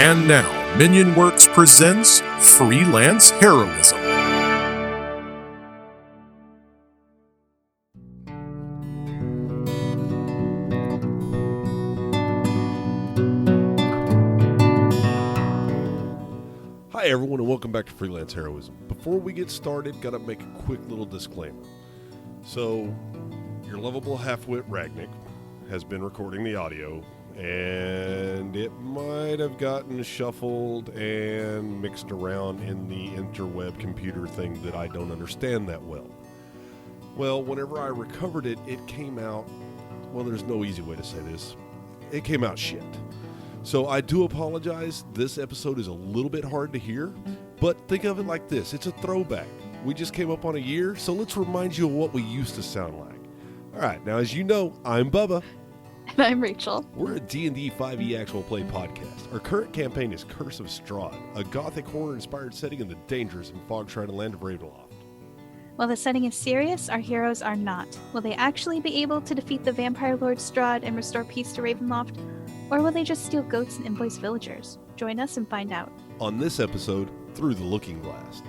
And now, Minion Works presents Freelance Heroism. Hi everyone and welcome back to Freelance Heroism. Before we get started, gotta make a quick little disclaimer. So, your lovable half-wit Ragnick has been recording the audio, and it might have gotten shuffled and mixed around in the interweb computer thing that I don't understand that well. Well, whenever I recovered it, it came out, well, there's no easy way to say this, it came out shit. So I do apologize, this episode is a little bit hard to hear, but think of it like this, it's a throwback. We just came up on a year, so let's remind you of what we used to sound like. Alright, now as you know, I'm Bubba. And I'm Rachel. We're a D&D 5e actual play podcast. Our current campaign is Curse of Strahd, a gothic horror-inspired setting in the dangerous and fog-shrouded land of Ravenloft. While the setting is serious, our heroes are not. Will they actually be able to defeat the vampire lord Strahd and restore peace to Ravenloft? Or will they just steal goats and invoice villagers? Join us and find out. On this episode, Through the Looking Glass.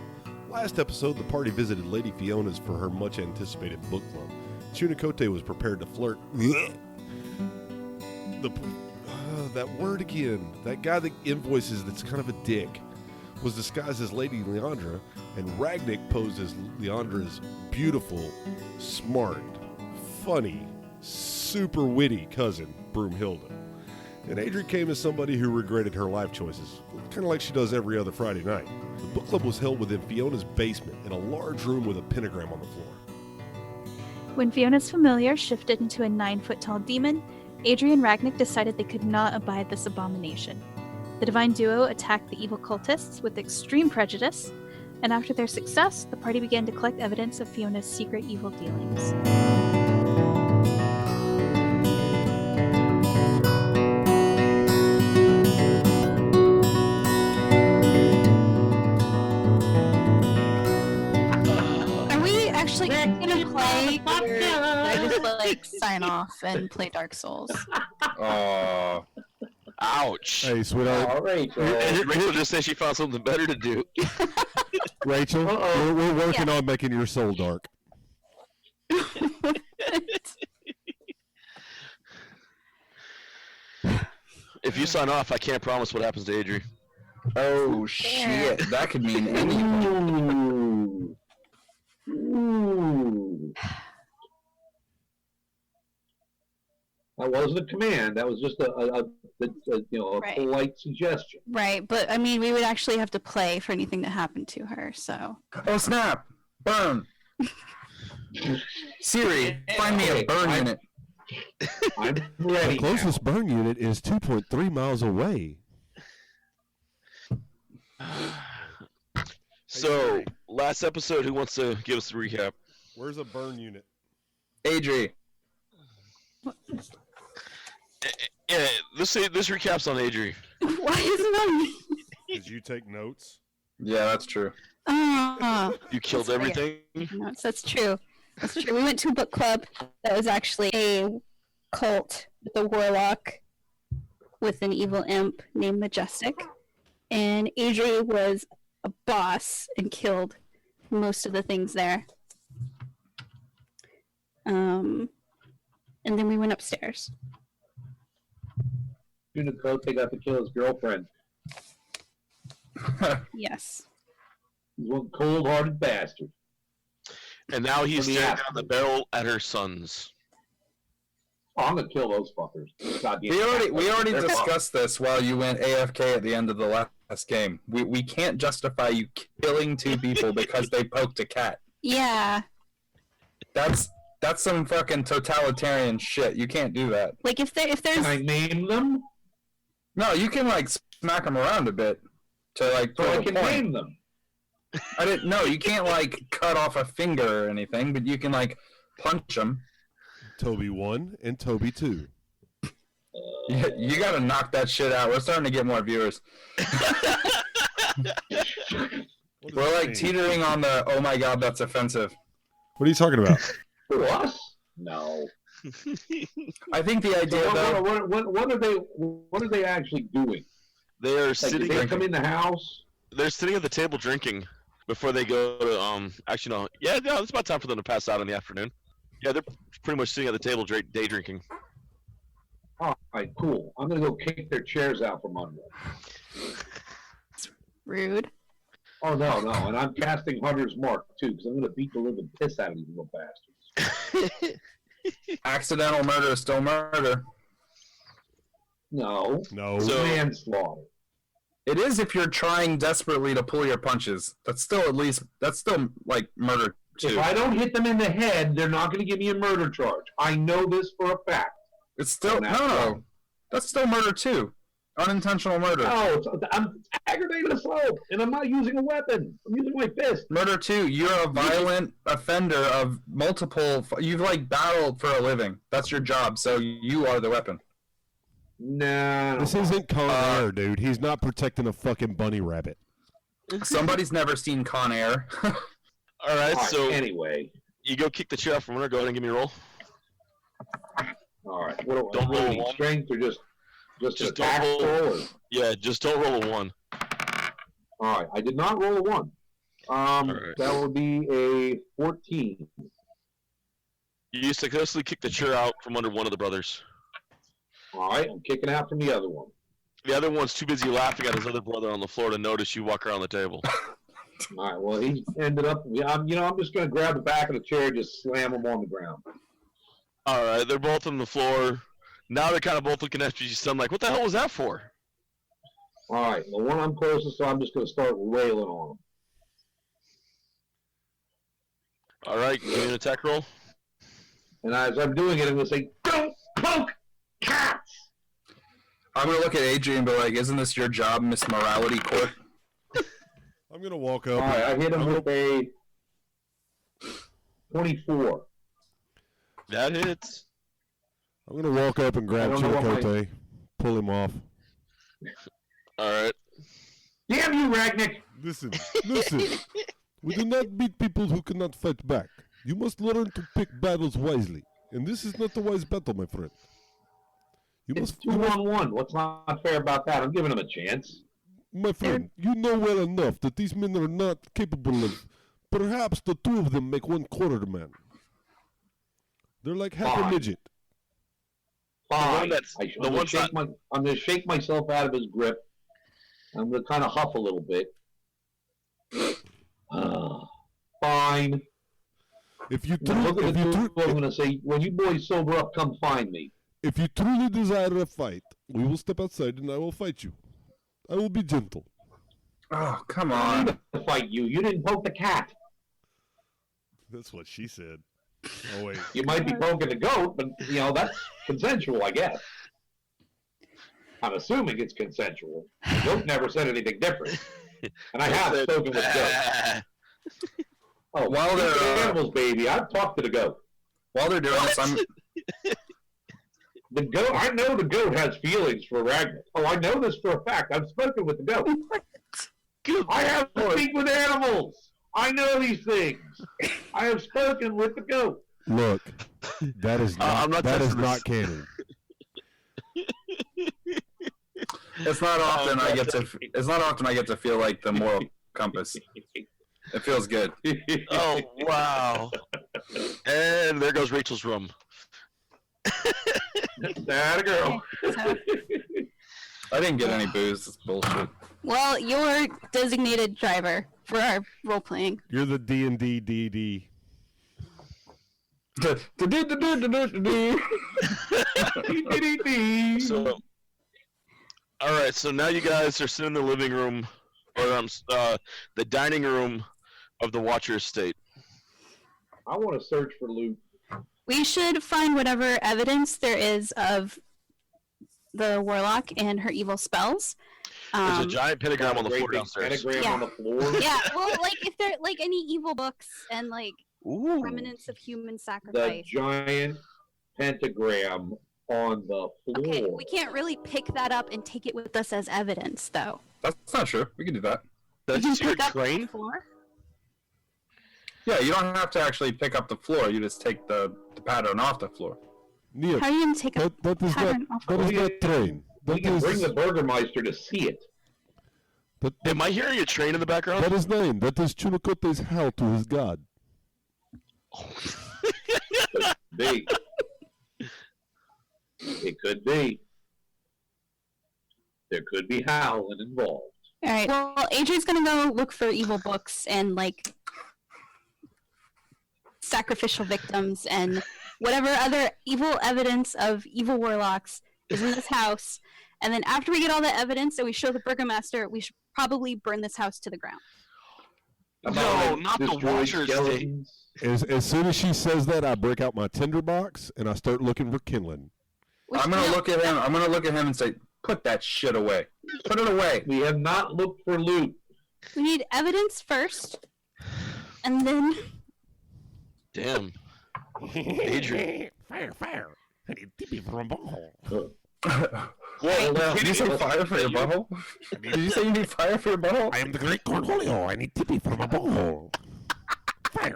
Last episode, the party visited Lady Fiona's for her much-anticipated book club. Chunikote was prepared to flirt. That word again. That guy that invoices that's kind of a dick was disguised as Lady Leandra, and Ragnick posed as Leandra's beautiful, smart, funny, super witty cousin, Broomhilda. And Adrian came as somebody who regretted her life choices, kind of like she does every other Friday night. The book club was held within Fiona's basement in a large room with a pentagram on the floor. When Fiona's familiar shifted into a 9-foot-tall demon, Adrian and Ragnick decided they could not abide this abomination. The divine duo attacked the evil cultists with extreme prejudice, and after their success, the party began to collect evidence of Fiona's secret evil dealings. Gonna play, or I just like sign off and play Dark Souls. Oh, ouch! Hey, sweetheart. Rachel just said she found something better to do. Rachel, we're working on making your soul dark. If you sign off, I can't promise what happens to Adri. Oh shit, that could mean anything. Ooh. That wasn't a command. That was just a Right. polite suggestion. Right, but I mean, we would actually have to play for anything to happen to her, so. Oh snap! Burn! Siri, find me a burn unit. I'm ready. The closest burn unit is 2.3 miles away. So, last episode, who wants to give us a recap? Where's a burn unit? Adri. Yeah, this recap's on Adri. Why is it on me? Did you take notes? Yeah, that's true. You killed everything? No, that's true. That's true. We went to a book club that was actually a cult with a warlock with an evil imp named Majestic. And Adri was a boss and killed most of the things there. And then we went upstairs. Chunikote got to kill his girlfriend. Yes. He's one cold-hearted bastard. And now he's Let me staring ask down the barrel at her sons. Oh, I'm gonna kill those fuckers. We already discussed this while you went AFK at the end of the last game. We can't justify you killing two people because they poked a cat. Yeah. That's some fucking totalitarian shit. You can't do that. Like if there's Can I name them? No, you can like smack them around a bit to like So prove I a can point. name them. I didn't know you can't like cut off a finger or anything, but you can like punch them. Toby 1 and Toby 2. You gotta knock that shit out. We're starting to get more viewers. We're like teetering on the oh my god, that's offensive. What are you talking about? Who, us? No. I think the idea though. What are they actually doing? They are Like, did sitting. they come in the house? They're sitting at the table drinking before they go to. Actually, no. Yeah, no. It's about time for them to pass out in the afternoon. Yeah, they're pretty much sitting at the table day drinking. All right, cool. I'm gonna go kick their chairs out from under them. Rude. Oh no, and I'm casting Hunter's Mark too, because I'm gonna beat the living piss out of these little bastards. Accidental murder is still murder. No, No. So- manslaughter. It is if you're trying desperately to pull your punches. That's still like murder If too. I don't hit them in the head, they're not gonna give me a murder charge. I know this for a fact. It's still no. That's still murder too. Unintentional murder. No, I'm aggravated assault, and I'm not using a weapon. I'm using my fist. Murder too. You're a violent offender of multiple. You've like battled for a living. That's your job. So you are the weapon. No. This isn't Con Air, dude. He's not protecting a fucking bunny rabbit. Somebody's never seen Con Air. All right, so anyway, you go kick the chair out from under. Go ahead and give me a roll. all right. What do Don't I roll need? one. Strength or just Just an don't attack roll. roll? Or? Yeah, just don't roll a 1. All right. I did not roll a 1. right. That would be a 14. You successfully kick the chair out from under one of the brothers. All right. I'm kicking out from the other one. The other one's too busy laughing at his other brother on the floor to notice you walk around the table. All right. Well, he ended up. I'm just going to grab the back of the chair, and just slam him on the ground. All right, they're both on the floor. Now they're kind of both looking at you. I'm like, what the hell was that for? All right. The one I'm closest to, I'm just going to start railing on him. All right, give me an attack roll. And as I'm doing it, I'm going to say, "Don't poke cats." I'm gonna look at Adrian and be like, "Isn't this your job, Miss Morality Court?" I'm gonna walk All up. right. I hit him with a 24. That hits. I'm gonna walk up and grab I don't know what Chilcote, pull him off. All right. Damn you, Ragnick! Listen. We do not beat people who cannot fight back. You must learn to pick battles wisely, and this is not a wise battle, my friend. It's 2-on-1. What's not fair about that? I'm giving him a chance. My friend, you know well enough that these men are not capable of. Perhaps the two of them make 1/4 man. They're like half a Fine. midget. Fine. that's- I'm the going one's to shake myself out of his grip. I'm going to kind of huff a little bit. Fine. If you I'm looking at the two, I'm truly going to say, when you boys sober up, come find me. desire a fight, we will step outside and I will fight you. I will be gentle. Oh, come I on. need to fight you. You didn't poke the cat. That's what she said. Oh wait. You might be poking the goat, but, that's consensual, I guess. I'm assuming it's consensual. The goat never said anything different. And I have spoken with goats. Oh, While they're they're, animals, baby. I've talked to the goat. While they're doing this, I'm The goat. I know the goat has feelings for Ragnar. Oh, I know this for a fact. I've spoken with the goat. Good I have to Lord. speak with animals. I know these things. I have spoken with the goat. Look, that is I'm not not that is testing not this. canon. it's not often I get to feel like the moral compass. It feels good. Oh, wow. And there goes Rachel's room. That a girl. So, I didn't get any booze. It's bullshit. well, you're designated driver for our role playing. You're the D&D DD. So, all right. So now you guys are sitting in the living room, or the dining room of the Watcher estate. I want to search for loot. We should find whatever evidence there is of the warlock and her evil spells. There's a giant pentagram on the Great floor big downstairs. Pentagram Yeah. on the floor. Yeah, well, like if there like any evil books and like Ooh. remnants of human The sacrifice. giant pentagram on the floor. Okay, we can't really pick that up and take it with us as evidence, though. That's not true. We can do that. That's You just your pick up the train. floor? Yeah, you don't have to actually pick up the floor. You just take the pattern off the floor. Neil, How are you gonna take a that is not pattern off? that is not train. We That can bring is the Burgermeister to see it. Am I hearing a train in the background? That is 9. That is Chunicote's howl to his god. Be. It could be. There could be howling involved. All right. Well, Adrian's gonna go look for evil books and like sacrificial victims and whatever other evil evidence of evil warlocks is in this house. And then after we get all the evidence and we show the burgomaster, we should probably burn this house to the ground. No, not the Watchers. As soon as she says that, I break out my tinderbox and I start looking for kindling. I'm gonna look at him. I'm gonna look at him and say, "Put that shit away. Put it away." We have not looked for loot. We need evidence first, and then. Damn. Adrian. Fire. I need tippy from a ball. Well, did you say fire for your butthole? Did you say you need fire for your butthole? I am the great Cornholio. I need tippy from a ball. Fire.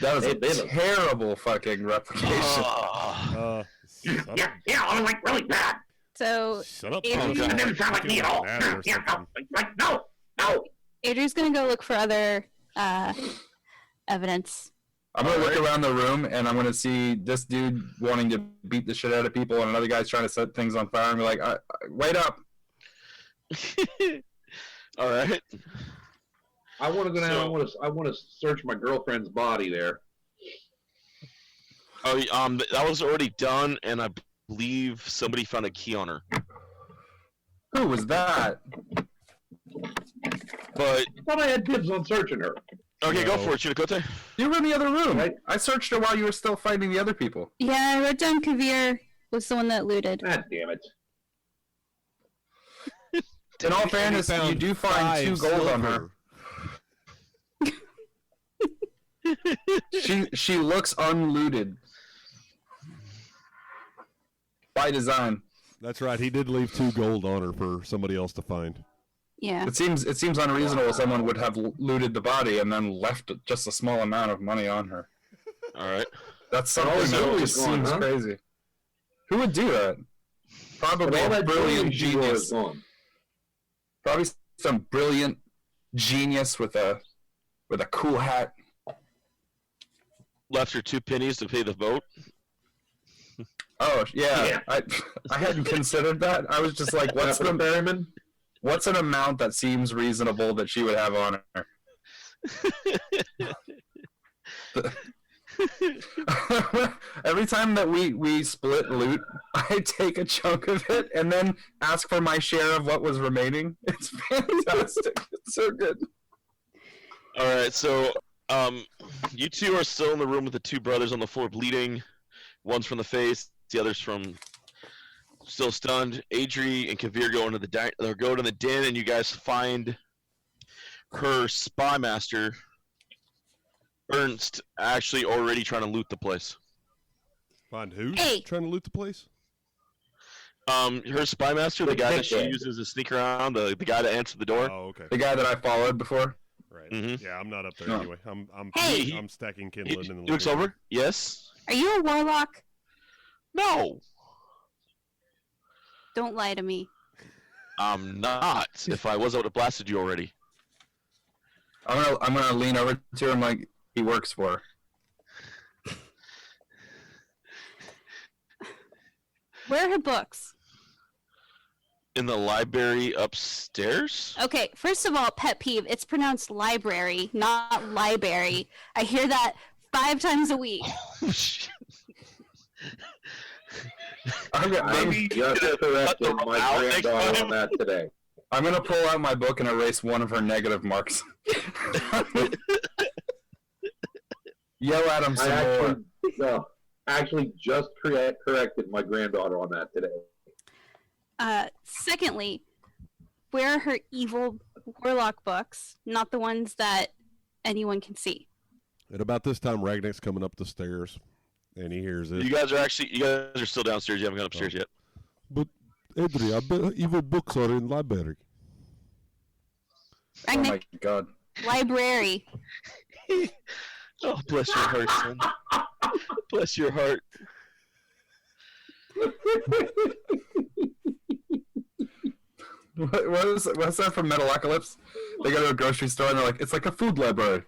That was a terrible fucking replication. Yeah, I like really bad. So Shut up. Adrian- I never sound like me at all. No. Adrian's gonna go look for other evidence. I'm gonna look around the room and I'm gonna see this dude wanting to beat the shit out of people, and another guy's trying to set things on fire, and be like, "Wait up!" All right. I want to go down. I want to search my girlfriend's body there. Oh, that was already done, and I believe somebody found a key on her. Who was that? But I thought I had dibs on searching her. okay, go for it, Chunicote. You were in the other room. Right. I searched her while you were still fighting the other people. Yeah, I wrote down Kavir was the one that looted. God damn it. In all fairness, you do find 2 gold on her. She looks unlooted. By design. That's right. He did leave 2 gold on her for somebody else to find. Yeah. It seems unreasonable someone would have looted the body and then left just a small amount of money on her. All right. That's something that just seems crazy. Who would do that? Probably all a that brilliant jewelry she wore is genius. gone. Probably some brilliant genius with a cool hat. Left her 2 pennies to pay the vote. Oh yeah. I hadn't considered that. I was just like, what's an amount that seems reasonable that she would have on her? Every time that we split loot, I take a chunk of it and then ask for my share of what was remaining. It's fantastic. It's so good. All right, so you 2 are still in the room with the 2 brothers on the floor bleeding. One's from the face, the other's from still stunned. Adri and Kavir go into the den, and you guys find her spy master, Ernst, actually already trying to loot the place. Find who? Hey. Trying to loot the place? Her spy master, the guy that she uses to sneak around, the guy that answered the door. Oh, okay. The guy that I followed before. Right. Mhm. Yeah, I'm not up there No. anyway. I'm Hey. I'm stacking kindling in the He looks living room. over. Yes. Are you a warlock? No, Don't lie to me. I'm not. If I was, I would have blasted you already. I'm gonna lean over to him like he works for her. Where are her books? In the library upstairs. Okay, first of all, pet peeve. It's pronounced library, not library. I hear that 5 times a week. Maybe Just corrected my out next granddaughter time. on that today. I'm gonna pull out my book and erase one of her negative marks. Yell at him some more. Actually just corrected my granddaughter on that today. Secondly, where are her evil warlock books, not the ones that anyone can see? At about this time, Ragnar's coming up the stairs, and he hears it. You guys are still downstairs. You haven't gone upstairs yet. But, Adri, I bet evil books are in library. Oh my Ragnar, god. library. Oh, bless your heart, son. Bless your heart. What's that from Metalocalypse? They go to a grocery store and they're like, it's like a food library.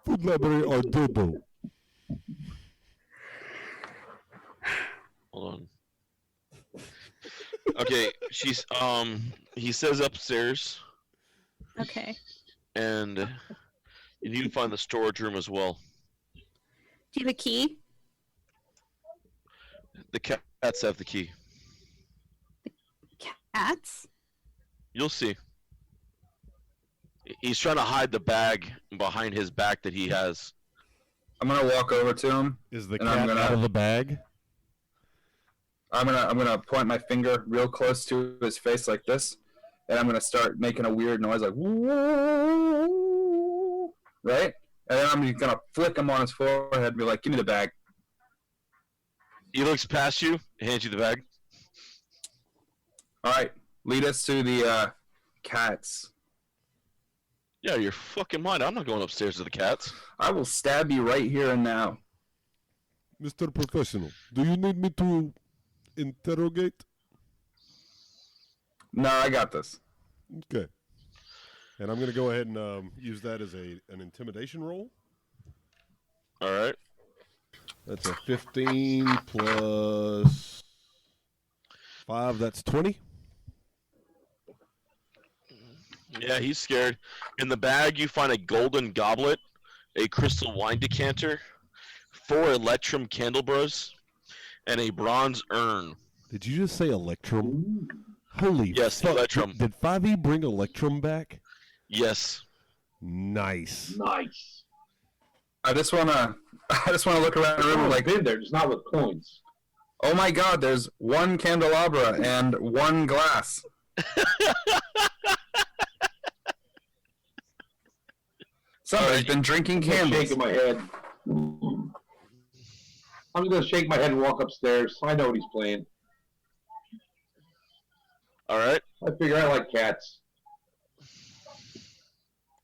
Food library or dodo. Hold on. Okay, he says upstairs, Okay. and you need to find the storage room as well. Do you have a key? The cats have the key. Cats? You'll see. He's trying to hide the bag behind his back that he has. I'm gonna walk over to him. Is the And I'm cat gonna- out of the bag? I'm gonna point my finger real close to his face like this, and I'm gonna start making a weird noise like woo, right? And then I'm gonna flick him on his forehead and be like, "Give me the bag." He looks past you, hands you the bag. All right, lead us to the cats. Yeah, you're fucking mind. I'm not going upstairs to the cats. I will stab you right here and now. Mr. Professional, do you need me to interrogate? No, I got this. Okay. And I'm going to go ahead and use that as an intimidation roll. All right. That's a 15 plus 5, that's 20. Yeah, he's scared. In the bag, you find a golden goblet, a crystal wine decanter, 4 Electrum candelabras, and a bronze urn. Did you just say Electrum? Holy Yes, fuck. Electrum. Did 5e bring Electrum back? Yes. Nice. Nice. I just wanna look around the room and like, been there, just not with coins. oh my God, there's 1 candelabra and 1 glass. Somebody's been drinking I'm candles. shaking my head. I'm gonna shake my head and walk upstairs. I know what he's playing. All right. I figure I like cats.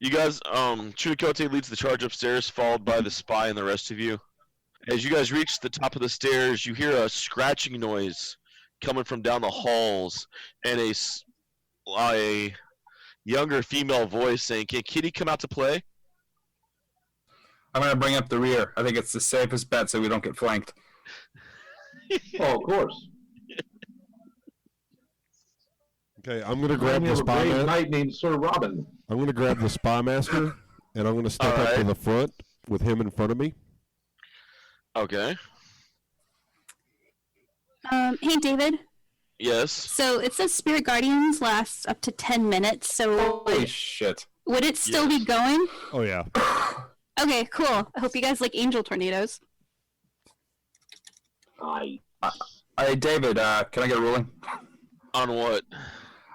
You guys, Chunikote leads the charge upstairs, followed by the spy and the rest of you. As you guys reach the top of the stairs, you hear a scratching noise coming from down the halls, and a younger female voice saying, "Can Kitty come out to play?" I'm gonna bring up the rear. I think it's the safest bet so we don't get flanked. Oh, of course. Okay, I'm going to grab We the have a spy brave master. knight named Sir Robin. I'm going to grab the spy master, and I'm going to step up to Alright. the front with him in front of me. Okay. Hey, David. Yes. So it says Spirit Guardians lasts up to 10 minutes. So Holy shit. would it still Yes. be going? Oh, yeah. Okay, cool. I hope you guys like angel tornadoes. Hey, David, can I get a ruling? On what?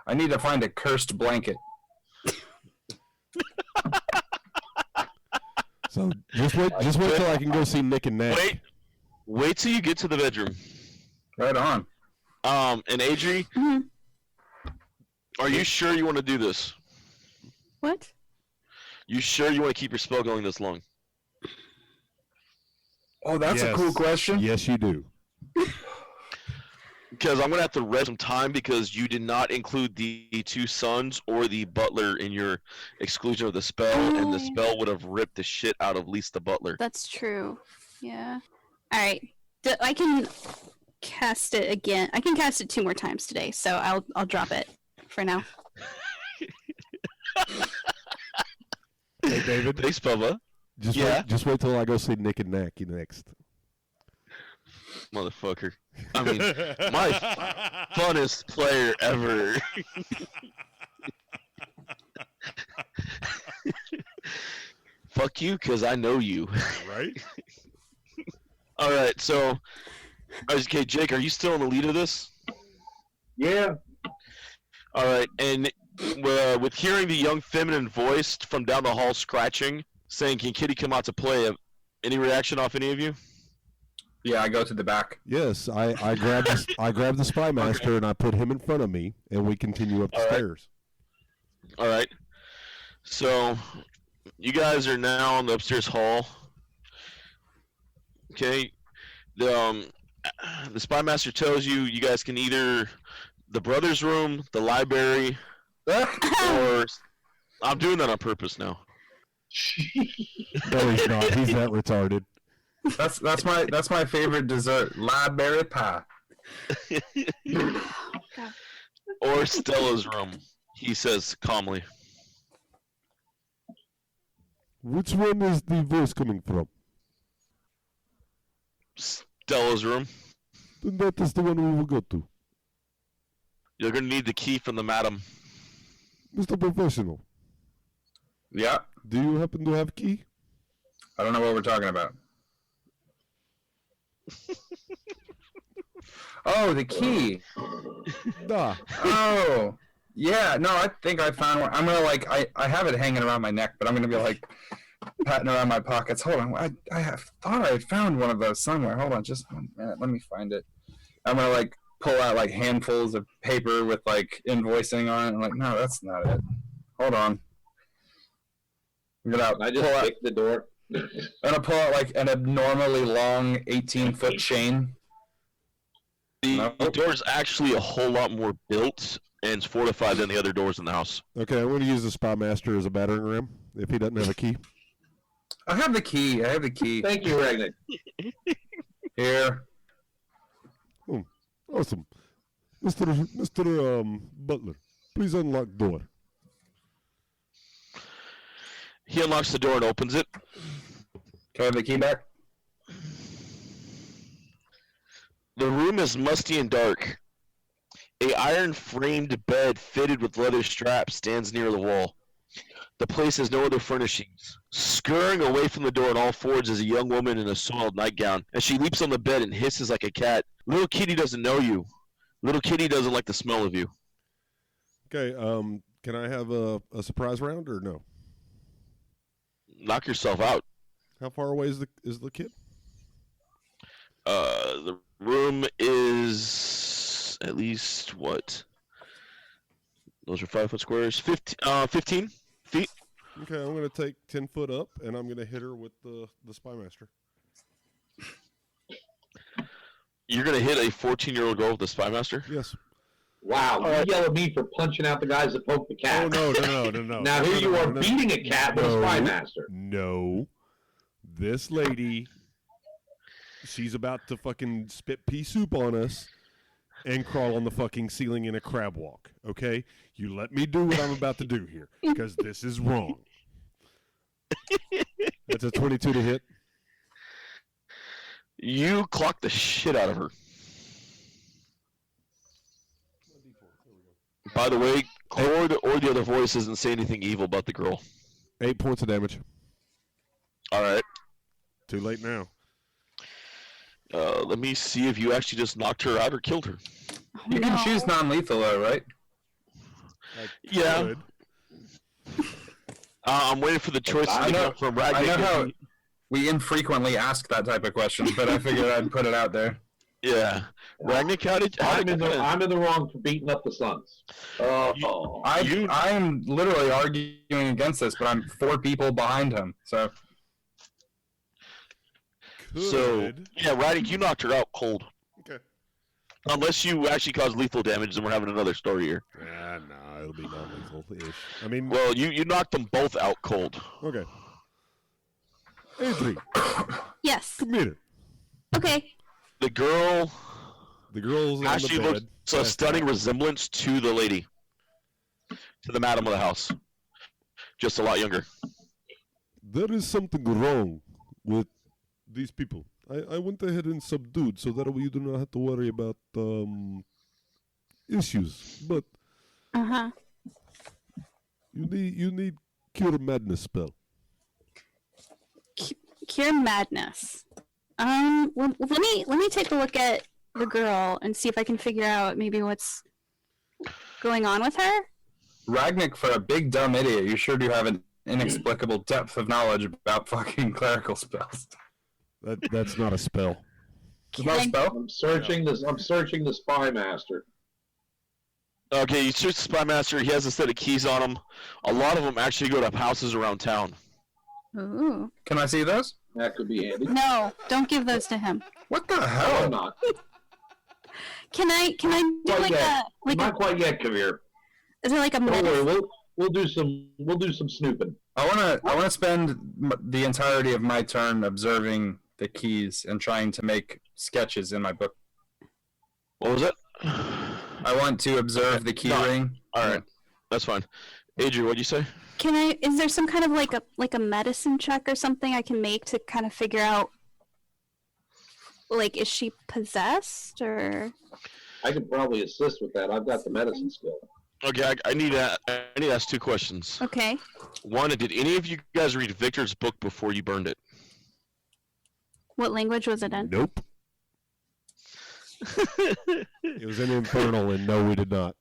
I need to find a cursed blanket. So just wait till I can go see Nick and Nat. Wait till you get to the bedroom. Right on. And Adri, Mhm. are you sure you want to do this? What? You sure you want to keep your spell going this long? Oh, that's a Yes. cool question. Yes, you do. Because I'm gonna have to rest some time because you did not include the 2 sons or the butler in your exclusion of the spell, and the Oh. spell would have ripped the shit out of Lisa the butler. That's true. Yeah. All right. I can cast it again. I can cast it 2 more times today, so I'll drop it for now. Hey, David, Thanks, Bubba. just wait till I go see Nick and Nat next. Motherfucker. I mean, my funnest player ever. Fuck you, because I know you. Right? Alright, so. Okay, Jake, are you still in the lead of this? Yeah. Alright, and with hearing the young feminine voice from down the hall scratching, saying, "Can Kitty come out to play?" Any reaction off any of you? Yeah, I go to the back. Yes, I grabbed the spy master and I put him in front of me, and we continue up the All right. stairs. Alright. So, you guys are now in the upstairs hall. Okay. The spy master tells you guys can either the brothers' room, the library, or I'm doing that on purpose now. No, he's not. He's that retarded. That's my favorite dessert, library pie. Or Stella's room, he says calmly. Which one is the voice coming from? Stella's room. Then that is the one we will go to. You're gonna need the key from the madam. Mr. Professional, Yeah, do you happen to have key? I don't know what we're talking about. Oh, the key. Nah. Oh, yeah. No, I think I found one. I'm gonna I have it hanging around my neck, but I'm gonna be like patting around my pockets. Hold on, I thought I had found one of those somewhere. Hold on, just 1 minute. Let me find it. I'm gonna like pull out like handfuls of paper with like invoicing on it. I'm like, no, that's not it. Hold on. I just kicked the door. I'm gonna pull out like an abnormally long 18-foot chain. The door's actually a whole lot more built and fortified than the other doors in the house. Okay, I'm going to use the Spy Master as a battering ram if he doesn't have a key. I have the key. Thank you, Ragnar. Here. Awesome. Mr. Butler, please unlock door. He unlocks the door and opens it. Can I have the key back? The room is musty and dark. A iron-framed bed fitted with leather straps stands near the wall. The place has no other furnishings. Scurrying away from the door on all fours is a young woman in a soiled nightgown. As she leaps on the bed and hisses like a cat, "Little kitty doesn't know you. Little kitty doesn't like the smell of you." Okay, can I have a surprise round or no? Knock yourself out. How far away is the kid? The room is at least what? Those are 5-foot squares. 15 feet. Okay, I'm going to take 10 foot up, and I'm going to hit her with the Spy Master. You're gonna hit a 14-year-old girl with the Spy Master? Yes. Wow, you yell at me for punching out the guys that poke the cat. Oh, no. Now here you are beating a cat with a Spy Master. No. This lady, she's about to fucking spit pea soup on us and crawl on the fucking ceiling in a crab walk, okay? You let me do what I'm about to do here, because this is wrong. That's a 22 to hit. You clock the shit out of her. By the way, Cord or the other voice doesn't say anything evil about the girl. 8 points of damage. Alright. Too late now. Let me see if you actually just knocked her out or killed her. You can choose non-lethal though, right? Yeah. I'm waiting for the choice to come from Ragnar. I know how we infrequently ask that type of question, but I figured I'd put it out there. Yeah. Ragnar counted. I'm in the wrong for beating up the Suns. I'm literally arguing against this, but I'm 4 people behind him, so. So, yeah, Ragnar, you knocked her out cold. Okay. Unless you actually caused lethal damage, then we're having another story here. Yeah, no, it'll be non-lethal-ish. I mean... Well, you knocked them both out cold. Okay. Adri. Yes. Come here. Okay. The girl's on actually the bed. looks a stunning resemblance to the lady. To the madam of the house. Just a lot younger. There is something wrong with these people. I went ahead and subdued so that way you do not have to worry about issues. But you need cure madness spell. Cure madness. Well, let me take a look at the girl and see if I can figure out maybe what's going on with her. Ragnar, for a big dumb idiot, you sure do have an inexplicable depth of knowledge about fucking clerical spells. That's not a spell. It's not a spell? I'm searching the Spy Master. Okay, you search the Spy Master. He has a set of keys on him. A lot of them actually go to houses around town. Ooh. Can I see those? That could be handy. No, don't give those to him. What the No, hell? I'm not. Can I do Quite like yet. a Not quite yet, Kavir. is there like a Don't medicine? worry, we'll do some snooping. I wanna spend the entirety of my turn observing the keys and trying to make sketches in my book. What was it? I want to observe the key No. ring. All right, that's fine. Adrian, what'd you say? Can I? Is there some kind of like a medicine check or something I can make to kind of figure out? Like, is she possessed or? I could probably assist with that. I've got the medicine skill. Okay, I need to ask 2 questions. Okay. One, did any of you guys read Victor's book before you burned it? What language was it in? Nope. It was an infernal, and no, we did not.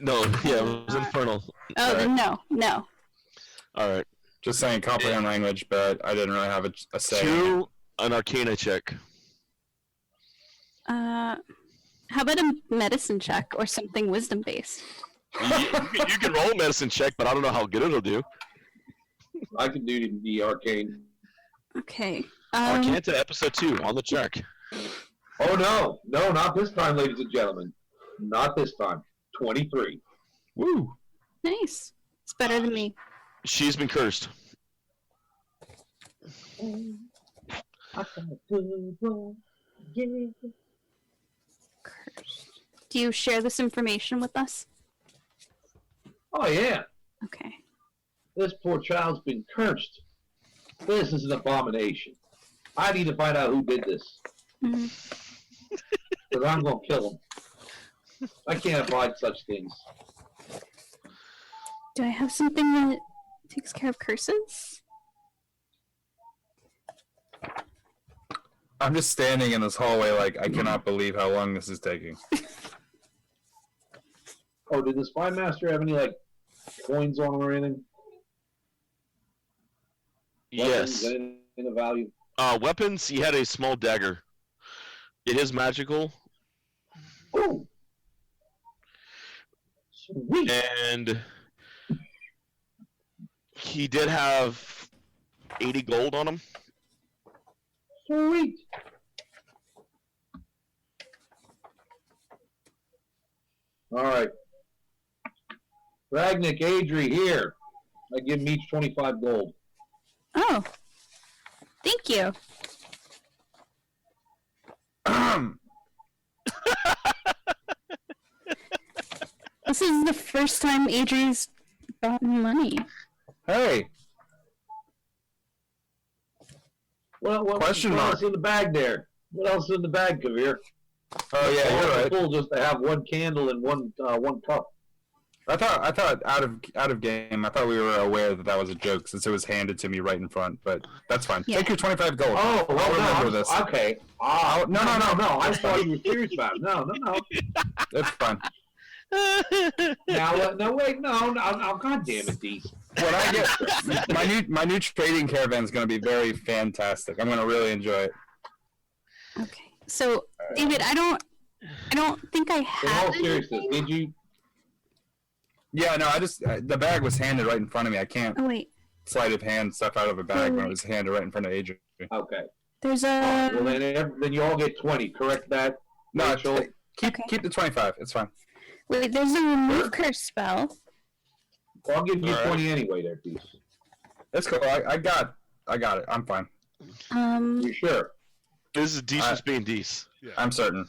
No, yeah, it was infernal. Oh, then no. All right. Just saying comprehend language, but I didn't really have a say. 2, an Arcana check. How about a medicine check or something wisdom based? You can roll a medicine check, but I don't know how good it'll do. I can do the arcane. Okay. Arcana episode 2 on the check. Oh no, not this time, ladies and gentlemen. Not this time. 23. Woo! Nice. It's better than me. She's been cursed. Cursed. Do you share this information with us? Oh yeah, Okay. this poor child's been cursed. This is an abomination. I need to find out who did this, Mhm. because I'm gonna kill him. I can't abide such things. Do I have something that takes care of curses? I'm just standing in this hallway like I cannot believe how long this is taking. Oh, did the spy master have any like coins on him or anything? Yes. Weapons, anything of value? Weapons, he had a small dagger. It is magical, Oh, sweet. and he did have 80 gold on him. Sweet. All right. Ragnick, Adri, here. I give them each 25 gold. Oh. Thank you. This is the first time Adri's gotten money. Hey, What Question what mark. else in the bag there? What else is in the bag, Kavir? oh yeah, you're right. Cool just to have one candle and one cup. I thought out of game. I thought we were aware that was a joke since it was handed to me right in front. But that's fine. Yeah. Take your 25 gold. Oh, well, I'll remember no, this. Okay. No. I thought you were serious about it. No. It's fine. Now, wait, no, God damn it, Dees. When I get my new trading caravan is going to be very fantastic. I'm going to really enjoy it. Okay. So, David, I don't think I In have all seriousness, did you? Yeah, no, the bag was handed right in front of me. I can't Oh wait. sleight of hand stuff out of a bag when it was handed right in front of Adrian. Okay. There's Well, a then you all get 20. Correct that? No, Rachel? keep the 25. It's fine. wait, there's a remove curse spell. Well, I'll give you All right. 20 anyway there, Dees. It's cool. I got it. I'm fine. You sure? This is Dees being Dees. I'm certain.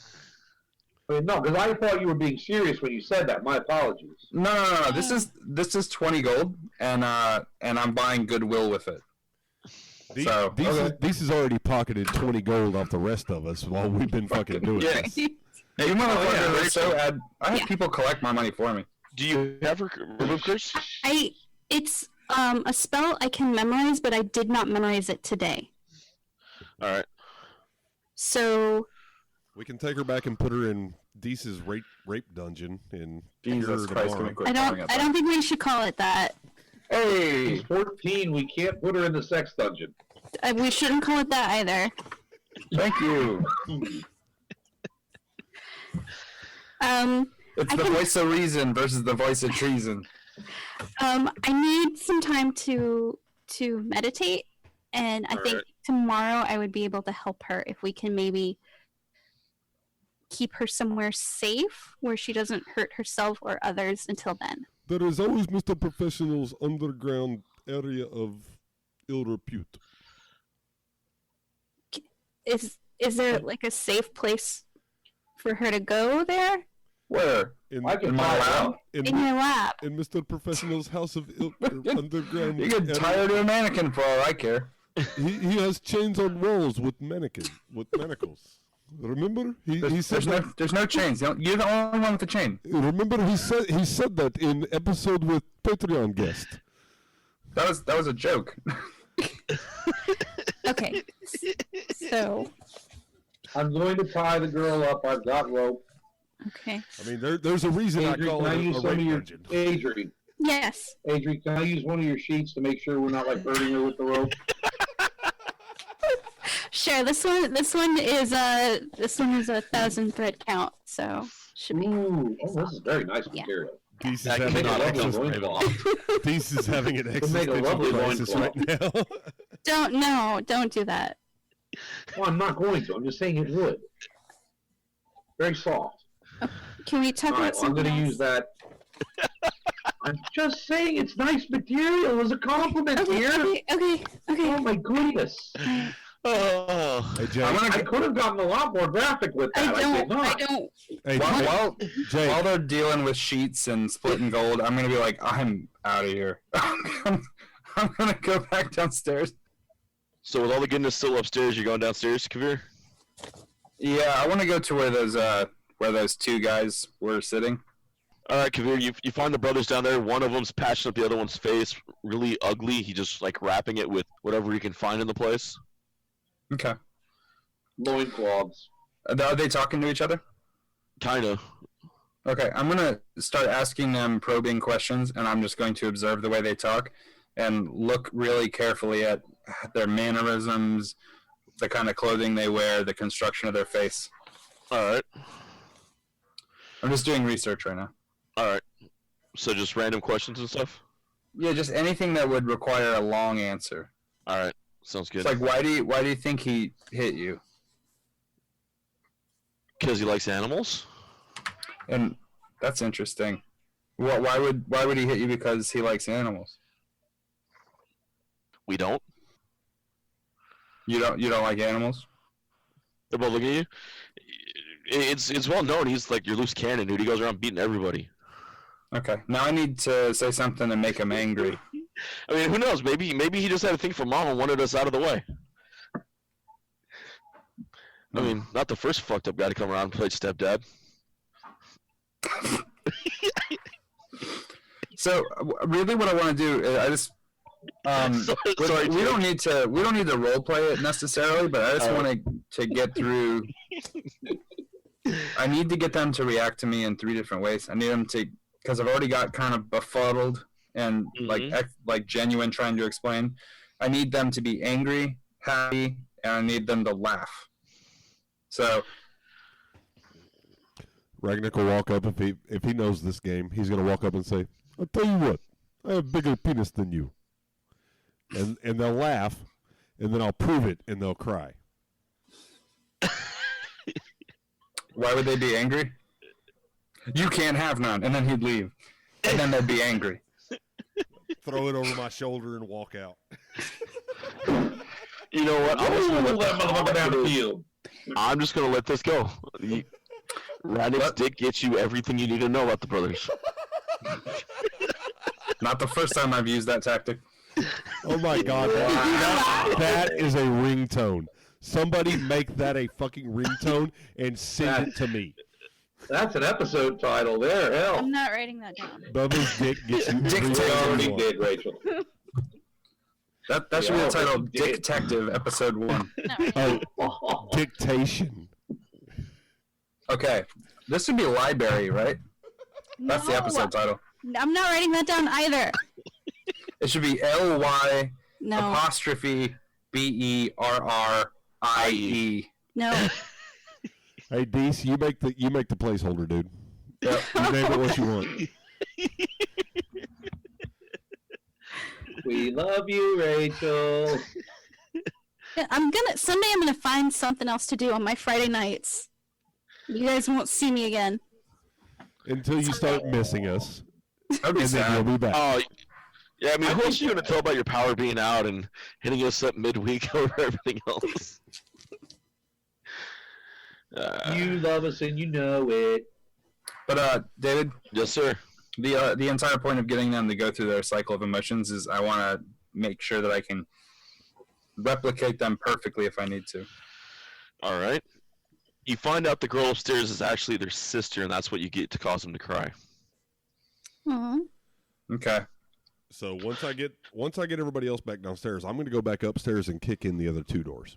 I mean, no, because I thought you were being serious when you said that. My apologies. No. This is 20 gold, and I'm buying goodwill with it. So, okay. These has already pocketed 20 gold off the rest of us while we've been fucking doing Yeah. this. Hey, you motherfuckers yeah, are so ad. I have people collect my money for me. Do you have remove curse? It's a spell I can memorize, but I did not memorize it today. All right. So We can take her back and put her in Deese's rape dungeon and Jesus cure her Christ, can tomorrow. we quit I calling it don't that? think we should call it that. Hey, She's 14. We can't put her in the sex dungeon. We shouldn't call it that either. thank you. It's I the can- voice of reason versus the voice of treason. I need some time to meditate, and I think Alright. tomorrow I would be able to help her if we can maybe keep her somewhere safe where she doesn't hurt herself or others until then. There is always Mr. Professional's underground area of ill repute. Is there like a safe place for her to go there? Where? I can In my find lab? out. In your lab. In Mr. Professional's house of underground. You can tie her to a mannequin for all I care. He has chains on walls with manacles. Remember? He said There's no chains. You're the only one with the chain. Remember he said that in episode with Patreon guest. That was a joke. Okay. So. I'm going to tie the girl up. I've got rope. Okay. I mean, there's a reason I Adrian, call can I it use a some of rape your dungeon. Adrian? Yes. Adrian, can I use one of your sheets to make sure we're not like hurting her with the rope? Sure. This one is a 1,000 thread count, so should be. Ooh, this is very nice Yeah. material. Deese is That can having make an a lovely existential- loincloth. Deese is having an make a existential lovely crisis right now. Don't do that. Well, I'm not going to. I'm just saying it would. Very soft. Can we talk All right, about well, I'm something going to else? use that. I'm just saying it's nice material as a compliment here. Okay. Oh my goodness. Oh. Hey, Jay. I could have gotten a lot more graphic with that. I did not. Hey, While Jay. while they're dealing with sheets and splitting gold, I'm gonna be like, I'm out of here. I'm gonna go back downstairs. So with all the goodness still upstairs, you're going downstairs, Kavir? Yeah, I want to go to where those two guys were sitting. All right, Kavir, you find the brothers down there. One of them's patching up the other one's face, really ugly. He just like wrapping it with whatever he can find in the place. Okay. Loincloths. Are they talking to each other? Kinda. Okay, I'm gonna start asking them probing questions, and I'm just going to observe the way they talk, and look really carefully at their mannerisms, the kind of clothing they wear, the construction of their face. All right. I'm just doing research right now. All right. So just random questions and stuff. Yeah, just anything that would require a long answer. All right. Sounds good. It's like, why do you think he hit you? Because he likes animals. And that's interesting. Why would he hit you because he likes animals? We don't. You don't like animals? They're both looking at you. It's well known. He's like your loose cannon, dude. He goes around beating everybody. Okay. Now I need to say something to make him angry. I mean, who knows? Maybe he just had a thing for mom and wanted us out of the way. I mean, not the first fucked up guy to come around and play stepdad. So really, what I want to do is I just Sorry, we don't need to role play it necessarily, but I just want to get through. I need to get them to react to me in 3 different ways. I need them to, because I've already got kind of befuddled and like genuine trying to explain. I need them to be angry, happy, and I need them to laugh. So Ragnick will walk up if he knows this game. He's gonna walk up and say, "I'll tell you what, I have a bigger penis than you," and they'll laugh, and then I'll prove it, and they'll cry. why would they be angry? You can't have none, and then he'd leave, and then they'd be angry. Throw it over my shoulder and walk out. You know what? I'm just gonna let that motherfucker down the field. I'm just gonna let this go. Radnick's dick gets you everything you need to know about the brothers. Not the first time I've used that tactic. Oh my God, that is a ringtone. Somebody make that a fucking ringtone and send it to me. That's an episode title there, hell. I'm not writing that down. Bubba's dick gets you Dick every Taylor We time already you want. did, Rachel. That should be the title, we did. Detective, Episode 1. Not writing Oh, dictation. Okay, this would be library, right? That's the episode title. I'm not writing that down either. It should be L-Y No. apostrophe B-E-R-R-I-E. No. Hey, Deese, you make the placeholder, dude. Yep. You name it what you want. We love you, Rachel. Someday I'm gonna find something else to do on my Friday nights. You guys won't see me again. Until you start missing us, That'd be and then sad. you'll be back. Oh, yeah. I mean, who else are you gonna tell about your power being out and hitting us up midweek over everything else? You love us and you know it. But David, Yes, sir. the entire point of getting them to go through their cycle of emotions is I want to make sure that I can replicate them perfectly if I need to. All right. You find out the girl upstairs is actually their sister, and that's what you get to cause them to cry. Aw. Okay. So once I get everybody else back downstairs, I'm going to go back upstairs and kick in the other 2 doors.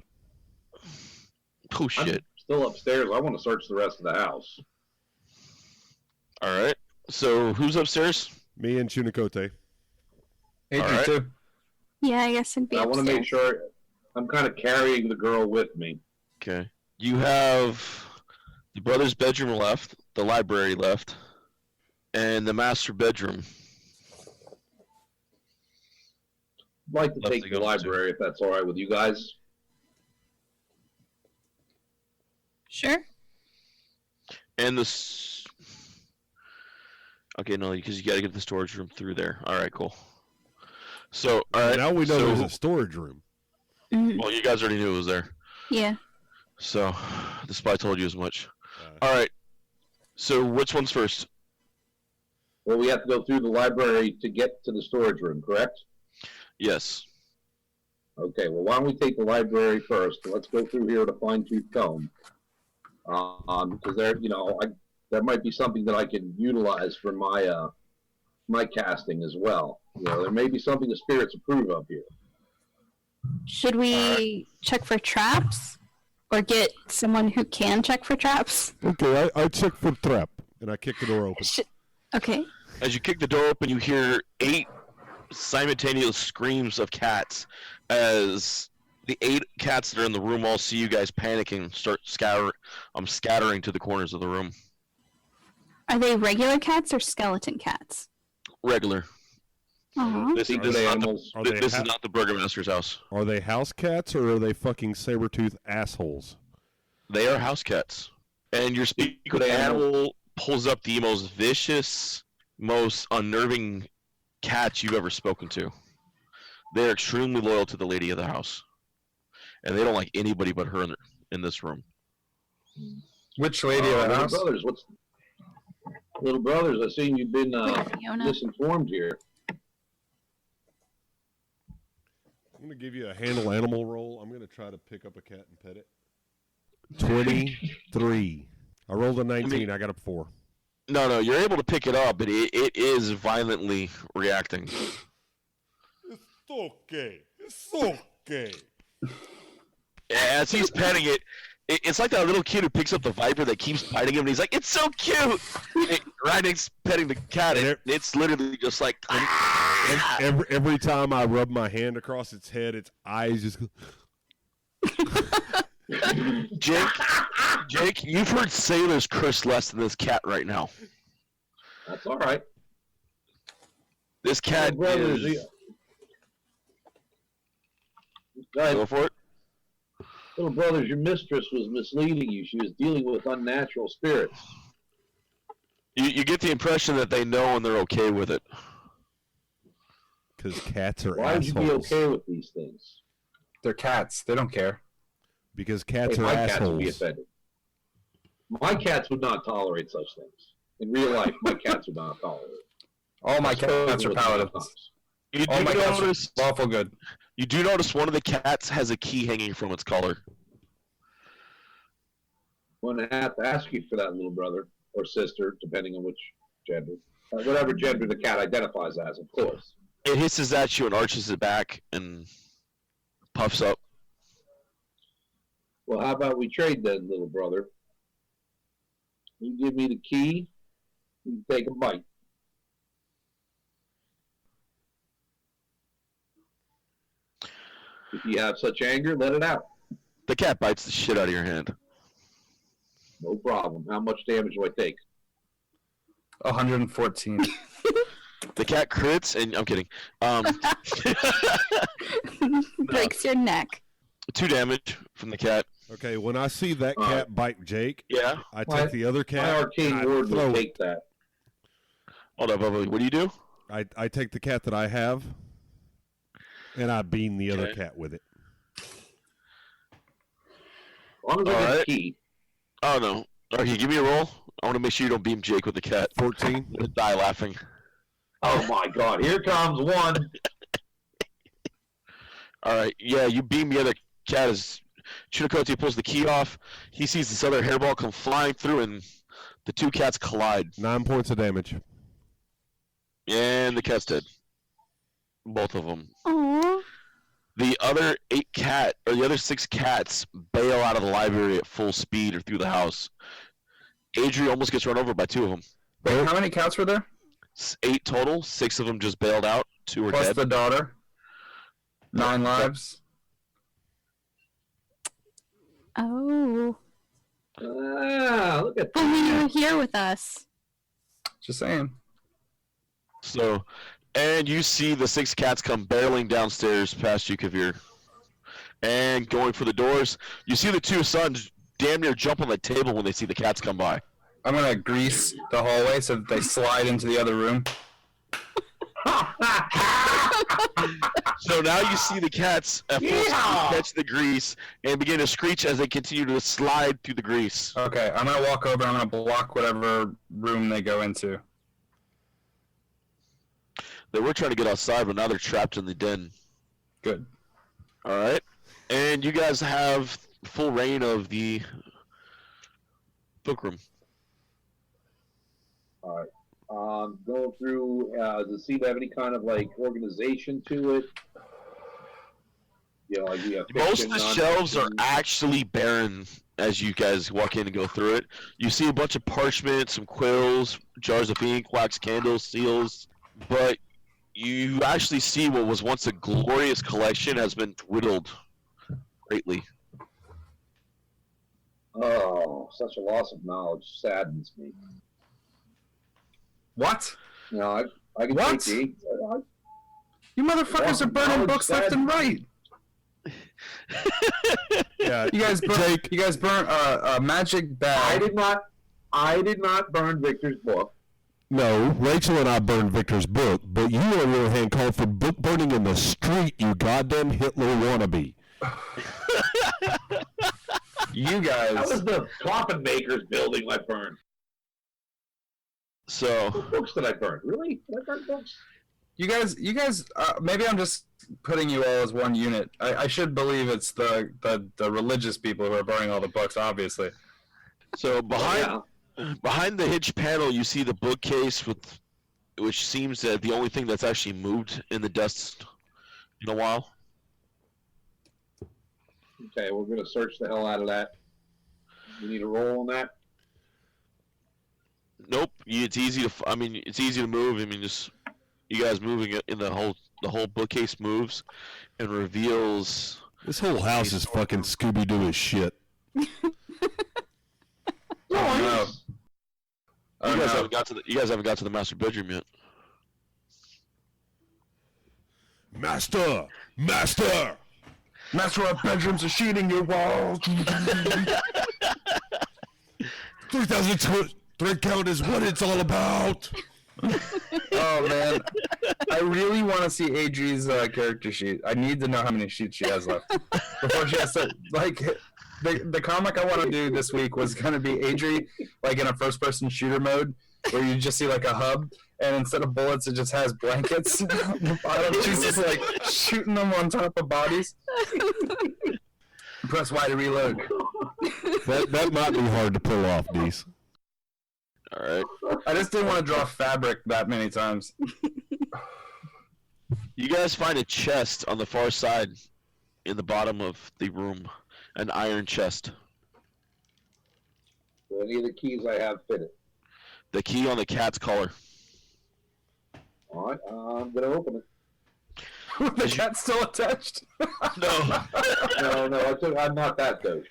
Oh shit! I'm still upstairs. I want to search the rest of the house. All right. So who's upstairs? Me and Chunikote. Adrian Alright. too. Yeah, I guess it'd be I want to upstairs. make sure I'm kind of carrying the girl with me. Okay. You have the brother's bedroom left, the library left, and the master bedroom. I'd like to Left take to the go library if that's all right with you guys. Sure. And this. Okay, no, because you got to get the storage room through there. All right, cool. So, all right. Now we know so, there's a storage room. Mhm. Well, you guys already knew it was there. Yeah. So, the spy told you as much. Uh, All right. So, which one's first? Well, we have to go through the library to get to the storage room, correct? Yes. Okay, well, why don't we take the library first? Let's go through here to fine-tooth comb. Because there, there might be something that I can utilize for my my casting as well. There may be something the spirits approve of here. Should we check for traps? Or get someone who can check for traps? Okay, I check for trap, and I kick the door open. Okay. As you kick the door open, you hear 8 simultaneous screams of cats as the 8 cats that are in the room all see you guys panicking, start scattering to the corners of the room. Are they regular cats or skeleton cats? Regular. Aw. This, Secret this, is, not animals. Are the, they this ha- is not the burgomaster's house. Are they house cats or are they fucking saber-tooth assholes? They are house cats. And your speaker Secret animals. animal pulls up the most vicious, most unnerving cats you've ever spoken to. They're extremely loyal to the lady of the house. And they don't like anybody but her in this room. Which lady of the Little house? brothers, Little brothers, I see you've been Fiona. misinformed here. I'm going to give you a handle animal roll. I'm going to try to pick up a cat and pet it. 23. I rolled a 19. I got a 4. No, you're able to pick it up, but it is violently reacting. It's okay. It's okay. As he's petting it, it's like that little kid who picks up the viper that keeps biting him, and he's like, "It's so cute." Ryan's petting the cat, and it's literally just like. Every time I rub my hand across its head, its eyes just. Jake, you've heard sailors curse less than this cat right now. That's all right. This cat Little brothers, is. Go ahead. Go for it. Little brothers, your mistress was misleading you. She was dealing with unnatural spirits. You get the impression that they know and they're okay with it. Because cats are Why would you assholes. be okay with these things? They're cats. They don't care. Because cats Hey, are my cats would be assholes. offended. My cats would not tolerate such things. In real life, my cats would not tolerate it. All my I've spoken cats are with them paladins. sometimes. You All do my cats notice. are lawful good. You do notice one of the cats has a key hanging from its collar. I'm going to have to ask you for that, little brother or sister, depending on which gender. Whatever gender the cat identifies as, of course. It hisses at you and arches it back and puffs up. Well, how about we trade then, little brother? You give me the key, you take a bite. If you have such anger, let it out. The cat bites the shit out of your hand. No problem. How much damage do I take? 114. The cat crits, and I'm kidding. Breaks your neck. 2 damage from the cat. Okay, when I see that All cat bite Jake, Yeah. I My- take the other My cat and arcane I ward throw will it. take that. Hold up, Bubba. What do you do? I take the cat that I have, and I beam the other Okay. cat with it. As long as I get Alright. the key. Oh no. Okay, give me a roll. I want to make sure you don't beam Jake with the cat. 14. I'm gonna die laughing. Oh my god, here comes one. All right. Yeah, you beam the other cat as Chinokote pulls the key off. He sees this other hairball come flying through, and the two cats collide. 9 points of damage. And the cat's dead. Both of them. Aww. The other the other 6 cats bail out of the library at full speed or through the house. Adri almost gets run over by 2 of them. Wait, how many cats were there? 8 total. 6 of them just bailed out. 2 are Plus dead. the daughter. 9 lives. Oh. Look at But when you that. were here with us. Just saying. So, and you see the 6 cats come barreling downstairs past you, Kavir. And going for the doors. You see the 2 sons damn near jump on the table when they see the cats come by. I'm gonna grease the hallway so that they slide into the other room. So now you see the cats at full speed catch the grease and begin to screech as they continue to slide through the grease. Okay, I'm gonna walk over. I'm gonna block whatever room they go into. They were trying to get outside, but now they're trapped in the den. Good. All right, and you guys have full reign of the book room. Alright. Going through, does it seem to have any kind of like organization to it? You know, like we have Most fiction, of the shelves are nonfiction. actually barren as you guys walk in and go through it. You see a bunch of parchment, some quills, jars of ink, wax candles, seals, but you actually see what was once a glorious collection has been dwindled greatly. Oh, such a loss of knowledge saddens me. What? You know, I can What? take the You motherfuckers are burning Knowledge books left and right. Yeah, You guys burn. Jake. You guys burn a magic bag. I did not burn Victor's book. No, Rachel and I burned Victor's book, but you, on the other hand, called for book burning in the street, you goddamn Hitler wannabe. You That guys. was the coffin maker's building I burned. So, What books did I burn? Really? Did I burn books? You guys. Maybe I'm just putting you all as one unit. I should believe it's the religious people who are burning all the books, obviously. behind the hitch panel, you see the bookcase which seems that the only thing that's actually moved in the dust in a while. Okay, we're gonna search the hell out of that. You need a roll on that? Nope. It's easy to. It's easy to move. Just you guys moving it in the whole bookcase moves, and reveals. This whole house is fucking Scooby-Doo as shit. Oh no. Oh, You guys no. haven't got to the master bedroom yet. Master! Master! Master of bedrooms are sheeting your walls. 3,000 thread count is what it's all about. Oh man, I really want to see Adri's character sheet. I need to know how many sheets she has left before she has to like. The comic I want to do this week was gonna be Adri like in a first-person shooter mode, where you just see like a hub, and instead of bullets, it just has blankets. On the bottom. She's just like shooting them on top of bodies. Press Y to reload. That might be hard to pull off, Dees. All right. I just didn't want to draw fabric that many times. You guys find a chest on the far side, in the bottom of the room, an iron chest. Do any of the keys I have fit it? The key on the cat's collar. Alright, I'm gonna open it. The cat's still attached. No. No, I'm not that douche.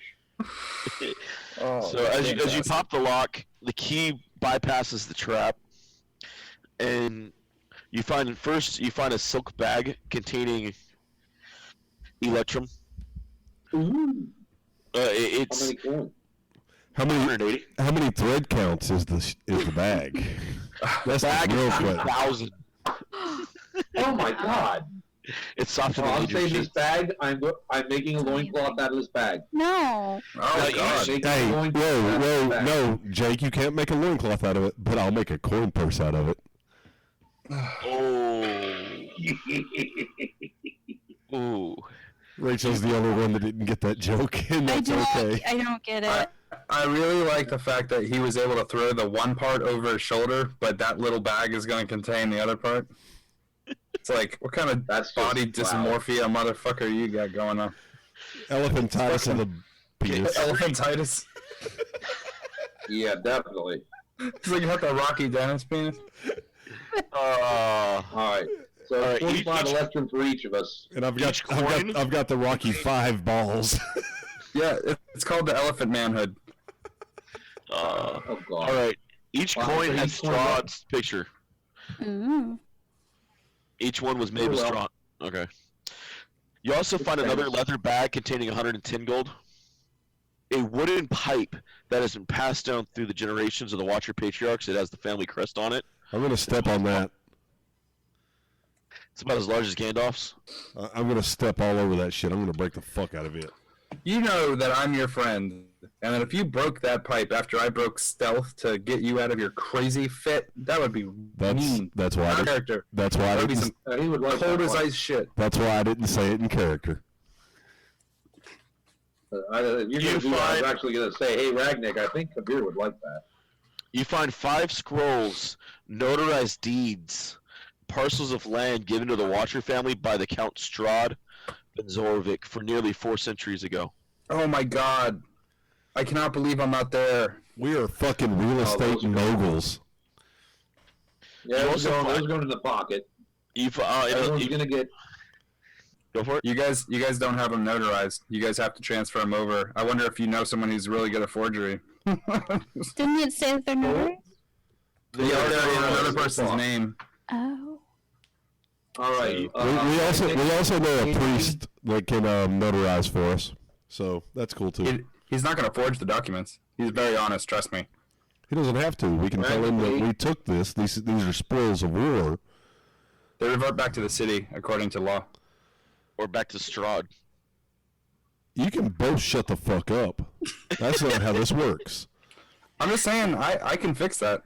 Oh, So as you fantastic. pop the lock, the key bypasses the trap, and you find a silk bag containing Electrum. Ooh. How It's many coins? How many 180. how many thread counts is the bag? That's Bag the real is question. 2,000. Oh my god! It's softer Well, than I'm Adrian saying this sheets. bag. I'm making a loincloth out of this bag. No. Oh you God. Making Hey, a whoa, loincloth out of this whoa, bag. no, Jake, you can't make a loincloth out of it, but I'll make a coin purse out of it. Oh. Ooh. Rachel's the only one that didn't get that joke, and that's okay. I don't get it. I really like the fact that he was able to throw the one part over his shoulder, but that little bag is going to contain the other part. It's like, what kind of That's just- body wow. dysmorphia motherfucker you got going on? Elephantitis of the penis. Elephantitis. Yeah, definitely. It's like you got the Rocky Dennis penis. All right. So All right, 45 each- electrum for each of us. And I've got, Each coin? I've got the Rocky 5 balls. Yeah, it's called the elephant manhood. Uh, Oh god. all right. Each Wow, coin so has each coin- Strahd's picture. Mm. Each one was made with Oh, Strahd. well. Okay. You also find another leather bag containing 110 gold. A wooden pipe that has been passed down through the generations of the Watcher Patriarchs. It has the family crest on it. I'm going to step on that. It's about as large as Gandalf's. I'm going to step all over that shit. I'm going to break the fuck out of it. You know that I'm your friend, and that if you broke that pipe after I broke stealth to get you out of your crazy fit, that would be mean. That's why Out I of didn't, character. that's why I That would be didn't, some He would like cold that as one. ice shit. that's why I didn't say it in character. You're gonna do that. I was actually gonna say, hey Ragnick, I think Kabir would like that. You find 5 scrolls, notarized deeds, parcels of land given to the Watcher family by the Count Strahd and Zorvik for nearly 4 centuries ago. Oh my god. I cannot believe I'm not there. We are fucking real those estate are good. moguls. Yeah, You those also going, find- those going in the pocket. You Everyone's gonna get. go for it. You guys don't have them notarized. You guys have to transfer them over. I wonder if you know someone who's really good at forgery. Didn't it say that they're notarized? They Yeah, are they're in notarized. another person's name. Oh. All right. We also know a priest that can notarize for us, so that's cool too. He's not going to forge the documents. He's very honest, trust me. He doesn't have to. We can tell him that we took this. These are spoils of war. They revert back to the city, according to law. Or back to Strahd. You can both shut the fuck up. That's not how this works. I'm just saying, I can fix that.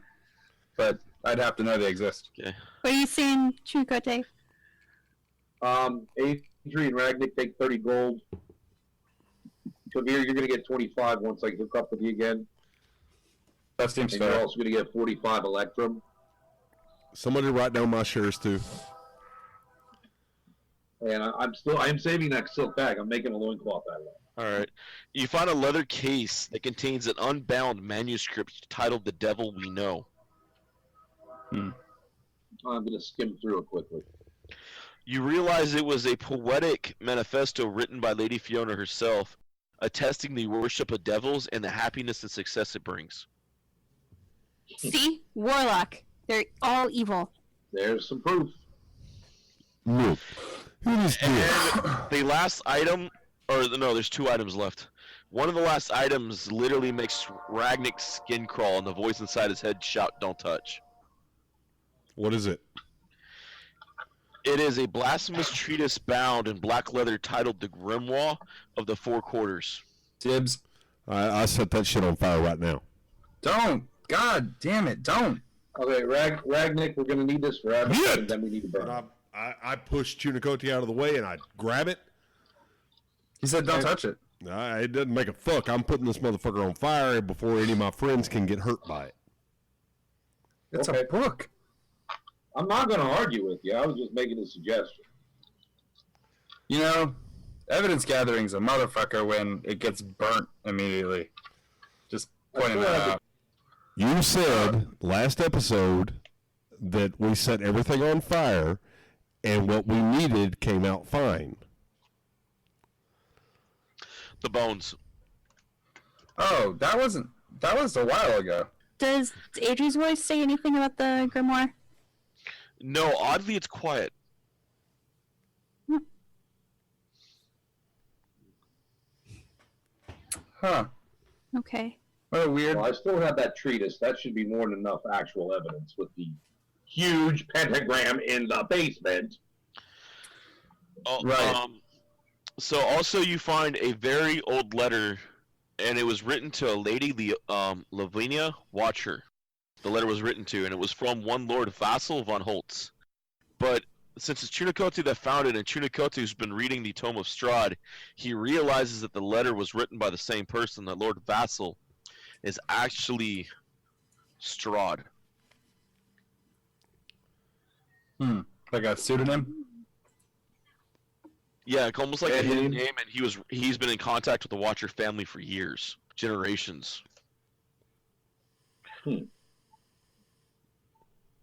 But I'd have to know they exist. Okay. What are you saying, Chukotay? Adrian Ragnick take 30 gold. Kabir, you're gonna get 25 once I hook up with you again. That seems And you're fair. also gonna get 45 electrum. Somebody write down my shares too. And I'm saving that silk bag. I'm making a loincloth out of that. All right. You find a leather case that contains an unbound manuscript titled "The Devil We Know." I'm gonna skim through it quickly. You realize it was a poetic manifesto written by Lady Fiona herself, attesting the worship of devils and the happiness and success it brings. See? Warlock. They're all evil. There's some proof. Look, it is And this. the last item, or no, there's 2 items left. One of the last items literally makes Ragnick's skin crawl, and the voice inside his head shout, "Don't touch." What is it? It is a blasphemous treatise bound in black leather titled "The Grimoire of the Four Quarters." Dibs. I set that shit on fire right now. Don't. God damn it, don't. Okay, Ragnick, we're gonna need this for Adam, Yeah. and then we need to burn. And it. I pushed Chunakoti out of the way and I grab it. He said don't touch it. It doesn't make a fuck. I'm putting this motherfucker on fire before any of my friends can get hurt by it. It's Okay. a book. I'm not gonna argue with you. I was just making a suggestion. You know, evidence gathering's a motherfucker when it gets burnt immediately. Just pointing that out. You said last episode that we set everything on fire and what we needed came out fine. The bones. Oh, that was a while ago. Does Adri's voice say anything about the grimoire? No, oddly, it's quiet. Huh. Okay. What a weird. Well, I still have that treatise. That should be more than enough actual evidence with the huge pentagram in the basement. Oh, Right. So also you find a very old letter, and it was written to a lady, Lavinia Watcher. The letter was written to, and it was from one Lord Vassal von Holtz. But since it's Chunakotay that found it, and Chunakotay who's been reading the Tome of Strahd, he realizes that the letter was written by the same person, that Lord Vassal is actually Strahd. Like a pseudonym? Yeah, almost like a And hidden he- name, and he's been in contact with the Watcher family for years, generations.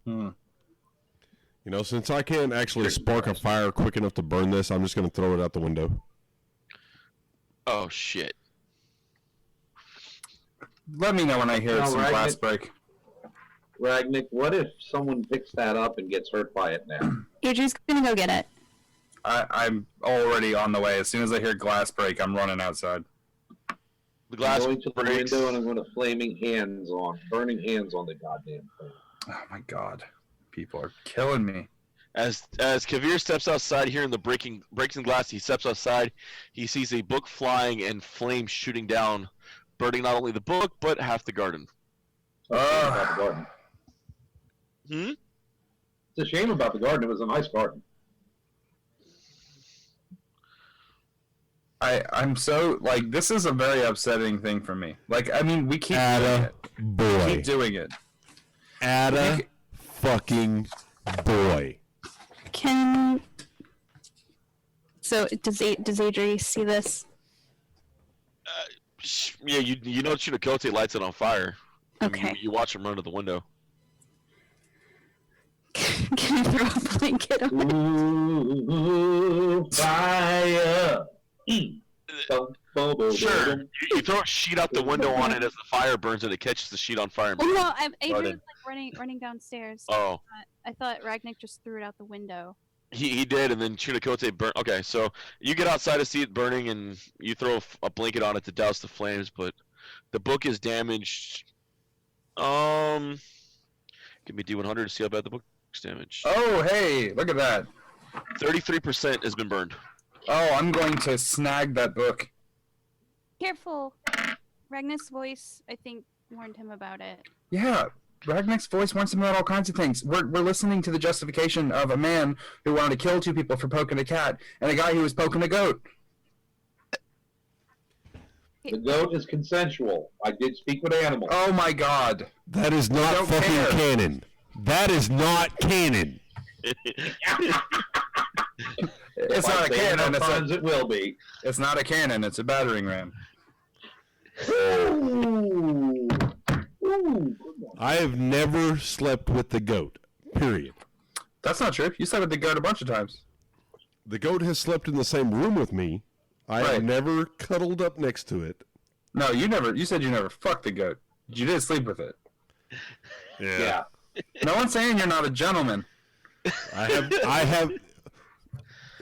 You know, since I can't actually spark a fire quick enough to burn this, I'm just going to throw it out the window. Oh shit! Let me know when I hear No, some right, glass it- break. Ragnick, what if someone picks that up and gets hurt by it now? Adrian's gonna go get it. I'm already on the way. As soon as I hear glass break, I'm running outside. The glass I'm going to the breaks. window and I'm going to burning hands on the goddamn thing. Oh my god. People are killing me. As Kavir steps outside, hearing the breaking glass, he steps outside. He sees a book flying and flames shooting down, burning not only the book but half the garden. It's a shame about the garden. Hmm. It's a shame about the garden. It was a nice garden. I'm so like this is a very upsetting thing for me. Like I mean we keep doing Atta it. boy. Keep doing it. Atta fucking boy. Can. So does Adri see this? Yeah, you know Chunakotay lights it on fire. I mean, Okay. you watch him run to the window. Can I throw a blanket on it? Ooh, fire. Sure. You throw a sheet out the window on it as the fire burns, and it catches the sheet on fire. And Oh burns. no, Adrian Garden. was like running downstairs. Oh, I thought Ragnick just threw it out the window. he did, and then Chunakotay burnt. Okay, so you get outside to see it burning, and you throw a blanket on it to douse the flames, but the book is damaged. Give me D100 to see how bad the book's damaged. Oh hey, look at that. 33% has been burned. Oh, I'm going to snag that book. Careful. Ragnick's voice, I think, warned him about it. Yeah. Ragnick's voice wants him about all kinds of things. We're listening to the justification of a man who wanted to kill 2 people for poking a cat and a guy who was poking a goat. The goat is consensual. I did speak with animals. Oh my god. That is not don't fucking care. canon. That is not canon. It's If I not a say cannon, enough it's times a, it will be. it's not a cannon, it's a battering ram. Ooh. Ooh. I have never slept with the goat. Period. That's not true. You said it the goat a bunch of times. The goat has slept in the same room with me. I Right. have never cuddled up next to it. No, you said you never fucked the goat. You did sleep with it. Yeah. No one's saying you're not a gentleman. I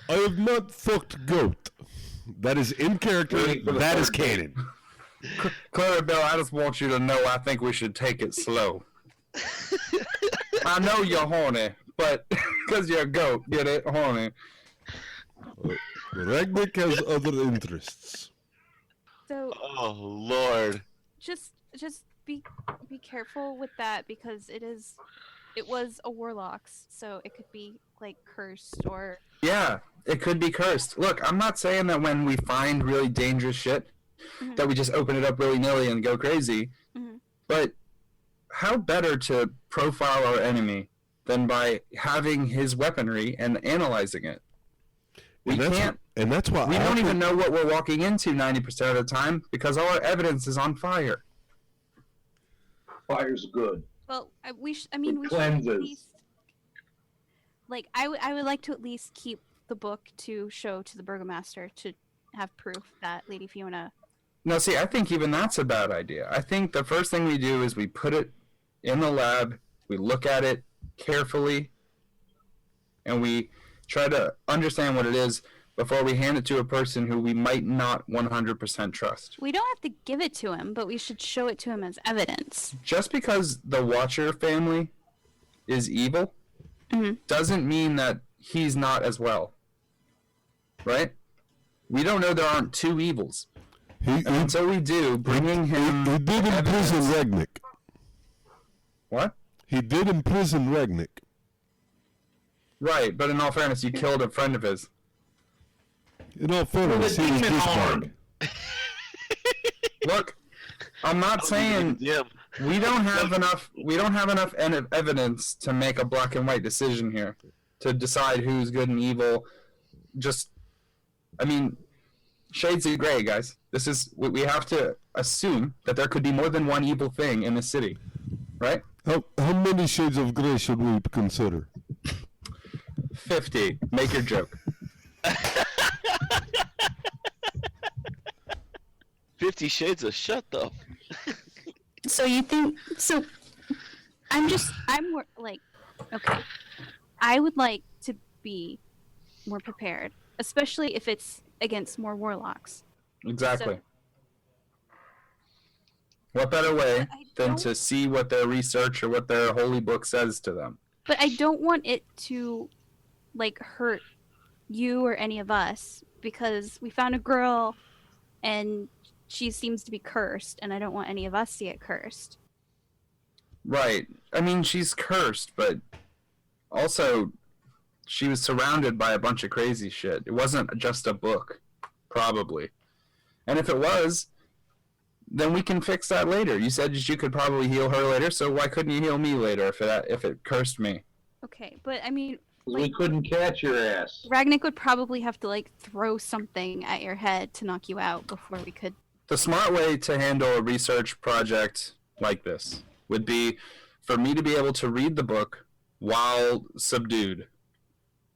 have not fucked goat. That is in character. Waiting for the That is third date. canon. Clarabelle, I just want you to know I think we should take it slow. I know you're horny, but because you're a goat, get it? Horny. Ragnick has other interests. So Oh Lord. just be careful with that because it was a warlock's, so it could be like cursed or Yeah, it could be cursed. Look, I'm not saying that when we find really dangerous shit, Mhm. that we just open it up willy-nilly and go crazy. Mhm. But how better to profile our enemy than by having his weaponry and analyzing it? We can't. And that's why We I don't think- even know what we're walking into 90% of the time because all our evidence is on fire. Fire's good. well, we should at cleanses. least like I would like to at least keep the book to show to the burgomaster to have proof that Lady Fiona. No, see, I think even that's a bad idea. I think the first thing we do is we put it in the lab, we look at it carefully, and we try to understand what it is. before we hand it to a person who we might not 100% trust. We don't have to give it to him, but we should show it to him as evidence. Just because the Watcher family is evil doesn't mean that he's not as well. Right? We don't know there aren't two evils. And until we do, bringing him... He did imprison Ragnick. What? He did imprison Ragnick. Right, but in all fairness, you killed a friend of his. In all fairness, he was discharged. Look, I'm not saying we don't have enough evidence to make a black and white decision here to decide who's good and evil. Shades of gray, guys. This is we have to assume that there could be more than one evil thing in the city, right? How many shades of gray should we consider? 50. Make your joke. 50 Shades of shut the. So you think so? I'm more like, okay. I would like to be more prepared, especially if it's against more warlocks. Exactly. What better way than to see what their research or what their holy book says to them? But I don't want it to, like, hurt you or any of us, because we found a girl and she seems to be cursed, and I don't want any of us to get cursed. Right. I mean, she's cursed, but also she was surrounded by a bunch of crazy shit. It wasn't just a book, probably. And if it was, then we can fix that later. You said you could probably heal her later, so why couldn't you heal me later if it cursed me? Okay, but I mean, we couldn't catch your ass. Ragnick would probably have to, like, throw something at your head to knock you out before we could. The smart way to handle a research project like this would be for me to be able to read the book while subdued,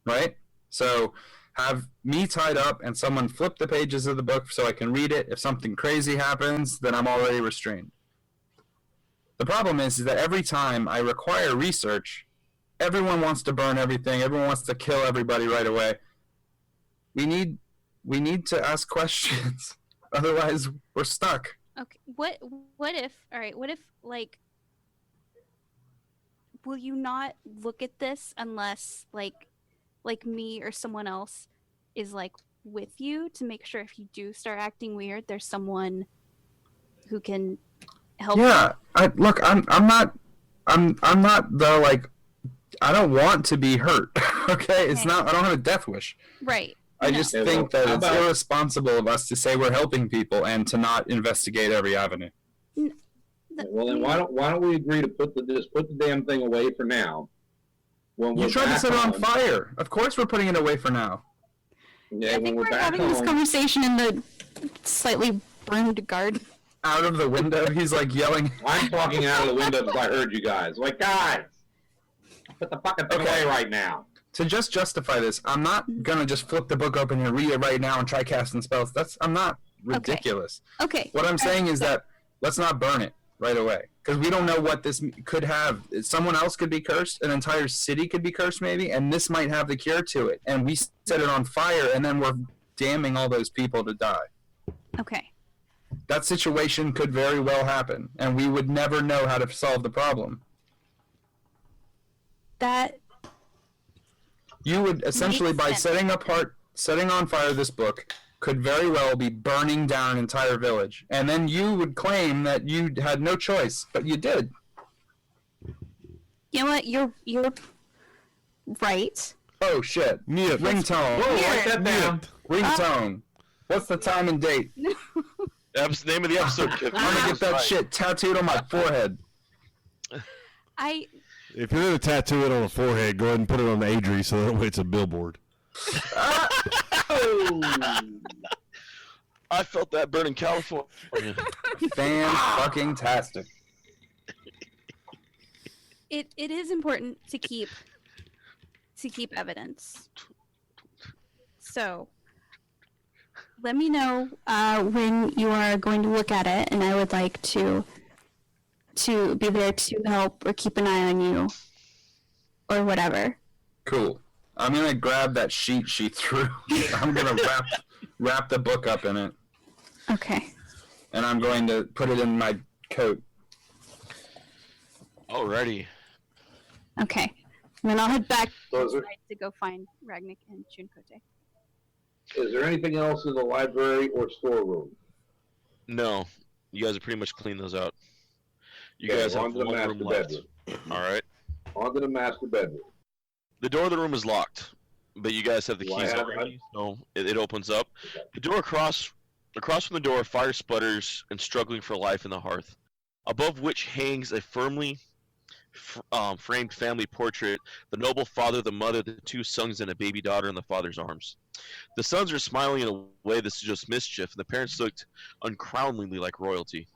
right? So have me tied up and someone flip the pages of the book so I can read it. If something crazy happens, then I'm already restrained. The problem is that every time I require research, everyone wants to burn everything. Everyone wants to kill everybody right away. We need to ask questions. Otherwise, we're stuck. Okay. What if? All right. What if, like, will you not look at this unless like me or someone else is, like, with you to make sure if you do start acting weird, there's someone who can help. Yeah. I'm not the, like, I don't want to be hurt. Okay? It's not. I don't have a death wish. Right. I just think that it's irresponsible of us to say we're helping people and to not investigate every avenue. Well, then why don't we agree to put the damn thing away for now? You tried to set it on fire. Of course, we're putting it away for now. Yeah, I think we're having this conversation in the slightly burned garden. Out of the window, he's like yelling. I'm talking out of the window because I heard you guys. Like, guys, put the fucking thing away right now. To just justify this, I'm not gonna just flip the book open and read it right now and try casting spells. I'm not ridiculous. Okay. What I'm saying is that let's not burn it right away, because we don't know what this could have. Someone else could be cursed, an entire city could be cursed maybe, and this might have the cure to it. And we set it on fire, and then we're damning all those people to die. Okay. That situation could very well happen, and we would never know how to solve the problem. That. You would essentially, by setting on fire this book, could very well be burning down an entire village. And then you would claim that you had no choice, but you did. You know what? You're right. Oh, shit. Ringtone. Whoa, write that down. Ringtone. What's the time and date? That's the name of the episode. I'm gonna get that shit tattooed on my forehead. If you're gonna tattoo it on the forehead, go ahead and put it on Adri so that way it's a billboard. I felt that burn in California. Fan-fucking-tastic. It is important to keep evidence. So let me know when you are going to look at it, and I would like to be there to help or keep an eye on you or whatever. Cool. I'm gonna grab that sheet she threw. I'm gonna wrap the book up in it, Okay. and I'm going to put it in my coat. Alrighty. Okay. And then I'll head back So is there, inside to go find Ragnik and Chunkote. is there anything else in the library or storeroom? No, you guys have pretty much cleaned those out. You Okay, guys have on to the one room master left. bedroom. All right. On to the master bedroom. The door of the room is locked, but you guys have the Do I keys have- already, so it opens up. The door across from the door, fire sputters and struggling for life in the hearth, above which hangs a firmly framed family portrait: the noble father, the mother, the two sons, and a baby daughter in the father's arms. The sons are smiling in a way that suggests mischief, and the parents looked uncrowningly like royalty.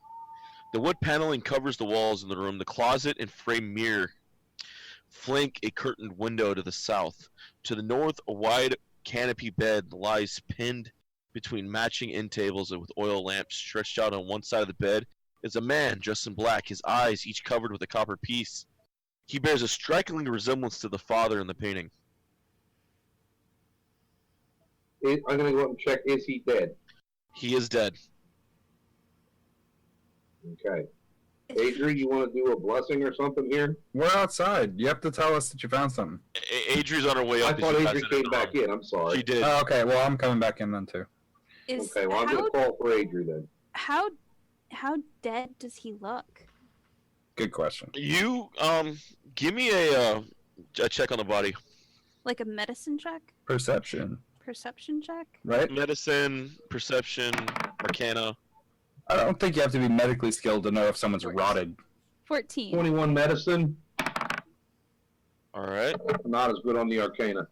The wood paneling covers the walls in the room. The closet and framed mirror flank a curtained window to the south. To the north, a wide canopy bed lies pinned between matching end tables with oil lamps. Stretched out on one side of the bed is a man dressed in black, his eyes each covered with a copper piece. He bears a striking resemblance to the father in the painting. I'm gonna go up and check. Is he dead? He is dead. Okay. Adri, you want to do a blessing or something here? We're outside. You have to tell us that you found something. Adri's on her way I up. thought as you guys Adri entered came the back room. in. I'm sorry. She did. Oh, okay, well, I'm coming back in then, too. Is Okay, well, I'm going to call for Adri then. how dead does he look? Good question. You give me a check on the body. Like a medicine check? Perception, Perception check? right? Medicine, perception, arcana. I don't think you have to be medically skilled to know if someone's 14. rotted. 14. 21 medicine. All right. Not as good on the arcana.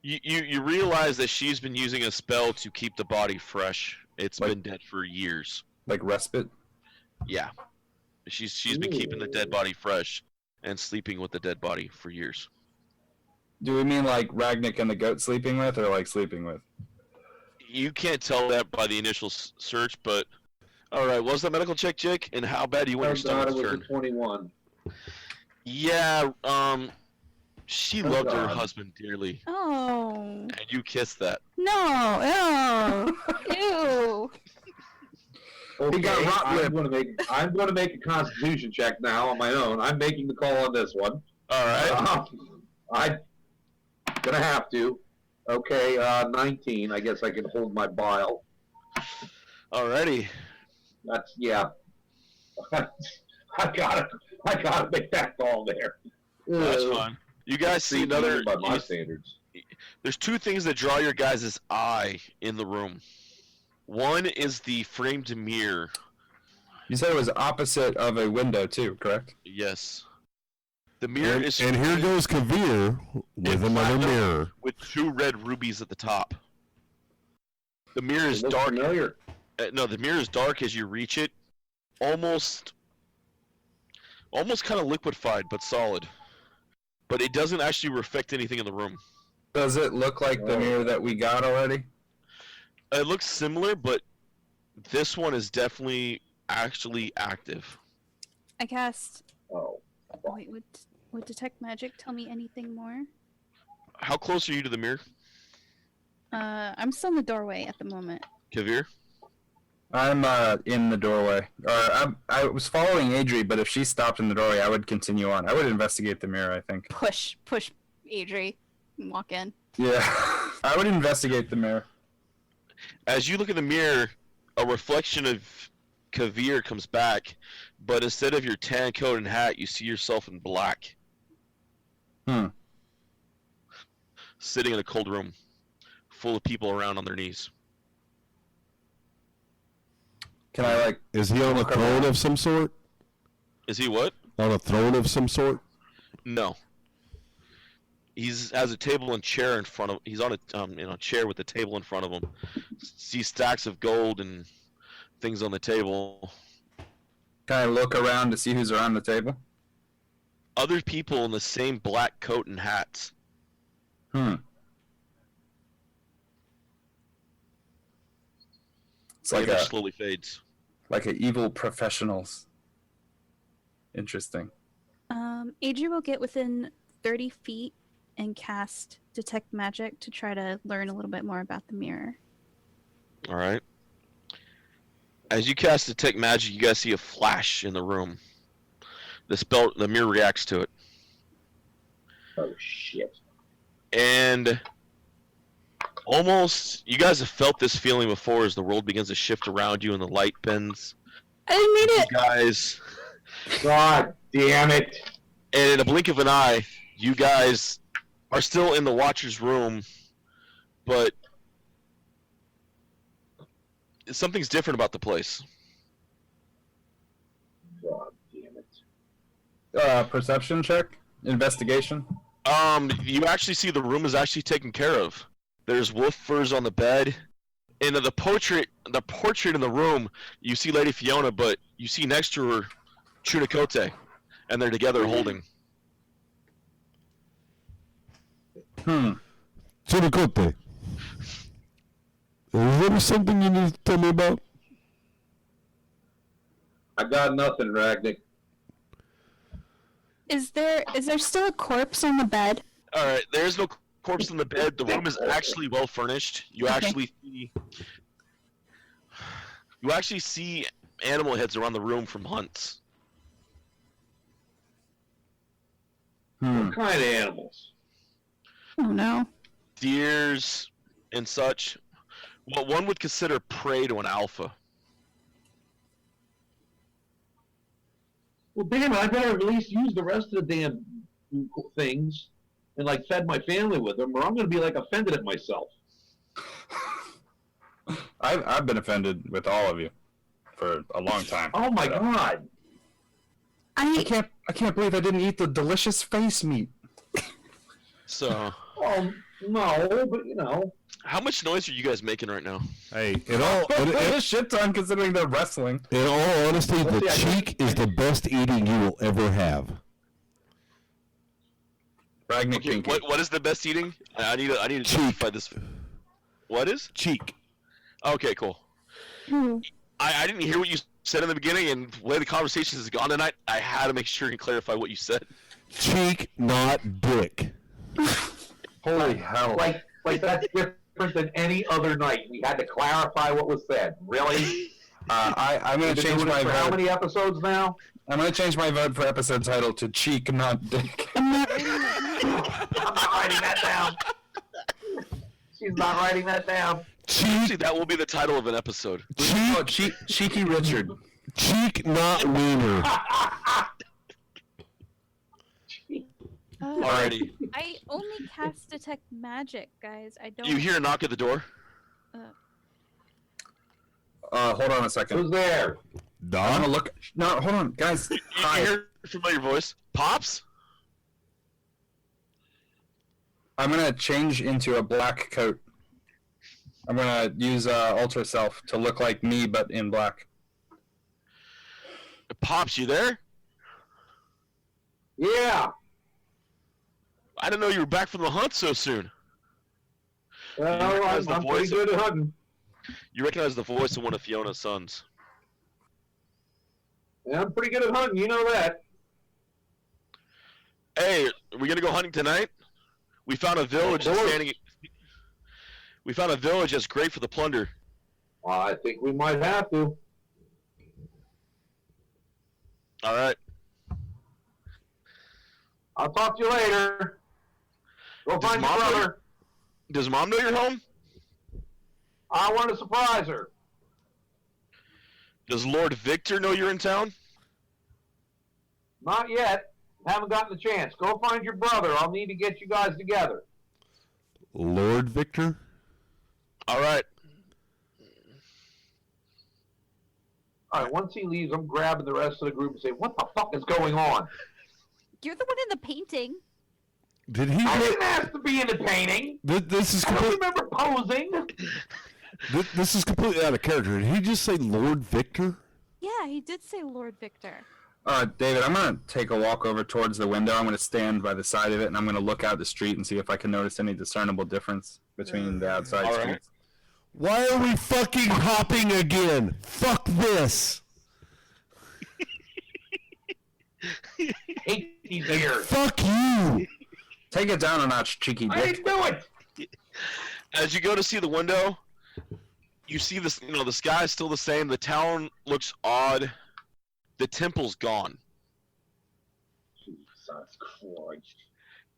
You realize that she's been using a spell to keep the body fresh. It's Like- been dead for years. Like respite? Yeah. She's been keeping the dead body fresh and sleeping with the dead body for years. Do we mean like Ragnik and the goat sleeping with, or like sleeping with? You can't tell that by the initial search, but all right. What's the medical check, Jake? And how bad do you want your Thank God it stomach's was a turn? 21. Yeah. She Oh, loved her God. husband dearly, Oh. and you kissed that. No. Ew. Okay, got hot I'm going to make a Constitution check now on my own. I'm making the call on this one. All right. I'm gonna have to. Okay, 19. I guess I can hold my bile. Alrighty. That's I gotta make that call there. That's fine. You guys see another. by my standards. There's two things that draw your guys' eye in the room. One is the framed mirror. You said it was opposite of a window too, correct? Yes. The mirror And, is and here goes Kavir with in another platinum mirror. with two red rubies at the top. The mirror is It looks dark. familiar. No, the mirror is dark as you reach it. Almost kind of liquefied, but solid. But it doesn't actually reflect anything in the room. Does it look like the mirror that we got already? It looks similar, but this one is definitely actually active. I cast. Oh. Wait, would detect magic tell me anything more? How close are you to the mirror, I'm still in the doorway at the moment. Kavir? I'm in the doorway. I was following Adri, but if she stopped in the doorway, I would continue on. I would investigate the mirror, I think. Push Adri and walk in. Yeah. I would investigate the mirror. As you look in the mirror, a reflection of Kavir comes back, but instead of your tan coat and hat, you see yourself in black. Sitting in a cold room, full of people around on their knees. Can I like Is he on a Look throne around. of some sort? Is he what? On a throne of some sort? No. He's has a table and chair in front of. He's on a chair with a table in front of him. See stacks of gold and things on the table. can I look around to see who's around the table? Other people in the same black coat and hats. It's The like image a slowly fades. evil professionals. Interesting. Adri will get within 30 feet and cast Detect Magic to try to learn a little bit more about the mirror. All right. As you cast Detect Magic, you guys see a flash in the room. The mirror reacts to it. Oh shit. And almost, you guys have felt this feeling before as the world begins to shift around you and the light bends. I didn't mean You it. guys, God damn it. and in a blink of an eye, you guys are still in the Watcher's room, but something's different about the place. God damn it. Perception check? Investigation? You actually see the room is actually taken care of. There's wolf furs on the bed, and the portrait in the room, you see Lady Fiona, but you see next to her Chunakote, and they're together holding. Chinacote, is there something you need to tell me about? I got nothing, Ragnick. Is there still a corpse on the bed? All right, there's no corpse in the bed. The room is actually well furnished. You actually see animal heads around the room from hunts. What kind of animals? Oh no. Deers and such. What one would consider prey to an alpha. Well, damn it, I better at least use the rest of the damn things and, like, fed my family with them, or I'm going to be, like, offended at myself. I've been offended with all of you for a long time. Oh, my God. I can't believe I didn't eat the delicious face meat. So, Oh, no, but, you know. how much noise are you guys making right now? Hey, A shit ton considering they're wrestling. in all honesty, the see, I- cheek is the best eating you will ever have. Ragnick Okay, Pinky. what is the best eating? I need to Cheek. justify this. What is? Cheek. Okay, cool. I didn't hear what you said in the beginning, and the way the conversation has gone tonight, I had to make sure and clarify what you said. Cheek, not dick. Holy hell. Like that's different than any other night. We had to clarify what was said. Really? I'm going We've to been change doing my it for how vote. many episodes now? I'm going to change my vote for episode title to Cheek, not Dick. I'm not writing that down. She's not writing that down. Actually, Cheek, that will be the title of an episode. Oh, Cheeky Richard. cheek, not wiener. Alrighty. I only cast Detect Magic, guys. I don't. You hear a knock at the door? Hold on a second. Who's there? I'm going to look. No, hold on. Guys, You hi. hear a familiar voice? Pops? I'm going to change into a black coat. I'm going to use Ultra Self to look like me, but in black. Pops, you there? Yeah. I didn't know you were back from the hunt so soon. Well, recognize the I'm pretty voice? good at hunting. You recognize the voice of one of Fiona's sons. Yeah, I'm pretty good at hunting. You know that. Hey, are we gonna go hunting tonight? We found a village Of course. standing. We found a village that's great for the plunder. Well, I think we might have to. All right. I'll talk to you later. Go Does find your Mom know brother. Does Mom know you're home? I want to surprise her. Does Lord Victor know you're in town? Not yet. Haven't gotten the chance. Go find your brother. I'll need to get you guys together. Lord Victor? All right. All right, once he leaves, I'm grabbing the rest of the group and saying, what the fuck is going on? You're the one in the painting. Did he? I didn't ask to be in the painting. This is I don't complete, remember posing. this is completely out of character. Did he just say Lord Victor? Yeah, he did say Lord Victor. David, I'm going to take a walk over towards the window. I'm going to stand by the side of it, and I'm going to look out the street and see if I can notice any discernible difference between the outside All right. streets. Why are we fucking hopping again? Fuck this. Hate these ears. Fuck you. Take it down a notch, cheeky I dick. didn't do it. As you go to see the window, you see this. You know, the sky is still the same. The town looks odd. The temple's gone. Jesus Christ.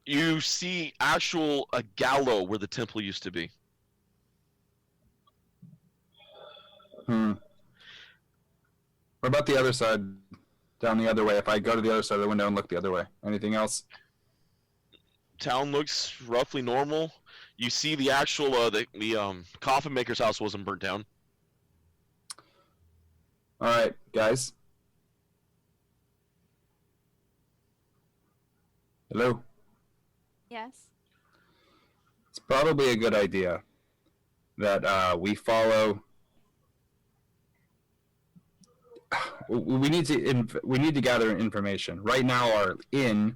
You see a gallows where the temple used to be. What about the other side? Down the other way. If I go to the other side of the window and look the other way. Anything else? Town looks roughly normal. You see the actual the coffin maker's house wasn't burnt down. All right, guys. Hello. Yes. It's probably a good idea that we follow. We need to gather information. Right now, our inn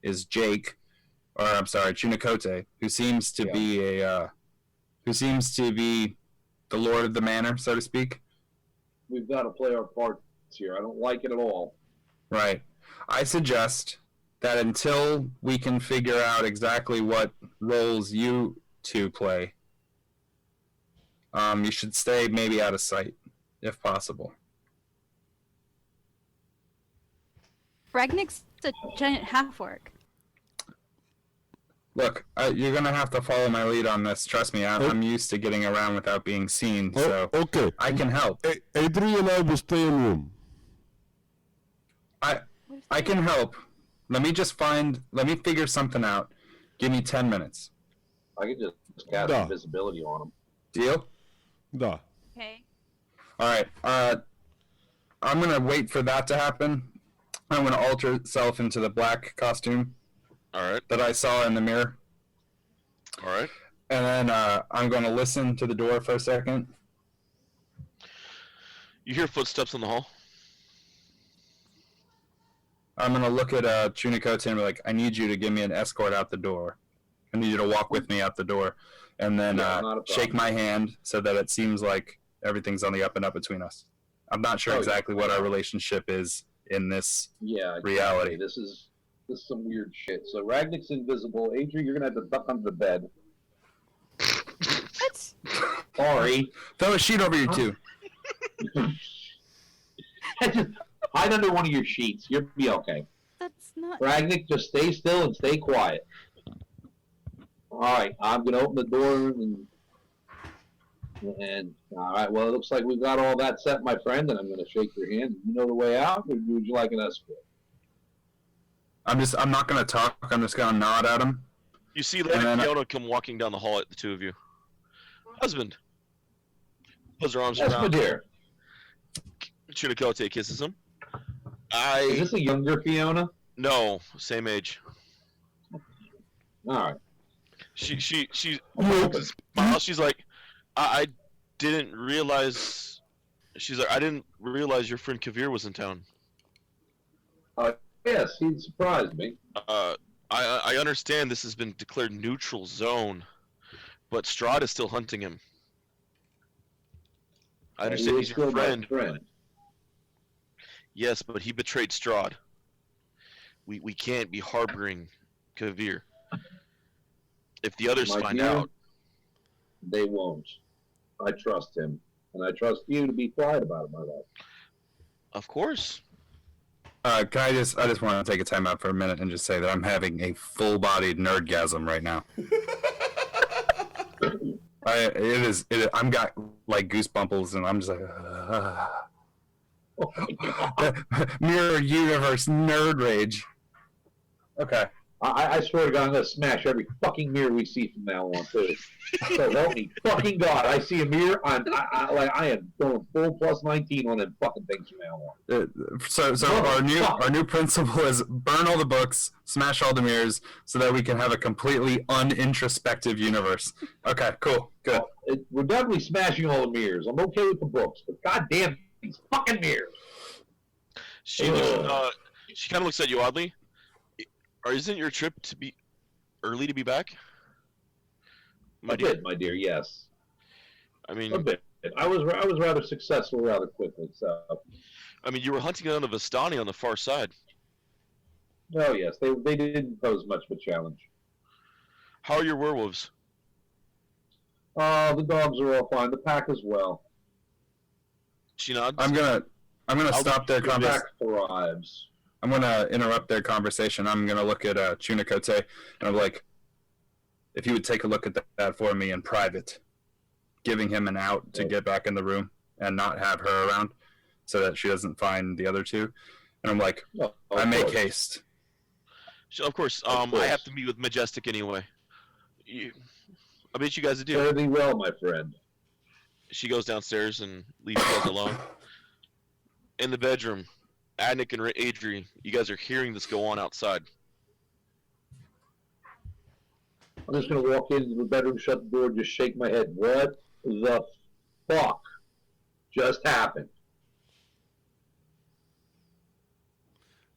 is Jake, or I'm sorry, Chunikote, who seems to be the lord of the manor, so to speak. We've got to play our parts here. I don't like it at all. Right. I suggest that until we can figure out exactly what roles you two play, you should stay maybe out of sight, if possible. Ragnik's a giant half-orc. Look, you're going to have to follow my lead on this. Trust me, I'm used to getting around without being seen, so okay. I can help. Adrian and I will stay in room. I can help. Let me figure something out. Give me 10 minutes. I could just cast Duh. invisibility on him. Deal? Da. Okay. All right. I'm going to wait for that to happen. I'm going to alter itself into the black costume All right. that I saw in the mirror. All right. And then I'm going to listen to the door for a second. You hear footsteps in the hall. I'm going to look at Chunikote and be like, I need you to give me an escort out the door. I need you to walk with me out the door. And then Yeah, not a problem. shake my hand so that it seems like everything's on the up and up between us. I'm not sure Oh, yeah. exactly what our relationship is in this. Yeah, exactly. Reality. This is some weird shit. So Ragnik's invisible. Adrian, you're gonna have to duck under the bed. What? Sorry. Throw a sheet over you two. Just hide under one of your sheets. You'll be okay. That's not. Ragnik, just stay still and stay quiet. All right, I'm gonna open the door and all right. Well, it looks like we've got all that set, my friend. And I'm gonna shake your hand. You know the way out, or would you like an escort? I'm not gonna talk. I'm just gonna nod at him. You see Lady And then Fiona come walking down the hall at the two of you. Husband. Puts her arms around. Espadir. Chunikote kisses him. Is this a younger Fiona? No, same age. All right. She Open. smiles. She's like, I didn't realize. She's like, I didn't realize your friend Kavir was in town. Yes, he surprised me. I understand this has been declared neutral zone, but Strahd is still hunting him. I understand He he's is your still my friend. friend. Yes, but he betrayed Strahd. We can't be harboring Kavir. If the others My find dear, out, they won't. I trust him, and I trust you to be quiet about it, my love. of course. I just want to take a time out for a minute and just say that I'm having a full-bodied nerdgasm right now. I'm got like goosebumples and I'm just like, Oh my God. mirror universe nerd rage. Okay. I swear to God, I'm gonna smash every fucking mirror we see from now on, too. So help me, fucking God! I see a mirror, I am going full plus 19 on them fucking things from now on. So our new principle is burn all the books, smash all the mirrors, so that we can have a completely unintrospective universe. Okay, cool, good. We're definitely smashing all the mirrors. I'm okay with the books, but goddamn these fucking mirrors. She she kind of looks at you oddly. Or isn't your trip to be early to be back? A bit, my dear. Yes, I mean, a bit. I was rather successful rather quickly. So. I mean, you were hunting down a Vistani on the far side. Oh yes, they didn't pose much of a challenge. How are your werewolves? The dogs are all fine. The pack as well. She nods. I'm gonna stop their The conversation. pack thrives. I'm gonna interrupt their conversation. I'm gonna look at Chunikote, and I'm like, if you would take a look at that for me in private, giving him an out to get back in the room and not have her around, so that she doesn't find the other two. And I'm like, Oh, of I make course. haste. Of course. Of course. I have to meet with Majestic anyway. I bet you guys a deal. Fare thee well, my friend. She goes downstairs and leaves you guys alone. In the bedroom, Adnik and Adri, you guys are hearing this go on outside. I'm just gonna walk into the bedroom, shut the door, just shake my head. What the fuck just happened?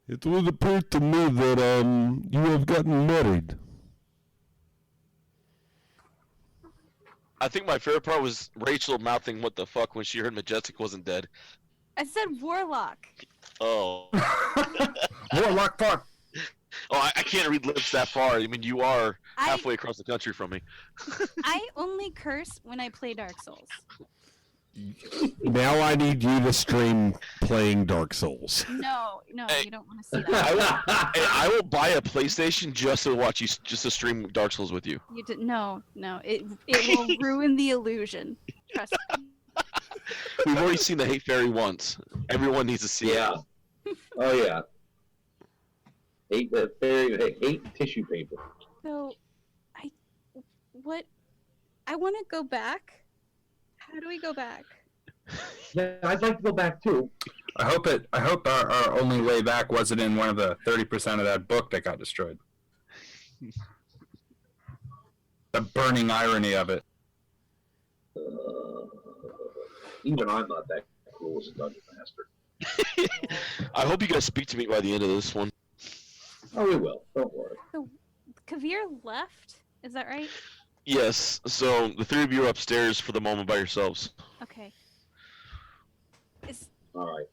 It would appear to me that you have gotten married. I think my favorite part was Rachel mouthing "what the fuck" when she heard Majestic wasn't dead. I said warlock. Oh. Warlock fuck. Oh, I can't read lips that far. I mean, you are I halfway across the country from me. I only curse when I play Dark Souls. Now I need you to stream playing Dark Souls. No, Hey. you don't want to see that. I will buy a PlayStation just to watch you, just to stream Dark Souls with you. You did no. It will ruin the illusion. Trust me. We've already seen the Hate Fairy once. Everyone needs to see Yeah. it. Oh yeah. Hate the fairy. Hate tissue paper. So, I want to go back. How do we go back? Yeah, I'd like to go back too. I hope our only way back wasn't in one of the 30% of that book that got destroyed. The burning irony of it. Even I'm not that cool as a dungeon master. I hope you guys speak to me by the end of this one. Oh, we will. Don't worry. Kavir left. Is that right? Yes, so the three of you are upstairs for the moment by yourselves. Okay. All right.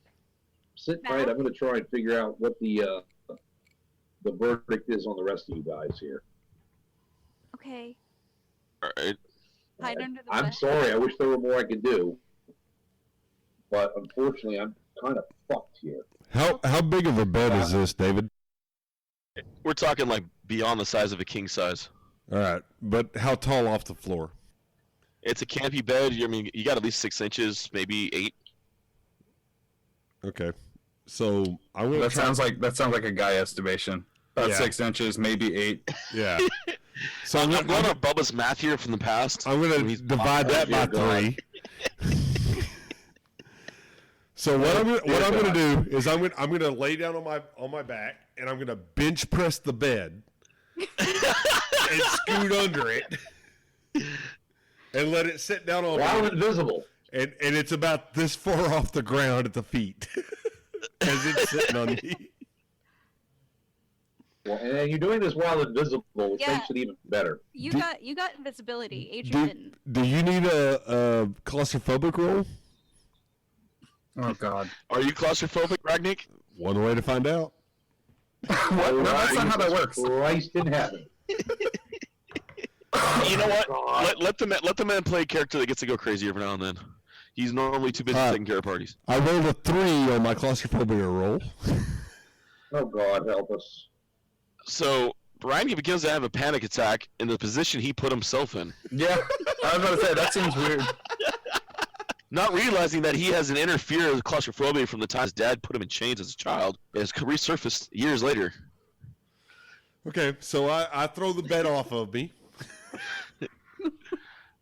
Sit Now? tight. I'm going to try and figure out what the verdict is on the rest of you guys here. Okay. Alright. Hide under the I'm bed. sorry. I wish there were more I could do, but unfortunately, I'm kind of fucked here. How big of a bed is this, David? We're talking like beyond the size of a king size. All right, but how tall off the floor? It's a campy bed. I mean, you got at least 6 inches, maybe 8. Okay, so I'm gonna That try. sounds like a guy estimation. About Yeah. 6 inches, maybe 8. Yeah. So I'm I'm going off Bubba's math here from the past. gonna divide that by Dear 3. So what I'm gonna do is I'm gonna lay down on my back and I'm gonna bench press the bed and scoot under it and let it sit down on While me. invisible. And it's about this far off the ground at the feet as it's sitting on me. Well, and you're doing this while invisible, which Yeah. makes it even better. You Do- got invisibility. Adrian didn't. Do you need a claustrophobic roll? Oh God. Are you claustrophobic, Ragnik? One way to find out. What? No, that's not how that works. Christ in heaven. You know what? Let the man play a character that gets to go crazy every now and then. He's normally too busy taking care of parties. I rolled a 3 on my claustrophobia roll. Oh God, help us. So Ragnik begins to have a panic attack in the position he put himself in, Yeah, I was about to say that seems weird. not realizing that he has an inner fear of claustrophobia from the time his dad put him in chains as a child. It has resurfaced years later. Okay, so I throw the bed off of me.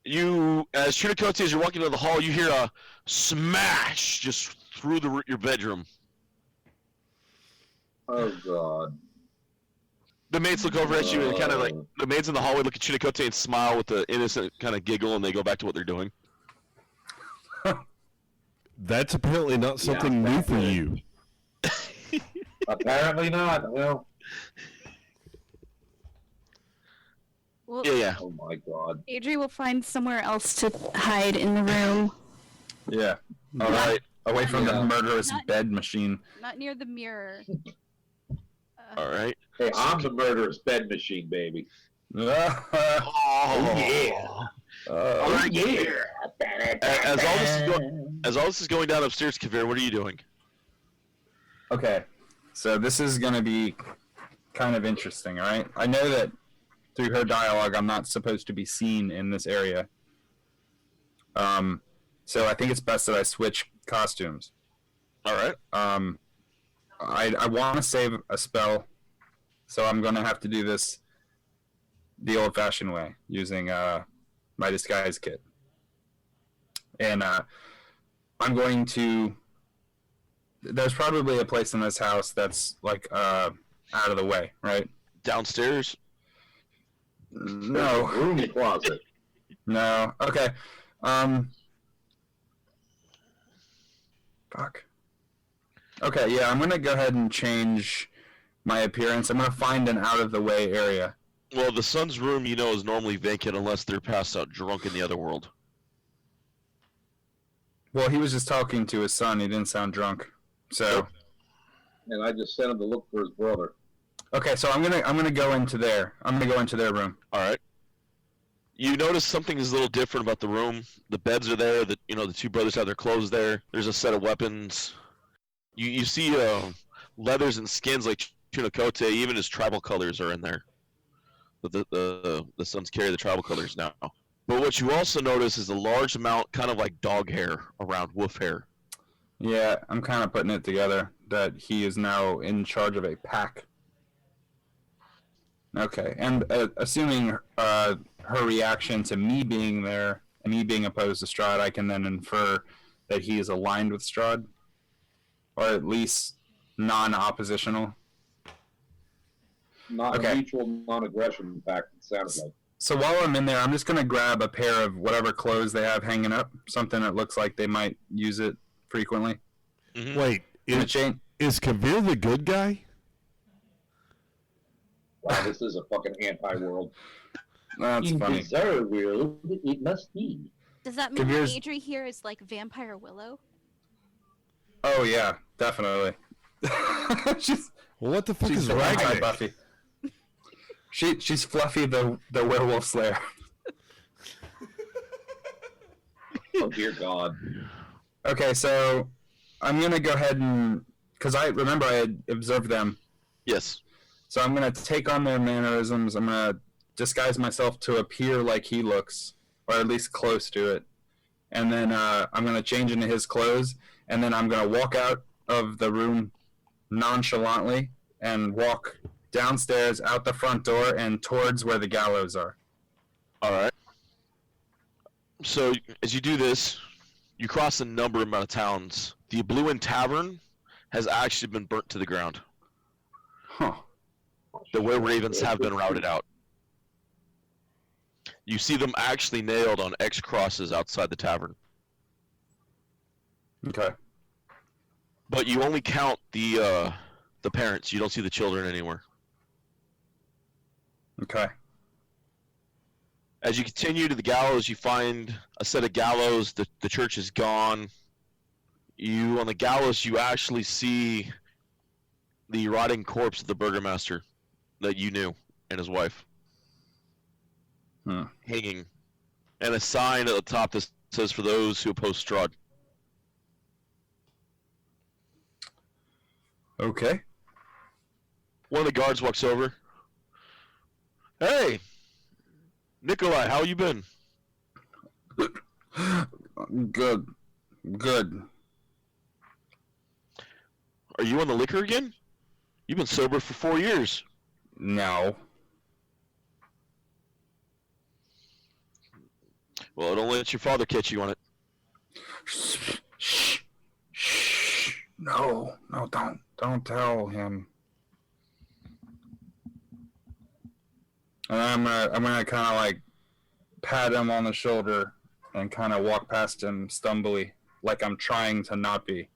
You, as Chunikote, as you're walking down the hall, you hear a smash just through your bedroom. Oh God. The maids look over at you and kind of like, the maids in the hallway look at Chunikote and smile with an innocent kind of giggle, and they go back to what they're doing. That's apparently not something new for you. Apparently not. Well, Well, Yeah. oh my God. Adri will find somewhere else to hide in the room. Yeah. All right. Away from the Yeah. murderous Not- bed machine. Not near the mirror. All right. Hey, I'm the murderous bed machine, baby. Oh, Oh, yeah. As all this is going down upstairs, Kavir, what are you doing? Okay, so this is going to be kind of interesting, all right? I know that through her dialogue, I'm not supposed to be seen in this area. So I think it's best that I switch costumes. All right. I want to save a spell, so I'm going to have to do this the old-fashioned way, using my disguise kit. And I'm going to... There's probably a place in this house that's, like, out of the way, right? Downstairs? No. Room closet. No. Okay. Fuck. Okay, yeah, I'm gonna go ahead and change my appearance. I'm gonna find an out-of-the-way area. Well, the son's room, you know, is normally vacant unless they're passed out drunk in the other world. Well, he was just talking to his son. He didn't sound drunk. So. And I just sent him to look for his brother. Okay, so I'm gonna go into there. I'm gonna go into their room. All right. You notice something is a little different about the room. The beds are there. The two brothers have their clothes there. There's a set of weapons. You see leathers and skins like Chunakote. Even his tribal colors are in there. But the sons carry the tribal colors now. But what you also notice is a large amount, kind of like dog hair around wolf hair. Yeah, I'm kind of putting it together that he is now in charge of a pack. Okay, and assuming her reaction to me being there and me being opposed to Strahd, I can then infer that he is aligned with Strahd, or at least non-oppositional. A mutual non-aggression pact, it sounds like. So while I'm in there, I'm just going to grab a pair of whatever clothes they have hanging up, something that looks like they might use it frequently. Mm-hmm. Wait, is Kavir the good guy? Wow, this is a fucking anti-world. That's funny. Bizarre world, it must be. Does that mean Kavir's- Adri here is like Vampire Willow? Oh yeah, definitely. she's Well, what the fuck is the anti Ragnar? Buffy. She's Fluffy the werewolf slayer. Oh dear God. Okay, so I'm gonna go ahead and because I remember I had observed them, Yes. so I'm gonna take on their mannerisms. I'm gonna disguise myself to appear like he looks, or at least close to it, and then I'm gonna change into his clothes, and then I'm gonna walk out of the room nonchalantly and walk downstairs out the front door and towards where the gallows are. All right. So as you do this, you cross a number amount of towns. The Blue Inn Tavern has actually been burnt to the ground. Huh. The Were Ravens have been routed out. You see them actually nailed on X crosses outside the tavern. Okay. But you only count the parents. You don't see the children anywhere. Okay. As you continue to the gallows, you find a set of gallows. The church is gone. On the gallows, you actually see the rotting corpse of the burgomaster that you knew and his wife hanging, and a sign at the top that says, "For those who oppose Strahd." Okay. One of the guards walks over. Hey, Nikolai, how you been? Good. Good. Are you on the liquor again? You've been sober for 4 years. No. Well, don't let your father catch you on it. Shh. No, don't tell him. And I'm gonna kind of like pat him on the shoulder and kind of walk past him stumbly, like I'm trying to not be.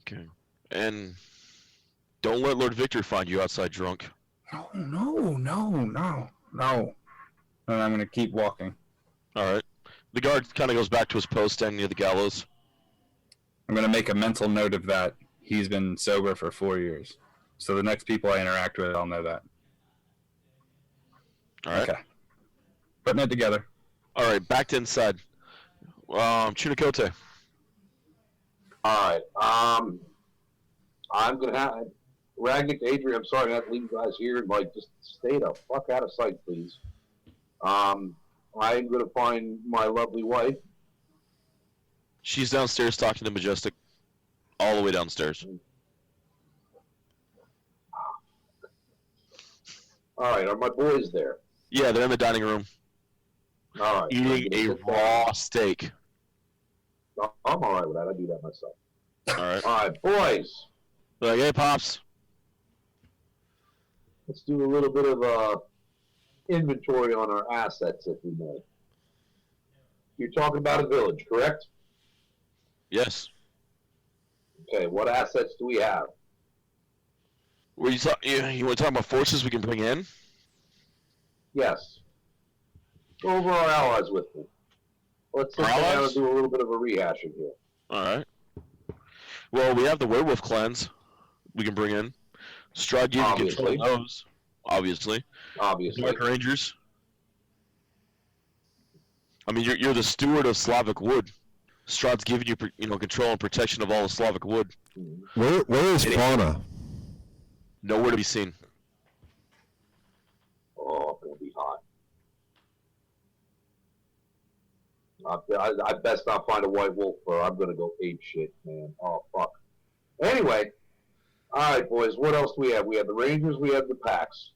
Okay. And don't let Lord Victor find you outside drunk. No. And I'm gonna keep walking. All right. The guard kind of goes back to his post standing near the gallows. I'm gonna make a mental note of that. He's been sober for 4 years, so the next people I interact with, I'll know that. All right. Okay. Putting it together. All right, back to inside. Chunikote. All right. I'm gonna have Ragnick, Adrian. I'm sorry I have to leave you guys here. Like, just stay the fuck out of sight, please. I'm gonna find my lovely wife. She's downstairs talking to Majestic. All the way downstairs. All right. Are my boys there? Yeah, they're in the dining room All right. eating a raw steak. I'm all right with that. I do that myself. All right. All right, boys. They're like, hey, Pops. Let's do a little bit of inventory on our assets, if we may. You're talking about a village, correct? Yes. Okay, what assets do we have? Were you want to talk about forces we can bring in? Yes. Go over our allies with me. Let's sit down Allies? and do a little bit of a rehashing here. All right. Well, we have the werewolf clans we can bring in. Strahd can control those, obviously. Obviously. Dark Rangers. I mean, you're the steward of Slavic wood. Strahd's giving you, control and protection of all the Slavic wood. Where is Fauna? Nowhere to be seen. Oh, it's going to be hot. I best not find a white wolf or I'm going to go ape shit, man. Oh, fuck. Anyway. All right, boys. What else do we have? We have the Rangers. We have the Packs.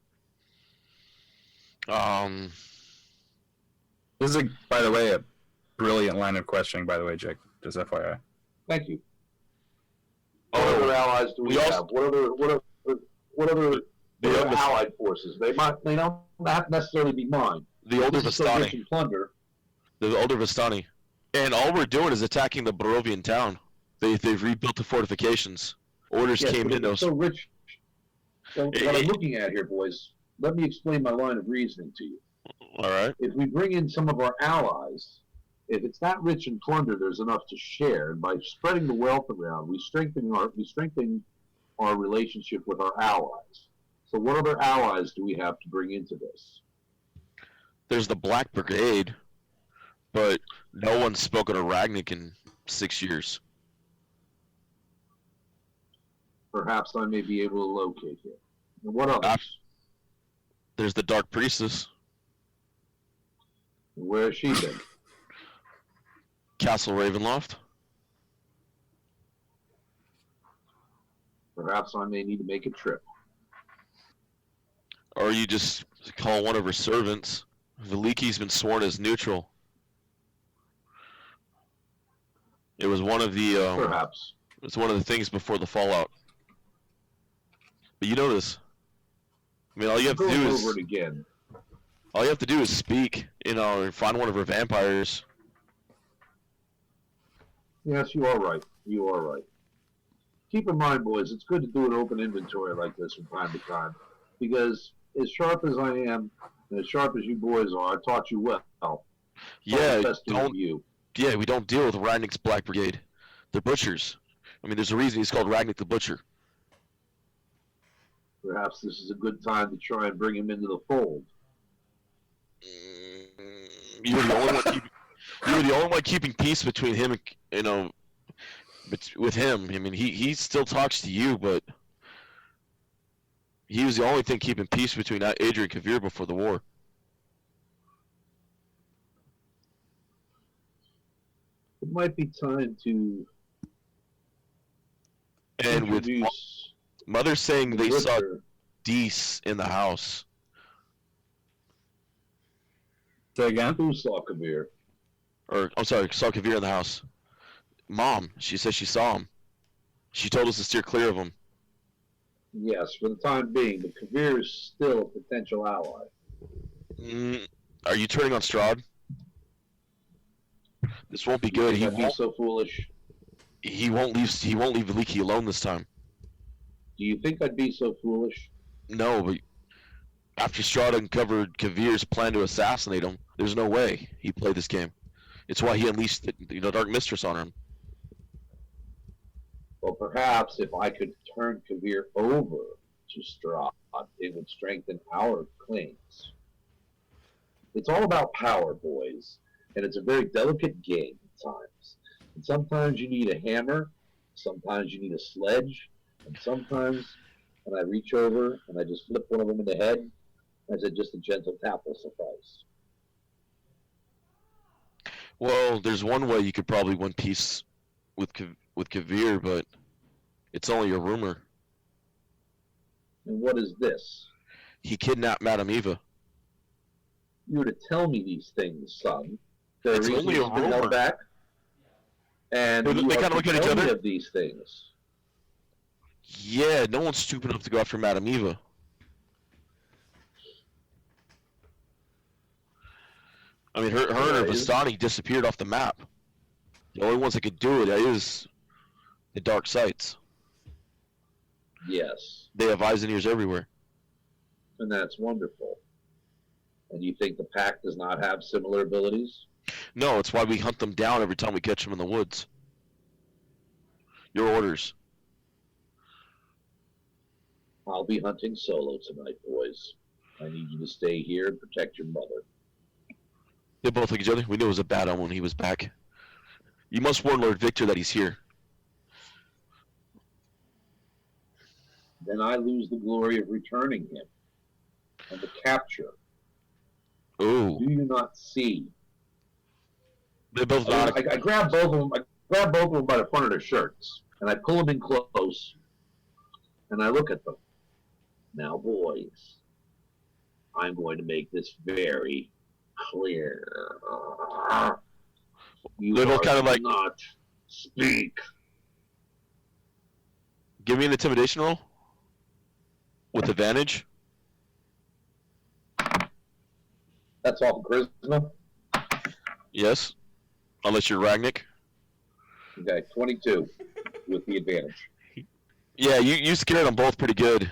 This is, by the way, a brilliant line of questioning, by the way, Jake. Just FYI. Thank you. What other allies do we have? What other allied forces? They don't have to necessarily be mine. The older Vistani. And plunder. The older Vistani. And all we're doing is attacking the Barovian town. They've rebuilt the fortifications. Orders came in. So rich. So what I'm looking at here, boys, let me explain my line of reasoning to you. All right. If we bring in some of our allies, if it's not rich in plunder, there's enough to share. And by spreading the wealth around, we strengthen our relationship with our allies. So what other allies do we have to bring into this? There's the Black Brigade, but no one's spoken to Ragnick in 6 years. Perhaps I may be able to locate him. And what others? There's the Dark Priestess. Where is she then? Castle Ravenloft. Perhaps I may need to make a trip. Or you just call one of her servants. Veliki's been sworn as neutral. It was one of the perhaps. It's one of the things before the fallout. But you know this. I mean, all you have to do is over it again. All you have to do is speak, and find one of her vampires. Yes, you are right. You are right. Keep in mind, boys, it's good to do an open inventory like this from time to time, because as sharp as I am, and as sharp as you boys are, I taught you well. Yeah, we don't deal with Ragnick's Black Brigade. They're butchers. I mean, there's a reason he's called Ragnick the Butcher. Perhaps this is a good time to try and bring him into the fold. You were the only one keeping peace between him and, with him. I mean, he still talks to you, but he was the only thing keeping peace between Adrian and Kavir before the war. It might be time to introduce... Mother's saying they saw Dees in the house. Say again? Who saw Kavir? Or, I'm sorry, saw Kavir in the house. Mom, she says she saw him. She told us to steer clear of him. Yes, for the time being, but Kavir is still a potential ally. Are you turning on Strahd? This won't be good. He won't be so foolish. He won't leave Veliki alone this time. Do you think I'd be so foolish? No, but after Strahd uncovered Kavir's plan to assassinate him, there's no way he played this game. It's why he unleashed the Dark Mistress on him. Well, perhaps if I could turn Kavir over to Strahd, it would strengthen our claims. It's all about power, boys, and it's a very delicate game at times. And sometimes you need a hammer, sometimes you need a sledge, and sometimes when I reach over and I just flip one of them in the head, I said just a gentle tap will suffice. Well, there's one way you could probably win peace with Kavir, but it's only a rumor. And what is this? He kidnapped Madame Eva. You were to tell me these things, son. There are It's reasons only a you've been held rumor. back. And They you kinda are to look at each tell me other. of these things. Yeah, no one's stupid enough to go after Madame Eva. I mean, her and her Vistani disappeared off the map. The only ones that could do it is the dark sites. Yes, They have eyes and ears everywhere. and that's wonderful. And you think the pack does not have similar abilities? No, it's why we hunt them down every time we catch them in the woods. Your orders. I'll be hunting solo tonight, boys. I need you to stay here and protect your mother. They both look at each other. We knew it was a bad omen when he was back. You must warn Lord Victor that he's here. Then I lose the glory of returning him and the capture. Ooh. Do you not see? They both nod. I grab both of them. I grab both of them by the front of their shirts, and I pull them in close, and I look at them. Now, boys, I'm going to make this very clear. You They both are kind of like- not speak. Give me an intimidation roll. With advantage. That's all charisma. Yes. Unless you're Ragnik. Okay, 22 with the advantage. Yeah, you scared them both pretty good.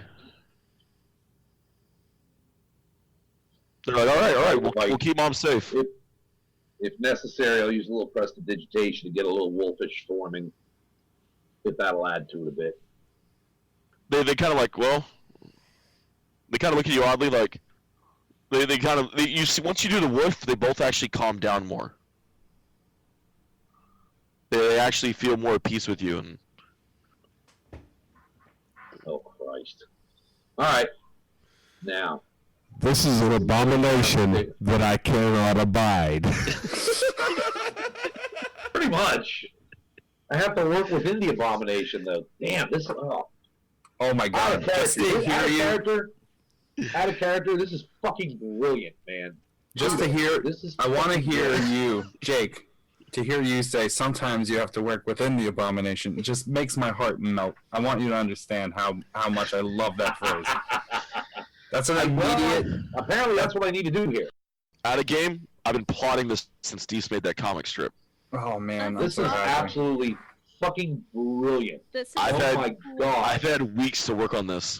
They're like, all right, we'll keep Mom safe. If necessary, I'll use a little prestidigitation to get a little wolfish forming, if that'll add to it a bit. They kind of like, well, they kind of look at you oddly, like, they kind of, you see, once you do the wolf, they both actually calm down more. They actually feel more at peace with you, and Oh, Christ. All right. Now, This is an abomination that I cannot abide. pretty much. I have to work within the abomination, though. Damn, this. Oh my Out god. of Just character. to hear you. Out of character. This is fucking brilliant, man. Just to hear. This is. I want to fucking hear brilliant. you, Jake. To hear you say sometimes you have to work within the abomination, it just makes my heart melt. I want you to understand how much I love that phrase. That's an immediate. Apparently, that's what I need to do here. out of game, I've been plotting this since Deese made that comic strip. Oh man, I'm This so is happy. absolutely fucking brilliant. This is I've Oh had- my god. I've had weeks to work on this.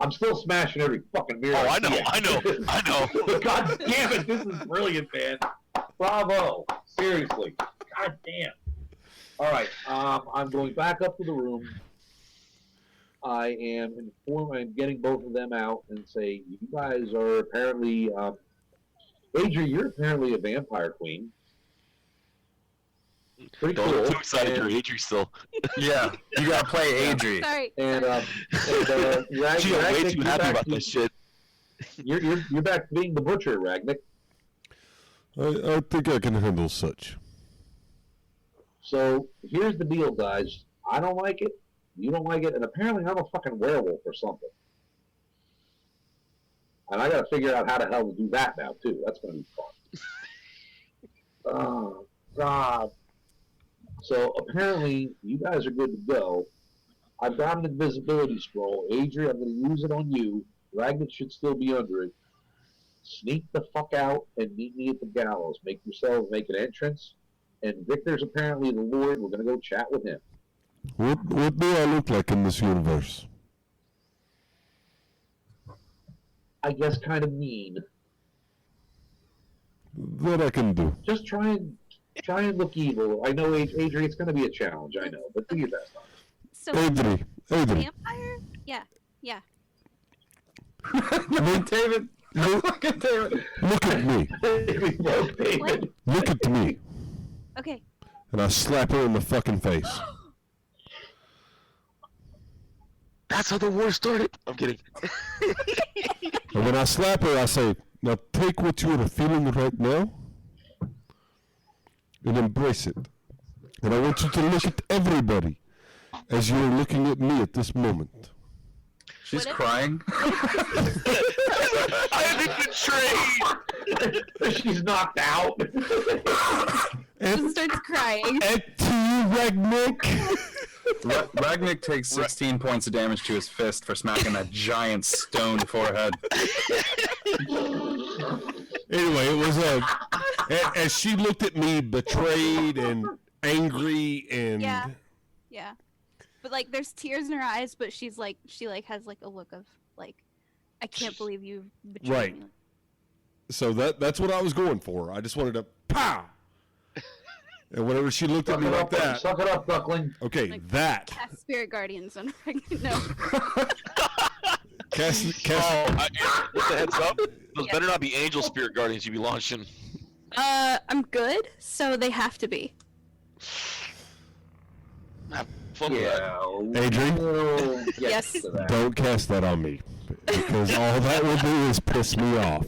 I'm still smashing every fucking mirror. Oh, I know, see. I know, I know. God damn it, this is brilliant, man. Bravo. Seriously. God damn. All right, I'm going back up to the room. I am I'm getting both of them out and say, you guys are apparently, Adri, you're apparently a vampire queen. Pretty Don't cool. get too excited, And- you're Adri still. Yeah, you gotta play Adri. Sorry. And She's way too happy about this shit. You're back to being the butcher, Ragnik. I think I can handle such. So here's the deal, guys. I don't like it. You don't like it, and apparently I'm a fucking werewolf or something. And I gotta figure out how the hell to do that now too. That's gonna be fun. Oh God. So apparently you guys are good to go. I've got an invisibility scroll. Adri, I'm gonna use it on you. Ragnar should still be under it. Sneak the fuck out and meet me at the gallows. Make an entrance. And Victor's apparently the Lord. We're gonna go chat with him. What do I look like in this universe? I guess kind of mean. That I can do. Just try and look evil. I know, Adri, it's gonna be a challenge. I know, but do your best on it. So Adri. vampire? Yeah. I mean, David. Fucking David. Look at me. We both David. Look at me. Okay. And I slap her in the fucking face. That's how the war started. I'm kidding. And when I slap her, I say, now take what you are feeling right now and embrace it. And I want you to look at everybody as you are looking at me at this moment. She's What if- crying. I have been betrayed. She's knocked out. Just starts crying. And to you, Ragnick. Ragnick takes 16 points of damage to his fist for smacking that giant stone forehead. Anyway, it was as she looked at me betrayed and angry and Yeah. Yeah. But like there's tears in her eyes, but she has like a look of like, I can't believe you betrayed Right. me. So that's what I was going for. I just wanted to pow. And whenever she looked at me like that, Suck it up, duckling. okay, Like- that Cast Spirit Guardians on no. cast Just a heads up. Those better not be angel spirit guardians you be launching. I'm good, so they have to be. Have fun with that. Adrian, We'll get Yes. to that. don't cast that on me because all that will do is piss me off.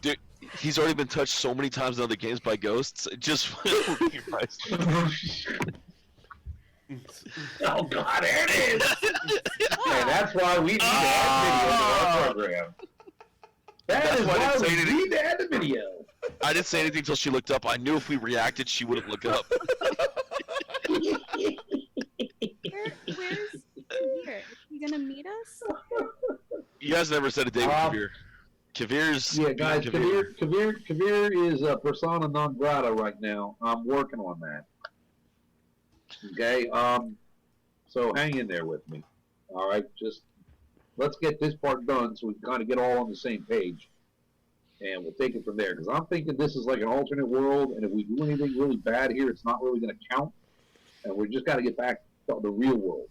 Dude, he's already been touched so many times in other games by ghosts. It just Oh God, there it is. And that's why we need to add video to our program. That's That is why I why didn't say we anything. need to add the video. I didn't say anything until she looked up. I knew if we reacted, she wouldn't look up. Where's Kavir? Is he gonna meet us? You guys never said a day with Um, Kavir. Kavir's Yeah, guys, Kavir. Kavir is a persona non grata right now. I'm working on that. Okay, so hang in there with me. All right, just let's get this part done so we can kind of get all on the same page, and we'll take it from there. Because I'm thinking this is like an alternate world, and if we do anything really bad here, it's not really going to count, and we just got to get back to the real world.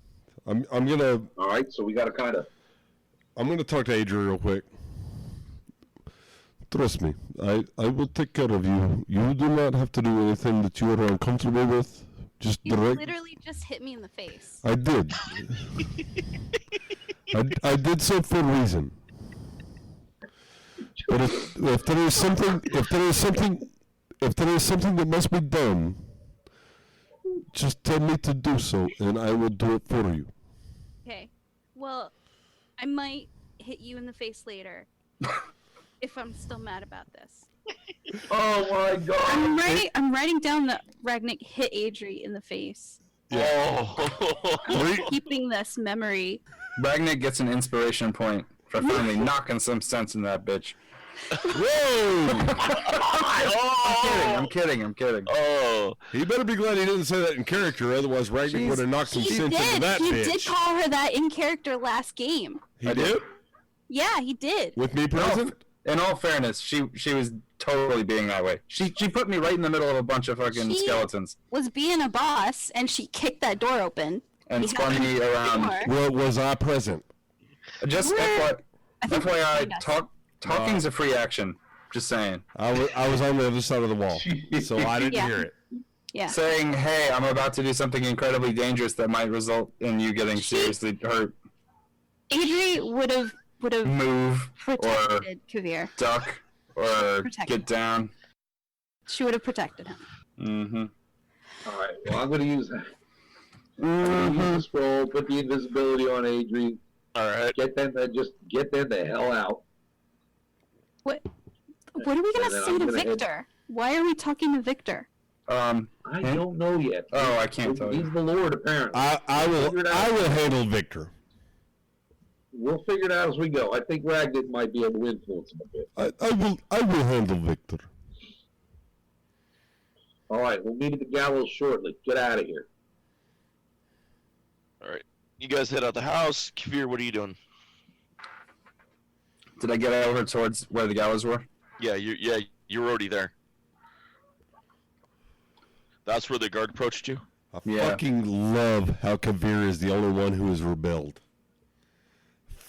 I'm gonna All right, so we got to kind of. talk to Adrian real quick. Trust me, I will take care of you. You do not have to do anything that you are uncomfortable with. Just You direct. literally just hit me in the face. I did. I did so for a reason. But if there is something that must be done, just tell me to do so, and I will do it for you. Okay. Well, I might hit you in the face later. If I'm still mad about this. Oh my God! I'm writing down that Ragnick hit Adri in the face. Oh. I'm keeping this memory. Ragnick gets an inspiration point for finally knocking some sense in that bitch. Whoa! I'm kidding. Oh. He better be glad he didn't say that in character, otherwise Ragnick would have knocked some He sense into did. that He bitch. did call her that in character last game. He did? Yeah, he did. With me present? In all fairness, she was totally being that way. She put me right in the middle of a bunch of fucking She- skeletons Was being a boss, and she kicked that door open. and He spun had me the around. door. Well, was I present? Just Where- I think FYI, yes. talking's a free action. Just saying. I was on the other side of the wall, so I didn't Yeah. hear it. Yeah. Saying, hey, I'm about to do something incredibly dangerous that might result in you getting seriously hurt. Adri would have Move or protected Kavir. duck or Protect get him. down. She would have protected him. Mm-hmm. All right. Well, I'm going to use that. Use the scroll. Put the invisibility on Adrian. All right. Get them. Just get them the hell out. What are we gonna And then say I'm to gonna head- Victor? Why are we talking to Victor? I Hmm? don't know yet. Oh, I can't tell you. He's the Lord, apparently. I will handle Victor. We'll figure it out as we go. I think Ragnick might be able to influence him a bit. I will handle Victor. All right. We'll meet at the gallows shortly. Get out of here. All right. You guys head out the house. Kavir, what are you doing? Did I get over towards where the gallows were? Yeah, you're already there. That's where the guard approached you. I Yeah. fucking love how Kavir is the only one who has rebelled.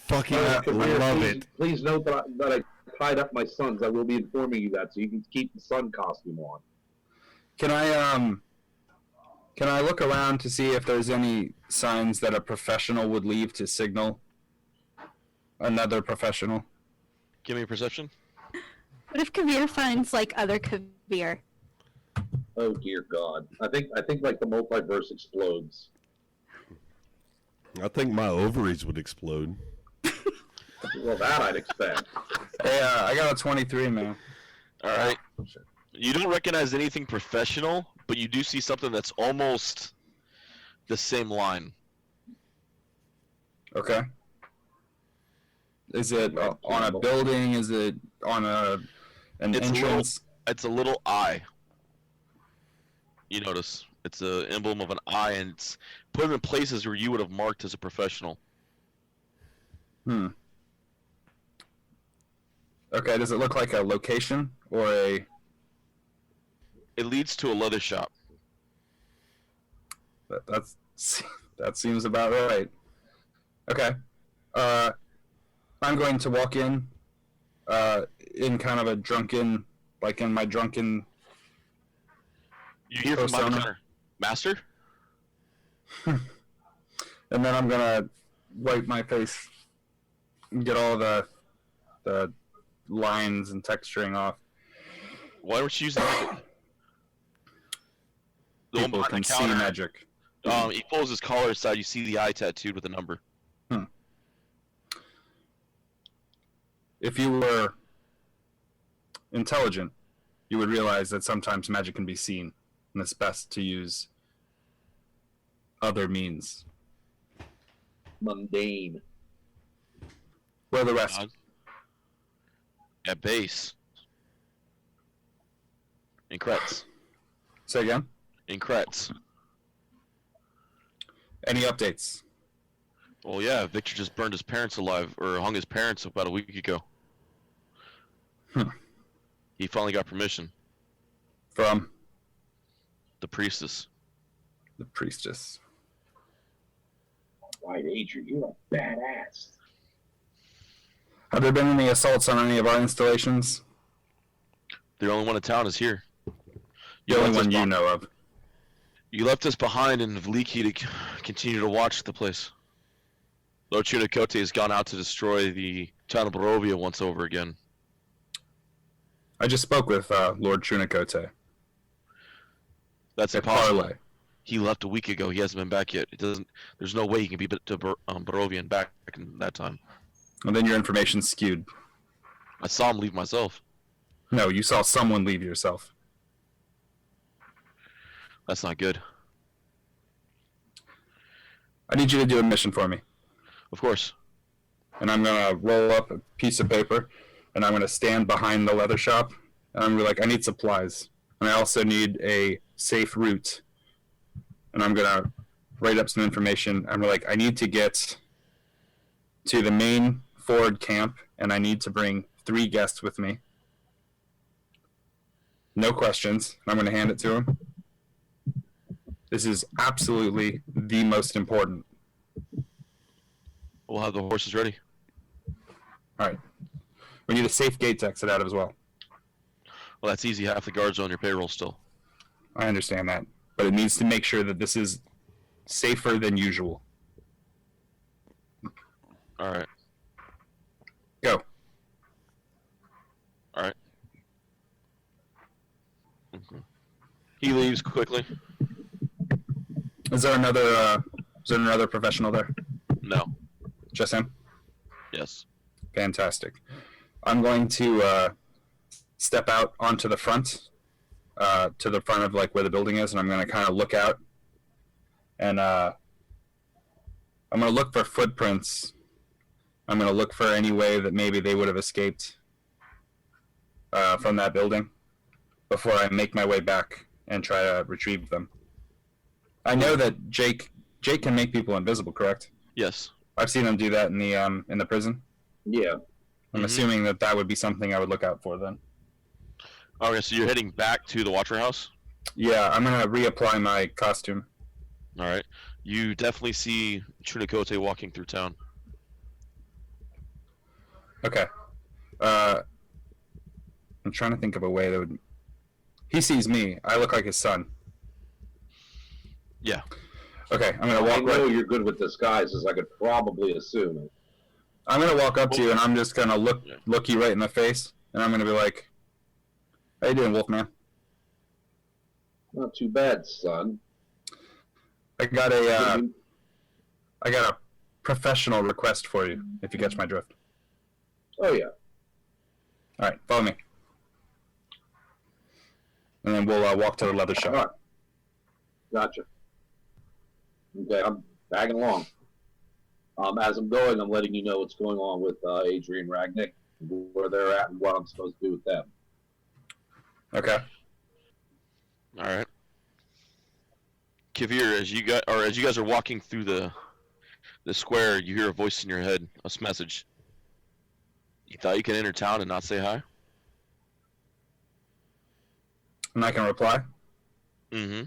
Fucking Kabir, love please, it. Please note that I tied up my sons. I will be informing you that, so you can keep the sun costume on. Can I look around to see if there's any signs that a professional would leave to signal another professional? Give me a perception. What if Kavir finds like other Kavir? Oh dear God! I think like the multiverse explodes. I think my ovaries would explode. Well, that I'd expect. Hey, I got a 23, man. All right. You don't recognize anything professional, but you do see something that's almost the same line. Okay. Is it on a building? Is it on an entrance? It's a little eye. You notice it's an emblem of an eye, and it's put in places where you would have marked as a professional. Okay, does it look like a location or a... It leads to a leather shop. That seems about right. Okay. I'm going to walk in kind of a drunken, like in my drunken... You hear from my persona. counter, Master? And then I'm gonna wipe my face and get all the lines and texturing off. Why don't you use the magic? The one People behind can the see counter. magic. He pulls his collar aside. You see the eye tattooed with a number. If you were intelligent, you would realize that sometimes magic can be seen, and it's best to use other means. Mundane. Where are the rest? At base. In Kretz. Say again? In Kretz. Any updates? Well, yeah, Victor just burned his parents alive, or hung his parents about a week ago. He finally got permission. From? The priestess. The priestess. Right, Adrian, you're a badass. Have there been any assaults on any of our installations? The only one in town is here. The only one you know of. You left us behind in Vliki to continue to watch the place. Lord Chunikote has gone out to destroy the town of Barovia once over again. I just spoke with Lord Chunikote. That's At impossible. Parlay. He left a week ago. He hasn't been back yet. It doesn't. There's no way he can be to Barovia and back in that time. And then your information's skewed. I saw him leave myself. No, you saw someone leave yourself. That's not good. I need you to do a mission for me. Of course. And I'm going to roll up a piece of paper, and I'm going to stand behind the leather shop, and I'm going to be like, I need supplies. And I also need a safe route. And I'm going to write up some information. I'm like, I need to get to the main Ford camp, and I need to bring 3 guests with me. No questions. I'm going to hand it to him. This is absolutely the most important. We'll have the horses ready. All right. We need a safe gate to exit out as well. Well, that's easy. Half the guards are on your payroll still. I understand that. But it needs to make sure that this is safer than usual. All right. Go. All right. He leaves quickly. Is there another professional there? No. Just him? Yes. Fantastic. I'm going to step out onto the front, to the front of like where the building is, and I'm going to kind of look out, and I'm going to look for footprints. I'm going to look for any way that maybe they would have escaped from that building before I make my way back and try to retrieve them. I know that Jake can make people invisible, correct? Yes. I've seen him do that in the prison. Yeah. I'm assuming that would be something I would look out for then. Okay, so you're heading back to the Watcher House? Yeah, I'm gonna reapply my costume. All right. You definitely see Chunikote walking through town. Okay. I'm trying to think of a way that would. He sees me. I look like his son. Yeah. Okay, I'm gonna I walk. know you're good with disguises. I could probably assume it. I'm gonna walk up to you, and I'm just gonna look you right in the face, and I'm gonna be like, "How you doing, Wolfman?" Not too bad, son. I got a professional request for you, if you catch my drift. Oh yeah. All right, follow me, and then we'll walk to the leather shop. All right. Gotcha. Okay, I'm tagging along. As I'm going, I'm letting you know what's going on with Adrian Ragnick, where they're at, and what I'm supposed to do with them. Okay. All right. Kivir, as you guys are walking through the square, you hear a voice in your head, a message. You thought you could enter town and not say hi? And I can reply. Mm-hmm.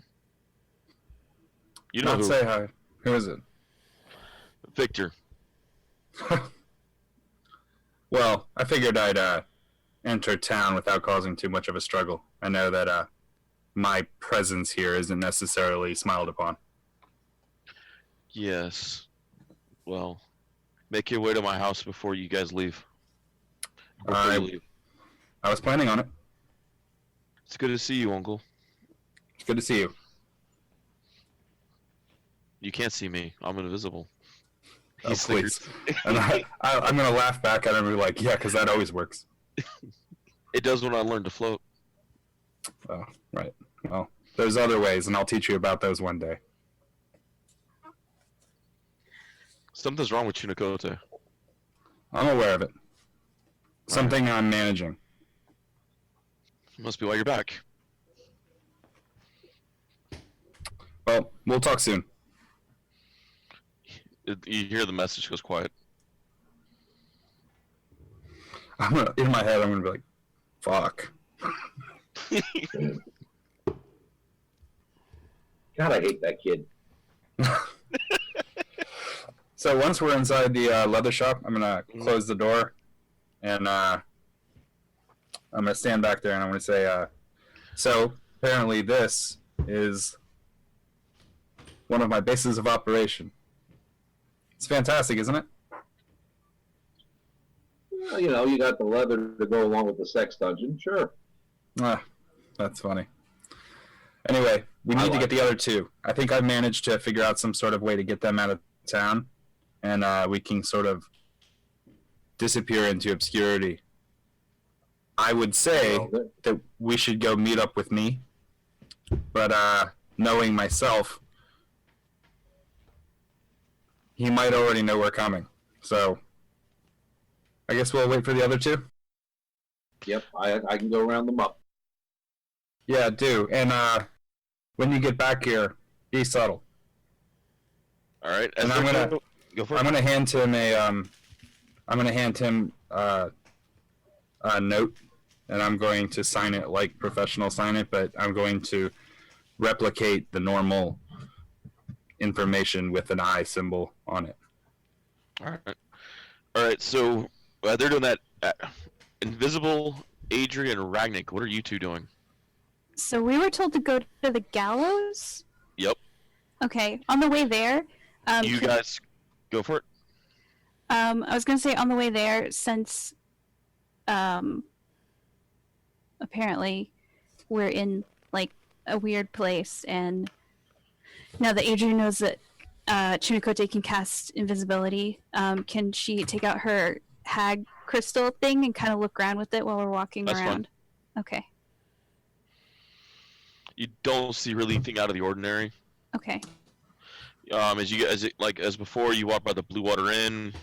You know Not who? say hi. Who is it? Victor. Well, I figured I'd enter town without causing too much of a struggle. I know that my presence here isn't necessarily smiled upon. Yes. Well, make your way to my house before you guys leave. Before you leave. I was planning on it. It's good to see you, Uncle. It's good to see you. You can't see me. I'm invisible. Oh, He please. snickers. And I'm going to laugh back at him and be like, yeah, because that always works. It does when I learn to float. Oh, right. Well, there's other ways, and I'll teach you about those one day. Something's wrong with Chinakote. I'm aware of it. Something I'm managing. Must be why you're back. Well, we'll talk soon. You hear the message goes quiet. In my head, I'm going to be like, fuck. God, I hate that kid. So once we're inside the leather shop, I'm gonna close the door, and I'm gonna stand back there, and I'm gonna say, so apparently this is one of my bases of operation. It's fantastic, isn't it? Well, you know, you got the leather to go along with the sex dungeon. Sure. Ah, that's funny. Anyway, we need to get the other two. I think I've managed to figure out some sort of way to get them out of town, and we can sort of disappear into obscurity. I would say that we should go meet up with me, but knowing myself, he might already know we're coming. So I guess we'll wait for the other two. Yep, I can go round them up. Yeah, do. And when you get back here, be subtle. All right. And I'm gonna go for it. I'm gonna hand him a note, and I'm going to sign it like professional sign it, but I'm going to replicate the normal information with an eye symbol on it. All right. All right. So they're doing that. Invisible, Adrian, Ragnick. What are you two doing? So we were told to go to the gallows? Yep. Okay, on the way there... you guys go for it. I was going to say on the way there, since apparently we're in, like, a weird place, and now that Adrian knows that Chinakote can cast invisibility, can she take out her hag crystal thing and kind of look around with it while we're walking around? Fine. Okay. You don't see really anything out of the ordinary. Okay. As before, you walk by the Blue Water Inn.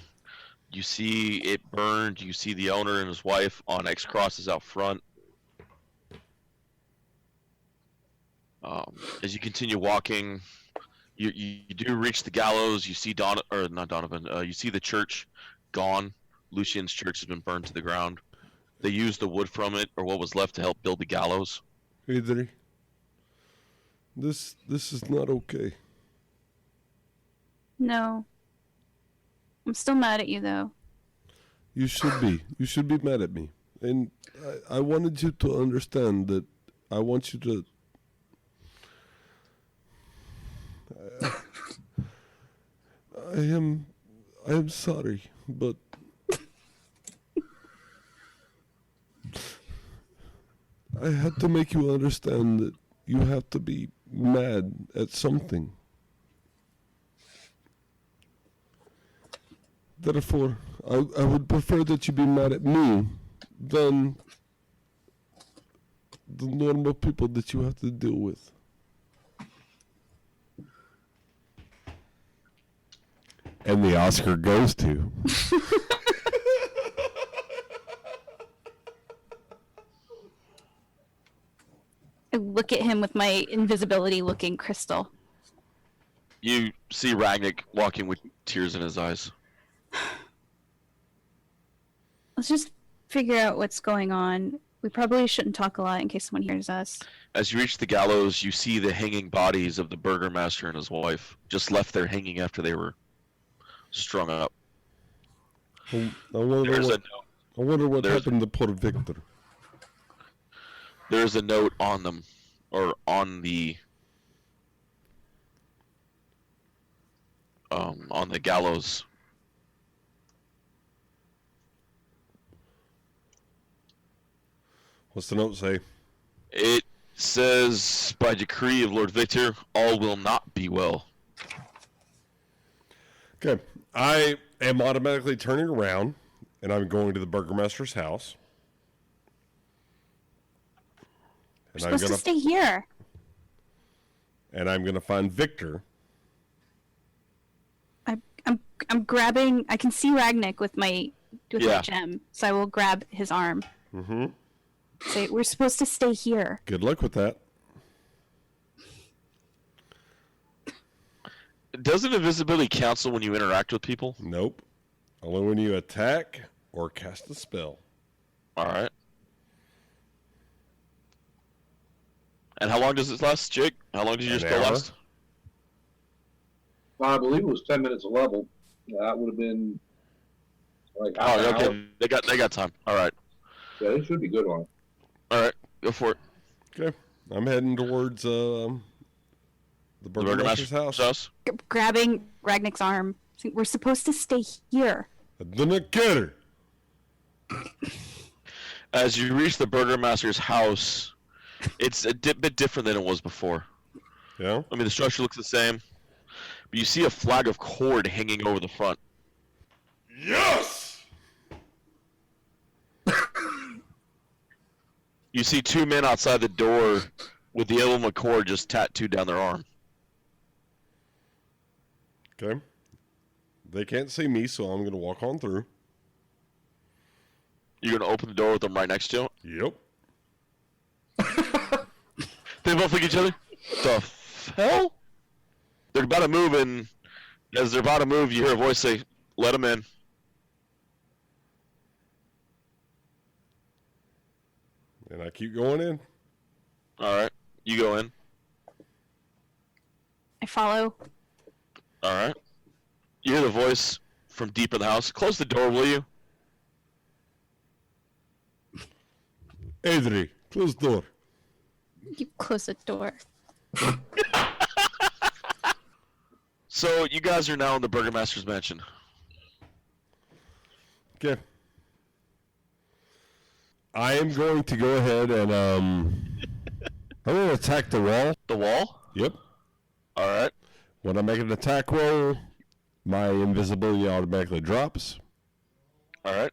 You see it burned. You see the owner and his wife on X crosses out front. As you continue walking, you do reach the gallows. You see not Donovan. You see the church gone. Lucian's church has been burned to the ground. They used the wood from it, or what was left, to help build the gallows. Adri, this is not okay. No. I'm still mad at you, though. You should be. You should be mad at me. And I wanted you to understand that I want you to... I am sorry, but... I had to make you understand that you have to be mad at something. Therefore, I would prefer that you be mad at me than the normal people that you have to deal with. And the Oscar goes to... I look at him with my invisibility-looking crystal. You see Ragnick walking with tears in his eyes. Let's just figure out what's going on. We probably shouldn't talk a lot in case someone hears us. As you reach the gallows, you see the hanging bodies of the burgomaster and his wife, just left there hanging after they were strung up. I wonder what happened to poor Victor. There's a note on them, or on the gallows. What's the note say? It says, by decree of Lord Victor, all will not be well. Okay. I am automatically turning around, and I'm going to the burgomaster's house. We're supposed to stay here. And I'm going to find Victor. I'm grabbing. I can see Ragnick with my gem, so I will grab his arm. Mm-hmm. Say, we're supposed to stay here. Good luck with that. Doesn't invisibility cancel when you interact with people? Nope. Only when you attack or cast a spell. All right. And how long does this last, Jake? How long does your spell last? Well, I believe it was 10 minutes a level. That would have been like half an okay. hour. They got time. All right. Yeah, it should be good on. All right. Go for it. Okay. I'm heading towards the burgomaster's house. Grabbing Ragnick's arm. We're supposed to stay here. I didn't get her. As you reach the burgomaster's house, it's a bit different than it was before. Yeah? I mean, the structure looks the same, but you see a flag of cord hanging over the front. Yes! You see two men outside the door with the emblem of cord just tattooed down their arm. Okay. They can't see me, so I'm going to walk on through. You're going to open the door with them right next to you? Yep. They both look at each other. The hell? They're about to move, and as they're about to move, you hear a voice say, "Let them in." And I keep going in. All right. You go in. I follow. All right. You hear the voice from deep in the house. Close the door, will you? Adri, close the door. You close the door. So you guys are now in the burgomaster's mansion. Okay. I am going to go ahead and I'm going to attack the wall. The wall? Yep. All right. When I make an attack roll, my invisibility automatically drops. All right.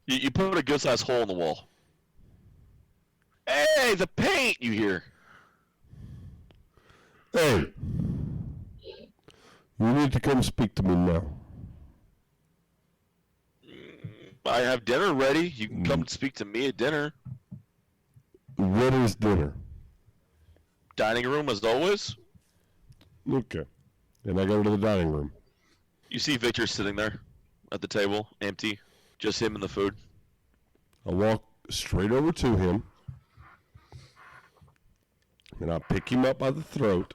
You put a good-sized hole in the wall. Hey, the paint! You hear? Hey, you need to come speak to me now. I have dinner ready. You can come and speak to me at dinner. What is dinner? Dining room, as always. Okay. And I go to the dining room. You see Victor sitting there at the table, empty. Just him and the food. I walk straight over to him. And I pick him up by the throat.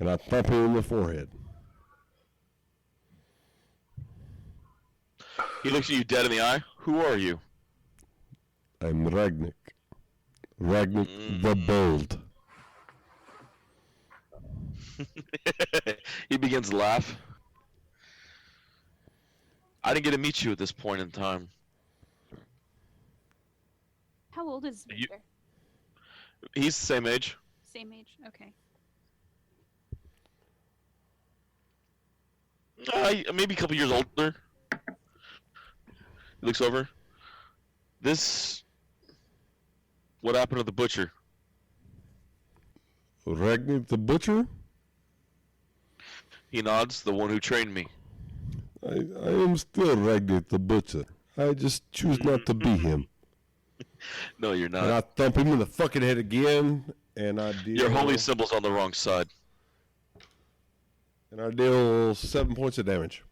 And I thump him in the forehead. He looks at you dead in the eye. Who are you? I'm Ragnik. Ragnik the Bold. He begins to laugh. I didn't get to meet you at this point in time. How old is You- Victor? He's the same age. Same age. Okay. Maybe a couple years older. He looks over. What happened to the butcher? Ragnik the Butcher? He nods. The one who trained me. I am still Ragnik the Butcher. I just choose not to be him. No, you're And I not. thump him in the fucking head again, and I deal. Your holy symbol's on the wrong side. And I deal 7 points of damage.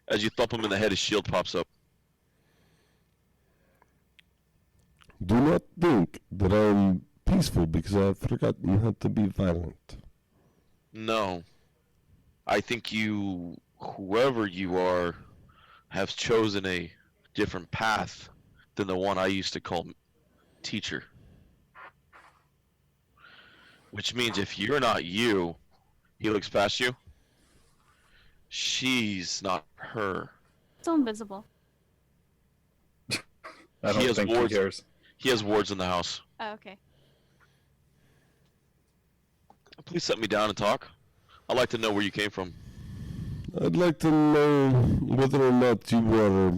As you thump him in the head, his shield pops up. Do not think that I'm peaceful because I've forgotten how to be violent. No. I think you, whoever you are, have chosen a different path than the one I used to call teacher. Which means if you're not you, he looks past you, she's not her. Still invisible. I He don't has think he wards. cares. He has wards in the house. Oh, okay. Please set me down and talk. I'd like to know where you came from. I'd like to know whether or not you are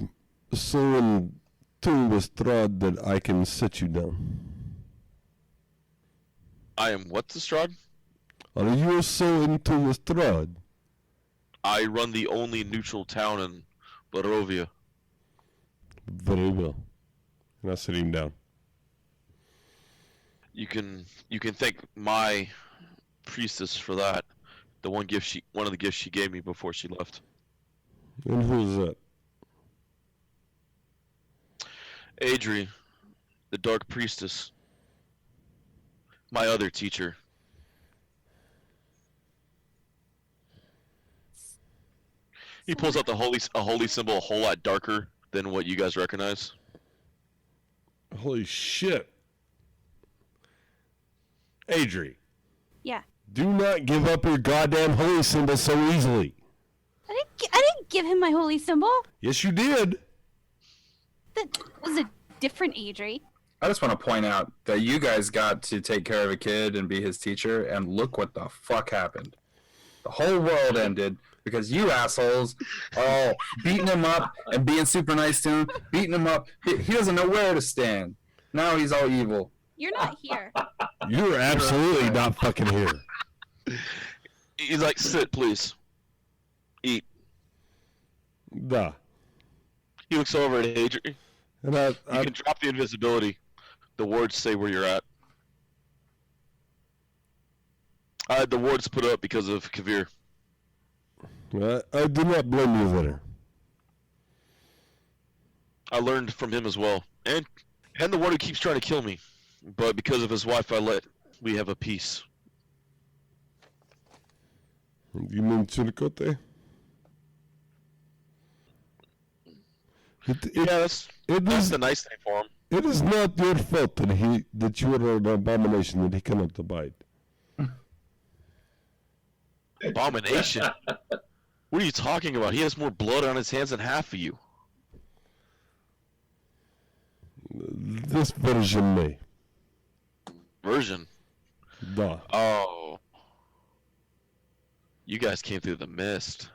so in tune with Strahd that I can set you down. I am what, Strahd? Are you so in tune with Strahd? I run the only neutral town in Barovia. Very well. And I set him down. You can thank my priestess for that. One of the gifts she gave me before she left. And who is that? Adri, the dark priestess. My other teacher. He pulls out a holy symbol a whole lot darker than what you guys recognize. Holy shit. Adri, Yeah. do not give up your goddamn holy symbol so easily. I didn't give him my holy symbol. Yes, you did. That was a different Adri. I just want to point out that you guys got to take care of a kid and be his teacher, and look what the fuck happened. The whole world ended because you assholes are all beating him up and being super nice to him, beating him up. He doesn't know where to stand. Now he's all evil. You're not here. You're absolutely not fucking here. He's like, sit, please. Eat. Duh. He looks over at Adri. And You can drop the invisibility. The wards say where you're at. I had the wards put up because of Kavir. I do not blame you there. I learned from him as well. And the one who keeps trying to kill me. But because of his wife, we have a peace. You mean Chiricote? Yes, that's the nice thing for him. It is not your fault that you are an abomination that he cannot abide. Abomination? What are you talking about? He has more blood on his hands than half of you. This version may. Version? Duh. Oh. You guys came through the mist.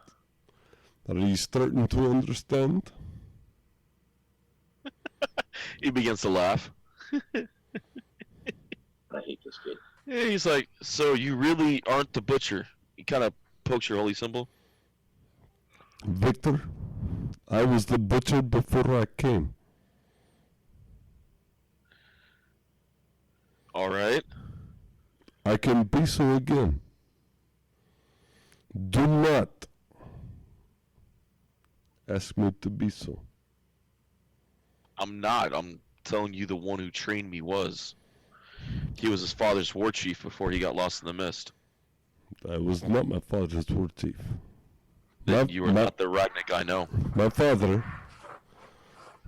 Are you starting to understand? He begins to laugh. I hate this kid. He's like, so you really aren't the butcher? He kind of pokes your holy symbol. Victor, I was the butcher before I came. Alright. I can be so again. Do not ask me to be so. I'm not. I'm telling you the one who trained me was. He was his father's war chief before he got lost in the mist. I was not my father's war chief. then you are not the Ragnik I know. My father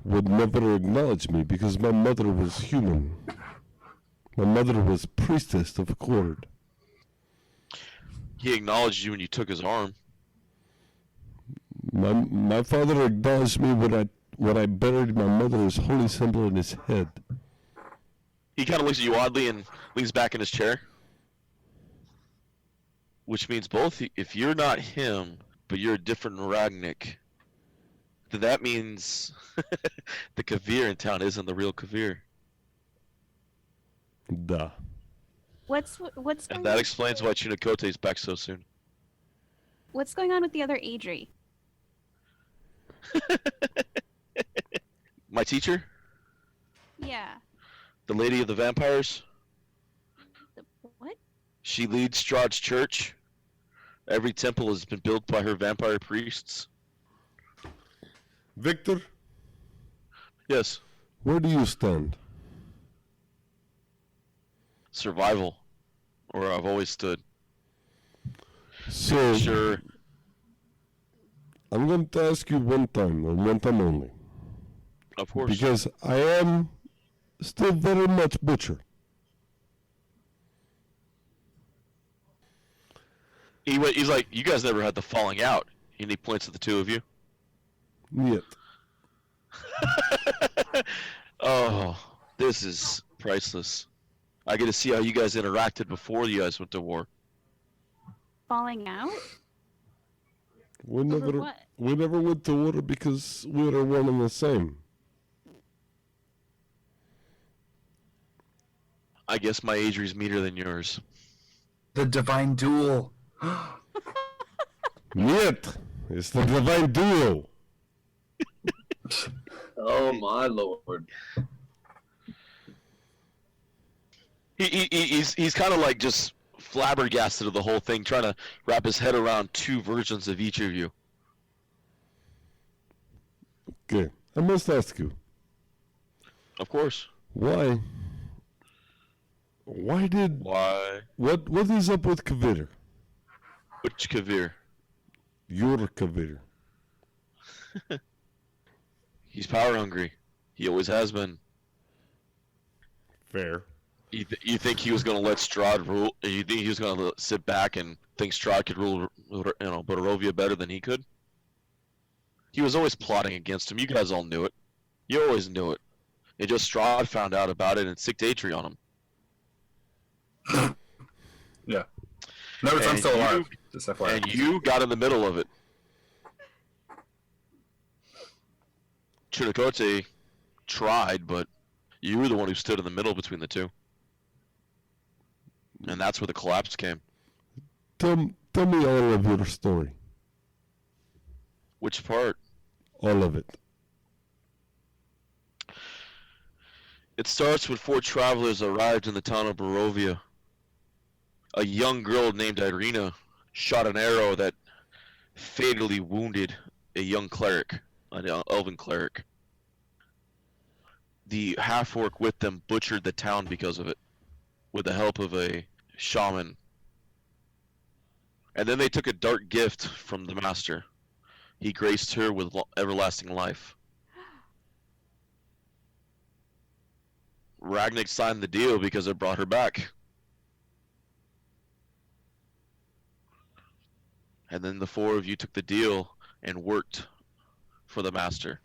would never acknowledge me because my mother was human. My mother was priestess of Kord. He acknowledged you when you took his arm. My father acknowledged me when I buried my mother's holy symbol in his head. He kind of looks at you oddly and leans back in his chair. Which means both, if you're not him, but you're a different Ragnik, then that means the Kavir in town isn't the real Kavir. Duh. What's And going that explains why Chinakote is back so soon. What's going on with the other Adri? My teacher? Yeah. The Lady of the Vampires? What? She leads Strahd's church. Every temple has been built by her vampire priests. Victor, Yes. where do you stand? Survival. Or I've always stood. So, Sure. I'm going to ask you one time, and one time only. Of course. Because I am still very much butcher. He's like, you guys never had the falling out. And he points at the two of you. Yet. Oh, this is priceless. I get to see how you guys interacted before you guys went to war. Falling out? We Over never, what? we never went to war because we were one and the same. I guess my Adri's meaner than yours. The divine duel. Yet. It's the divine duo. Oh my lord. He's kind of like just flabbergasted of the whole thing, trying to wrap his head around two versions of each of you. Okay. I must ask you, Of course. why? Why did Why? what is up with Kavir? Which Kavir? Your Kavir. He's power hungry. He always has been. Fair. You think he was going to let Strahd rule? You think he was going to sit back and think Strahd could rule, Barovia better than he could? He was always plotting against him. You guys all knew it. You always knew it. It just Strahd found out about it and sicked Atri on him. Yeah. Notice I'm And still you- alive. Just FYI. And you got in the middle of it. Chinakote tried, but you were the one who stood in the middle between the two. And that's where the collapse came. Tell me all of your story. Which part? All of it. It starts when 4 travelers arrived in the town of Barovia. A young girl named Irina shot an arrow that fatally wounded a young cleric, an elven cleric. The half-orc with them butchered the town because of it, with the help of a shaman. And then they took a dark gift from the master. He graced her with everlasting life. Ragnik signed the deal because it brought her back. And then the 4 of you took the deal and worked for the master.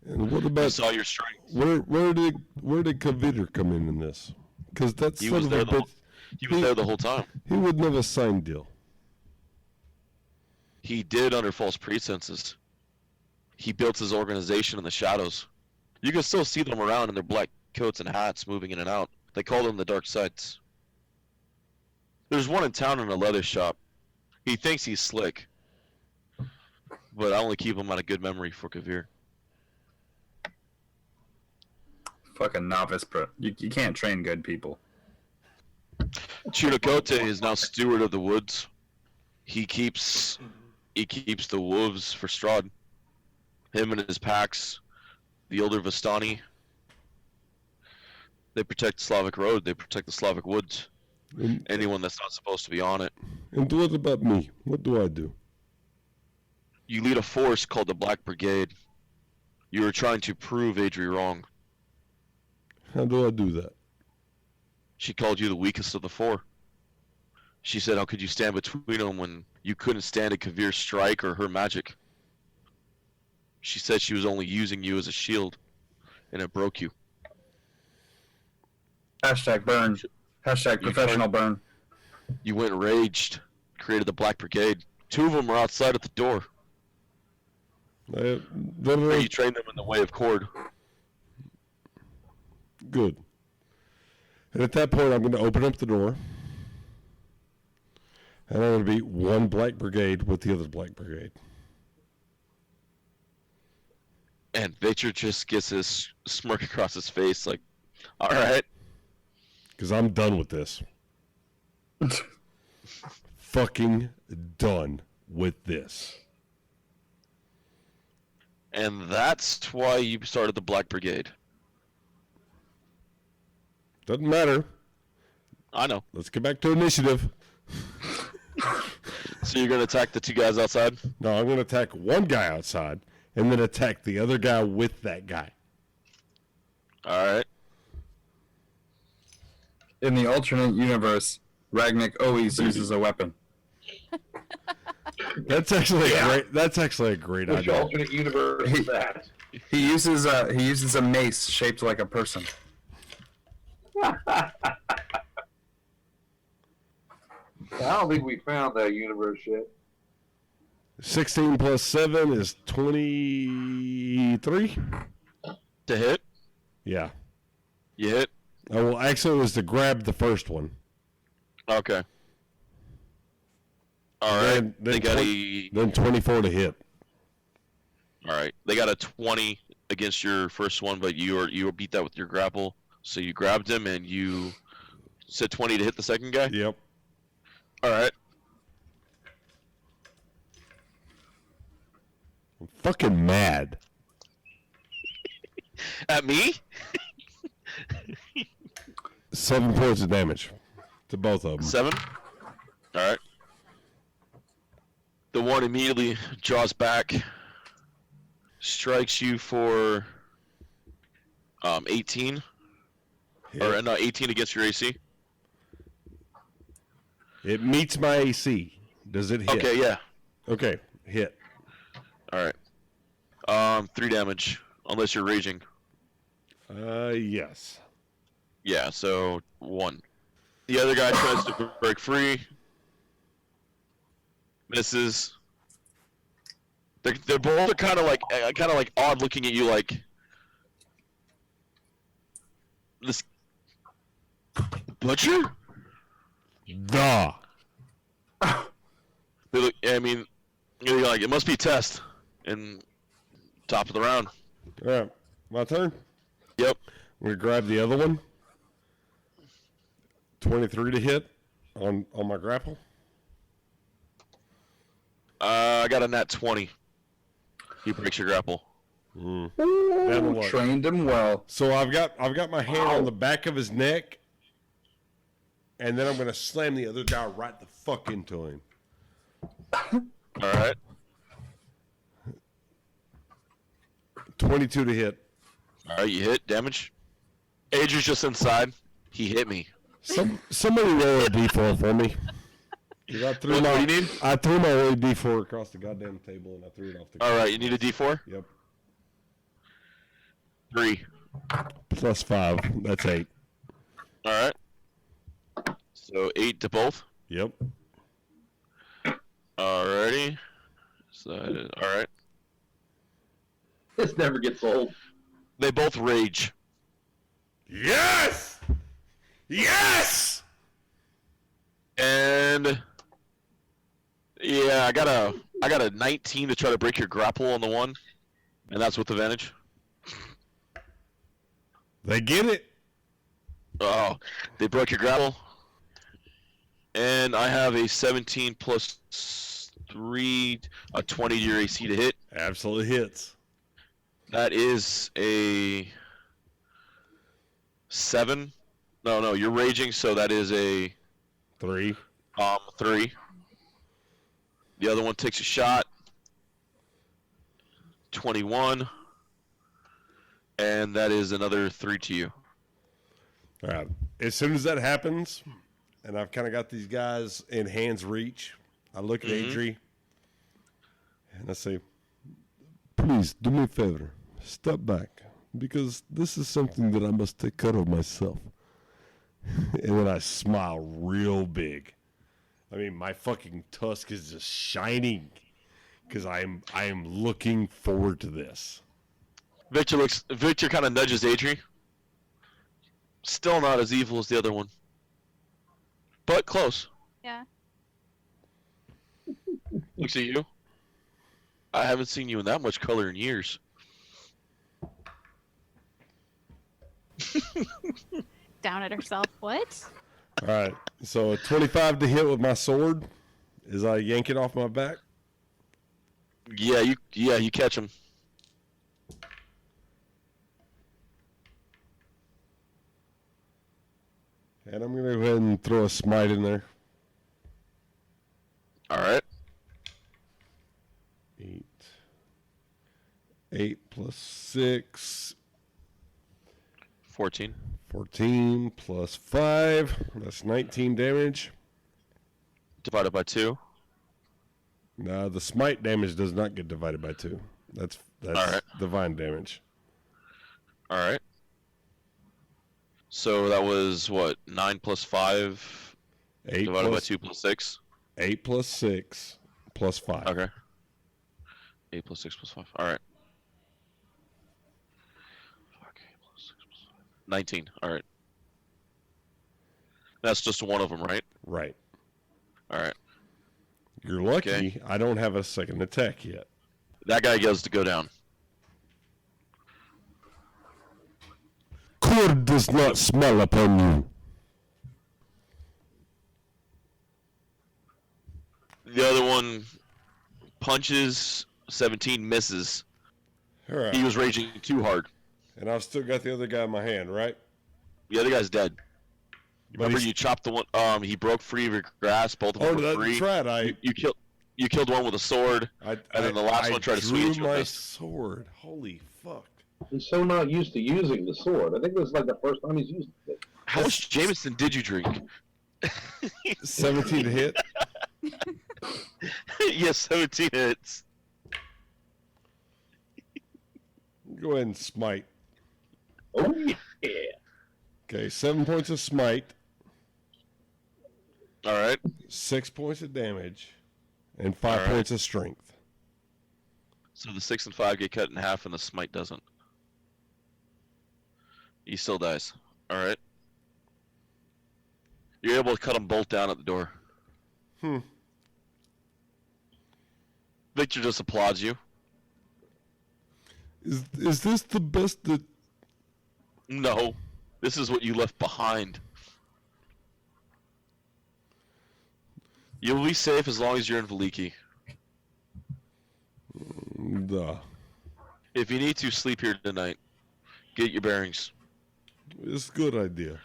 And what You about saw your strength. where did Kavir come in this? Because that's He sort was of a there the bit. whole, he was there the whole time. He would never sign deal. He did under false pretenses. He built his organization in the shadows. You can still see them around in their black coats and hats moving in and out. They call them the Dark Sites. There's one in town in a leather shop. He thinks he's slick. But I only keep him on a good memory for Kavir. Fucking novice pro. You can't train good people. Chinakote is now steward of the woods. He keeps the wolves for Strahd. Him and his packs, the older Vistani. They protect Slavic Road. They protect the Slavic woods. And, Anyone that's not supposed to be on it. and what about me? What do I do? You lead a force called the Black Brigade. You were trying to prove Adri wrong. How do I do that? She called you the weakest of the four. She said, how could you stand between them when you couldn't stand a Kavir's strike or her magic? She said she was only using you as a shield, and it broke you. Hashtag burn. Hashtag professional burn. You went raged, created the Black Brigade. 2 of them were outside at the door. You trained them in the way of Cord. Good. And at that point, I'm going to open up the door. And I'm going to be one Black Brigade with the other Black Brigade. And Victor just gets this smirk across his face, like, all right. Because I'm done with this. Fucking done with this. And that's why you started the Black Brigade. Doesn't matter. I know. Let's get back to initiative. So you're going to attack the 2 guys outside? No, I'm going to attack one guy outside and then attack the other guy with that guy. All right. In the alternate universe, Ragnick always uses a weapon. That's actually a great. That's actually a great Which idea. alternate universe is that? He uses a mace shaped like a person. I don't think we found that universe yet. 16 plus 7 is 23. To hit? Yeah. You hit? Oh, well, actually, it was to grab the first one. Okay. All right. Then They got a... Then 24 to hit. All right. They got a 20 against your first one, but you beat that with your grapple. So you grabbed him and you said 20 to hit the second guy? Yep. All right. I'm fucking mad. At me? 7 points of damage to both of them. 7? All right. The one immediately draws back, strikes you for 18. Hit. Or no, 18 against your AC. It meets my AC. Does it hit? Okay, yeah. Okay, hit. All right. 3 damage, unless you're raging. Yes. Yeah, so 1. The other guy tries to break free. Misses. They're both kind of like odd looking at you, like this butcher. Duh. They look. I mean, you're like it must be Test. And top of the round. All right, my turn. Yep. I'm gonna grab the other one. 23 to hit on my grapple. I got a nat 20. He breaks your grapple. That'll Ooh, work. trained him well. So I've got my hand on the back of his neck, and then I'm gonna slam the other guy right the fuck into him. All right. 22 to hit. All right, you hit damage. Adrian's just inside. He hit me. Somebody roll a d4 for me. 'Cause I threw What my, do you need? I threw my old d4 across the goddamn table, and I threw it off the. All right, you need a D4. Yep. 3. Plus 5. That's 8. All right. So 8 to both. Yep. Alrighty. So all right. This never gets old. They both rage. Yes. Yes. And yeah, I got a 19 to try to break your grapple on the one, and that's with advantage. They get it. Oh, they broke your grapple. And I have a 17 plus 3, a 20 to your AC to hit. Absolutely hits. That is a 7. No, you're raging, so that is a 3. 3. The other one takes a shot. 21. And that is another 3 to you. All right. As soon as that happens, and I've kind of got these guys in hand's reach, I look at Adri, and I say, Please, do me a favor. Step back. Because this is something that I must take care of myself. and then I smile real big. I mean, my fucking tusk is just shining because I am looking forward to this. Victor kind of nudges Adri. Still not as evil as the other one. But close. Yeah. Looks at you. I haven't seen you in that much color in years. Down at herself. What? All right. So a 25 to hit with my sword as I yank it off my back. Yeah, you catch him. And I'm going to go ahead and throw a smite in there. All right. 8 plus 6. 14. 14 plus 5. That's 19 damage. Divided by 2. No, the smite damage does not get divided by 2. That's All right. divine damage. All right. So that was what? 9 plus 5 8 divided plus, by 2 plus 6. 8 plus 6 plus 5. Okay. 8 plus 6 plus 5. All right. Fuck, 8 plus 6 plus 5. 19. All right. That's just one of them, right? Right. All right. You're lucky Okay. I don't have a second attack yet. That guy gets to go down. Cord does not smell upon you. The other one punches, 17 misses. All right. He was raging too hard. And I've still got the other guy in my hand, right? The other guy's dead. But Remember, he's- you chopped the one. He broke free of your grasp. Both of them were free. that's right. You killed one with a sword, and then the last one tried to swing at you with my this. sword. Holy fuck. He's so not used to using the sword. I think this is like the first time he's used it. How much Jameson did you drink? 17 to hit. Yes, 17 hits. Go ahead and smite. Oh, yeah. Okay, 7 points of smite, All right. 6 points of damage, and 5 All right. points of strength. So the 6 and 5 get cut in half, and the smite doesn't. He still dies. All right. You're able to cut them both down at the door. Victor just applauds you. Is this the best that... No, this is what you left behind. You'll be safe as long as you're in Veliki. Duh. If you need to, sleep here tonight. Get your bearings. It's a good idea.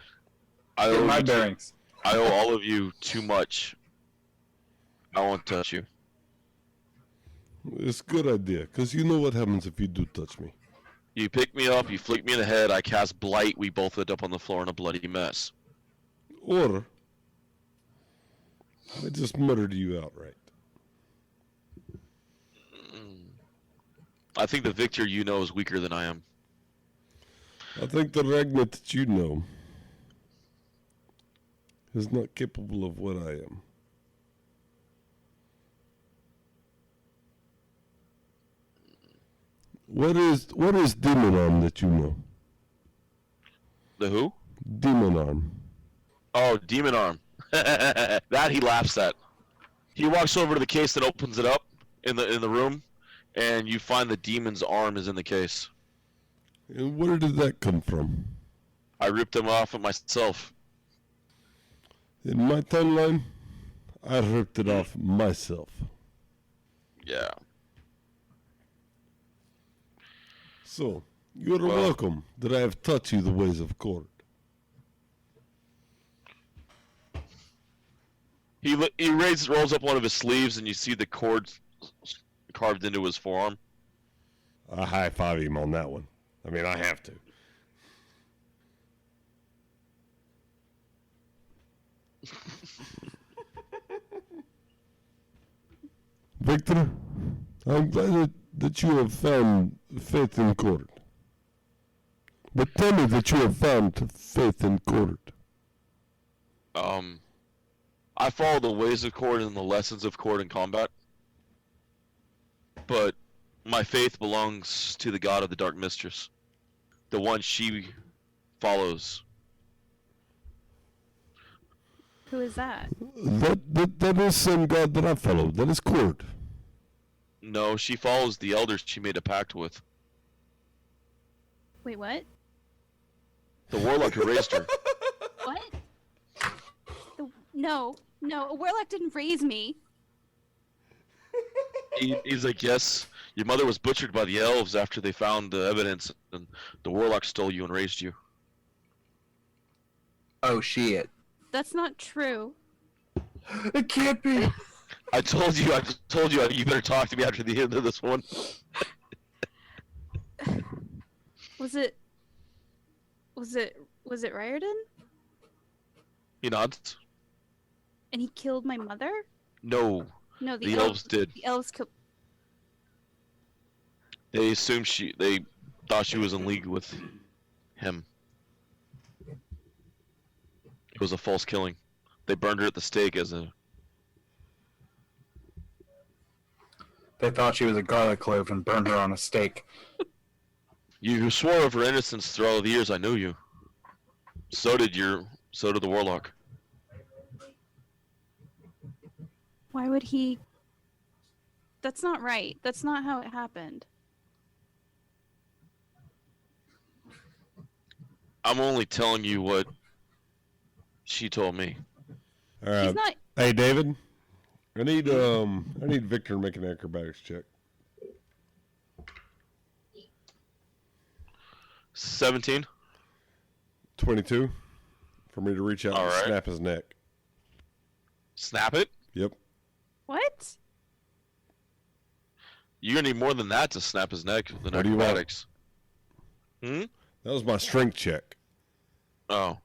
I Get owe, my you bearings. I owe all of you too much. I won't touch you. It's a good idea, because you know what happens if you do touch me. You pick me up, you flick me in the head, I cast Blight, we both end up on the floor in a bloody mess. Or I just murdered you outright. I think the Victor you know is weaker than I am. I think the Ragnar that you know is not capable of what I am. What is Demon Arm that you know? The who? Demon Arm. Oh, Demon Arm. That he laughs at. He walks over to the case that opens it up in the room, and you find the demon's arm is in the case. And where did that come from? I ripped him off of myself. In my timeline, I ripped it off myself. Yeah. So, you're Well- welcome that I have taught you the ways of Cord. He rolls up one of his sleeves, and you see the cord carved into his forearm. I high-five him on that one. I mean, I have to. Victor, I'm glad that you have found faith in court. But tell me that you have found faith in court. I follow the ways of court and the lessons of court and combat. But my faith belongs to the god of the Dark Mistress. The one she follows. Who is that? That is some god that I follow. That is court. No, she follows the elders she made a pact with. Wait, what? The warlock who raised her. What? No, a warlock didn't raise me. He's like, yes, your mother was butchered by the elves after they found the evidence, and the warlock stole you and raised you. Oh shit! That's not true. It can't be. I told you, you better talk to me after the end of this one. Was it Riordan? He nods. And he killed my mother? No. No, the elves did. The elves killed. They assumed they thought she was in league with him. It was a false killing. They burned her at the stake as a... They thought she was a garlic clove and burned her on a stake. You swore of her innocence through all the years I knew you. So did the warlock. Why would he? That's not right. That's not how it happened. I'm only telling you what she told me. All right. She's not. Hey, David. I need Victor to make an acrobatics check. 17. 22. For me to reach out All and right. snap his neck. Snap it? Yep. What? You're gonna need more than that to snap his neck than What do you want? acrobatics. That was my strength check. Oh.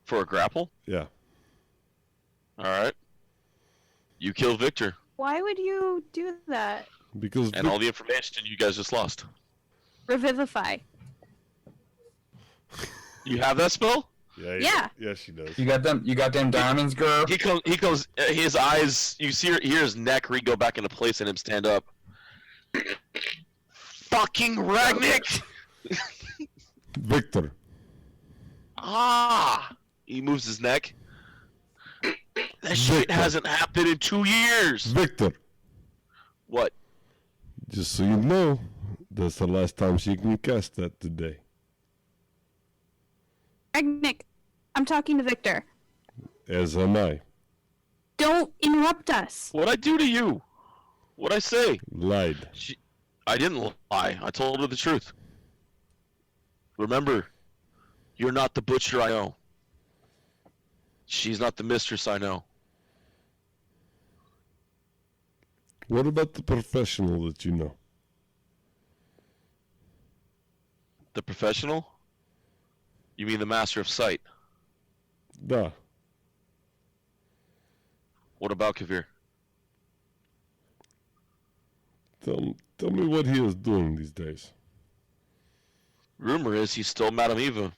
For a grapple? Yeah. Alright. You killed Victor. Why would you do that? Because And all the information you guys just lost. Revivify. You have that spell? Yeah. Yes, she does. You got them diamonds, girl. He comes, his eyes, you hear his neck go back into place and him stand up. Fucking Ragnick! Victor. Ah! He moves his neck. That shit Victor. hasn't happened in 2 years! Victor. What? Just so you know, that's the last time she can cast that today. Ragnick, I'm talking to Victor. As am I. Don't interrupt us. What'd I do to you? What'd I say? Lied. I didn't lie. I told her the truth. Remember, you're not the butcher I know. She's not the mistress I know. What about the professional that you know? The professional? You mean the master of sight? Da. What about Kavir? Tell me what he is doing these days. Rumor is he stole Madame Eva.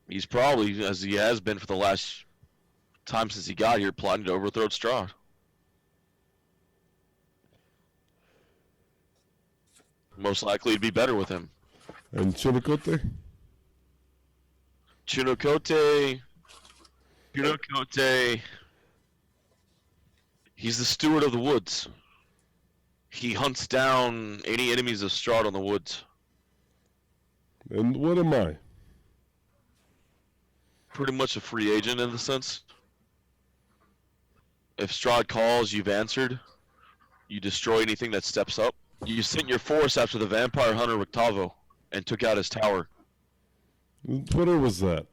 He's probably, as he has been for the last time since he got here, plotting to overthrow Strahd. Most likely it'd be better with him. And Chinicote? Chinocote, he's the steward of the woods. He hunts down any enemies of Strahd on the woods. And what am I? Pretty much a free agent in the sense. If Strahd calls, you've answered. You destroy anything that steps up. You sent your force after the vampire hunter Rictavo and took out his tower. What was that?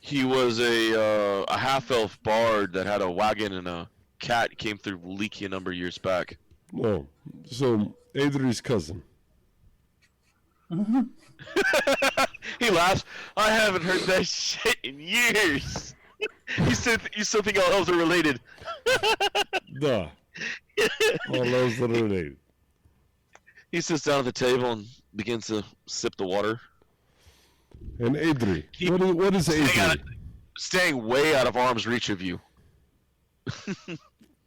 He was a half-elf bard that had a wagon and a cat came through Leaky a number of years back. Oh, so Adri's cousin. He laughs. I haven't heard that shit in years. You still think all elves are related? Duh. All those that are related. He sits down at the table and begins to sip the water. And Adri. What is Adri? Staying way out of arm's reach of you.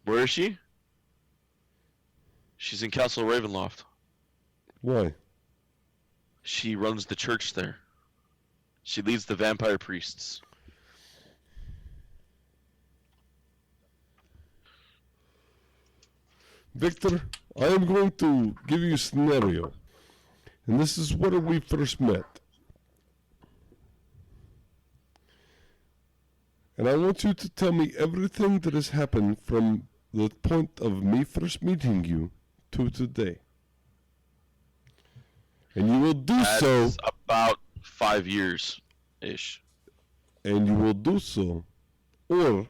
Where is she? She's in Castle Ravenloft. Why? She runs the church there. She leads the vampire priests. Victor, I am going to give you a scenario. And this is where we first met. And I want you to tell me everything that has happened from the point of me first meeting you to today. And you will do so. That's about 5 years-ish. And you will do so. Or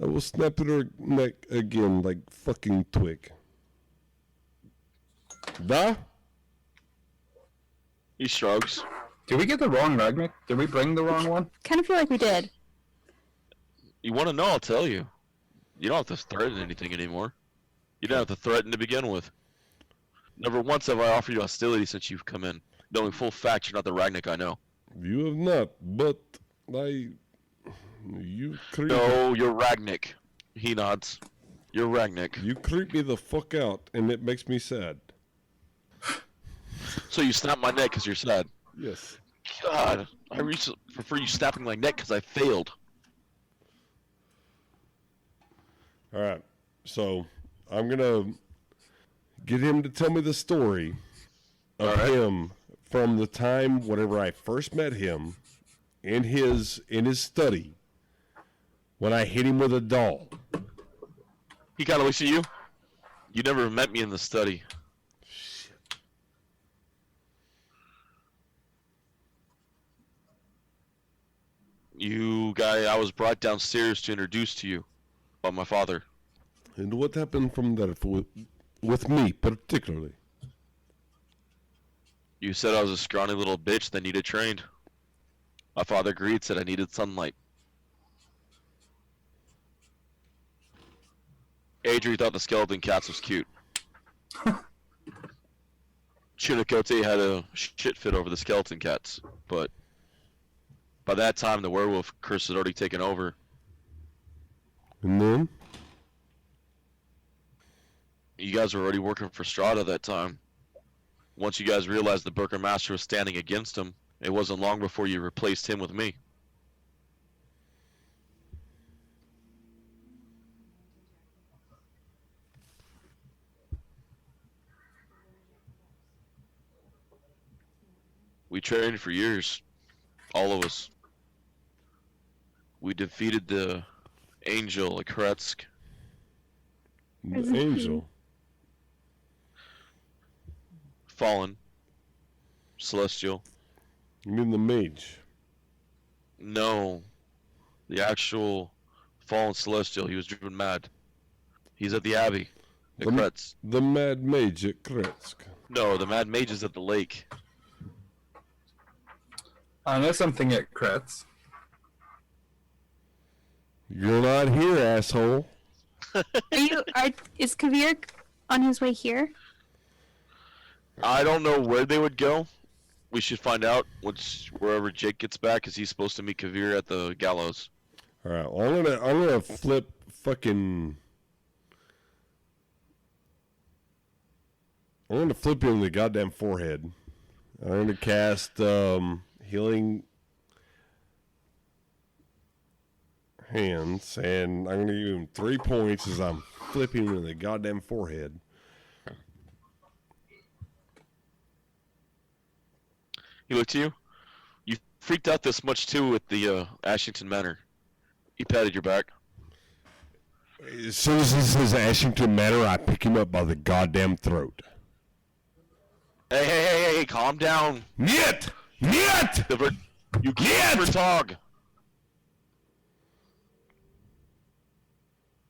I will snap your neck again like fucking twig. Da? He shrugs. Did we get the wrong Ragnick? Did we bring the wrong one? Kind of feel like we did. You want to know, I'll tell you. You don't have to threaten anything anymore. You don't have to threaten to begin with. Never once have I offered you hostility since you've come in, knowing full fact you're not the Ragnick I know. You have not, but you creep. No, you're Ragnick. He nods. You're Ragnick. You creep me the fuck out, and it makes me sad. So you snap my neck because you're sad. Yes. God, I prefer you snapping my neck because I failed. All right. So I'm gonna get him to tell me the story of him from the time whenever I first met him in his study when I hit him with a doll. He kind of looks at you. You never met me in the study. Shit. I was brought downstairs to introduce to you by my father. And what happened from there with me particularly? You said I was a scrawny little bitch that needed trained. My father agreed, said I needed sunlight. Adri thought the skeleton cats was cute. Chunicote had a shit fit over the skeleton cats, but by that time the werewolf curse had already taken over. And then? You guys were already working for Strahd at that time. Once you guys realized the Burgermaster was standing against him, it wasn't long before you replaced him with me. We trained for years, all of us. We defeated the Angel, Kretsk. The angel. Fallen. Celestial. You mean the mage? No. The actual fallen Celestial. He was driven mad. He's at the Abbey. At Kretsk. The mad mage at Kretsk. No, the mad mage is at the lake. I know something at Kretz. You're not here, asshole. Is Kavir on his way here? I don't know where they would go. We should find out wherever Jake gets back, because he's supposed to meet Kavir at the gallows. All right, well, I'm gonna flip fucking. I'm gonna flip you in the goddamn forehead. I'm gonna cast healing hands, and I'm gonna give him 3 points as I'm flipping him in the goddamn forehead. He looked at you. You freaked out this much too with the Ashington Manor. He patted your back. As soon as he says Ashington Manor, I pick him up by the goddamn throat. Hey, calm down. Niet! You can't talk.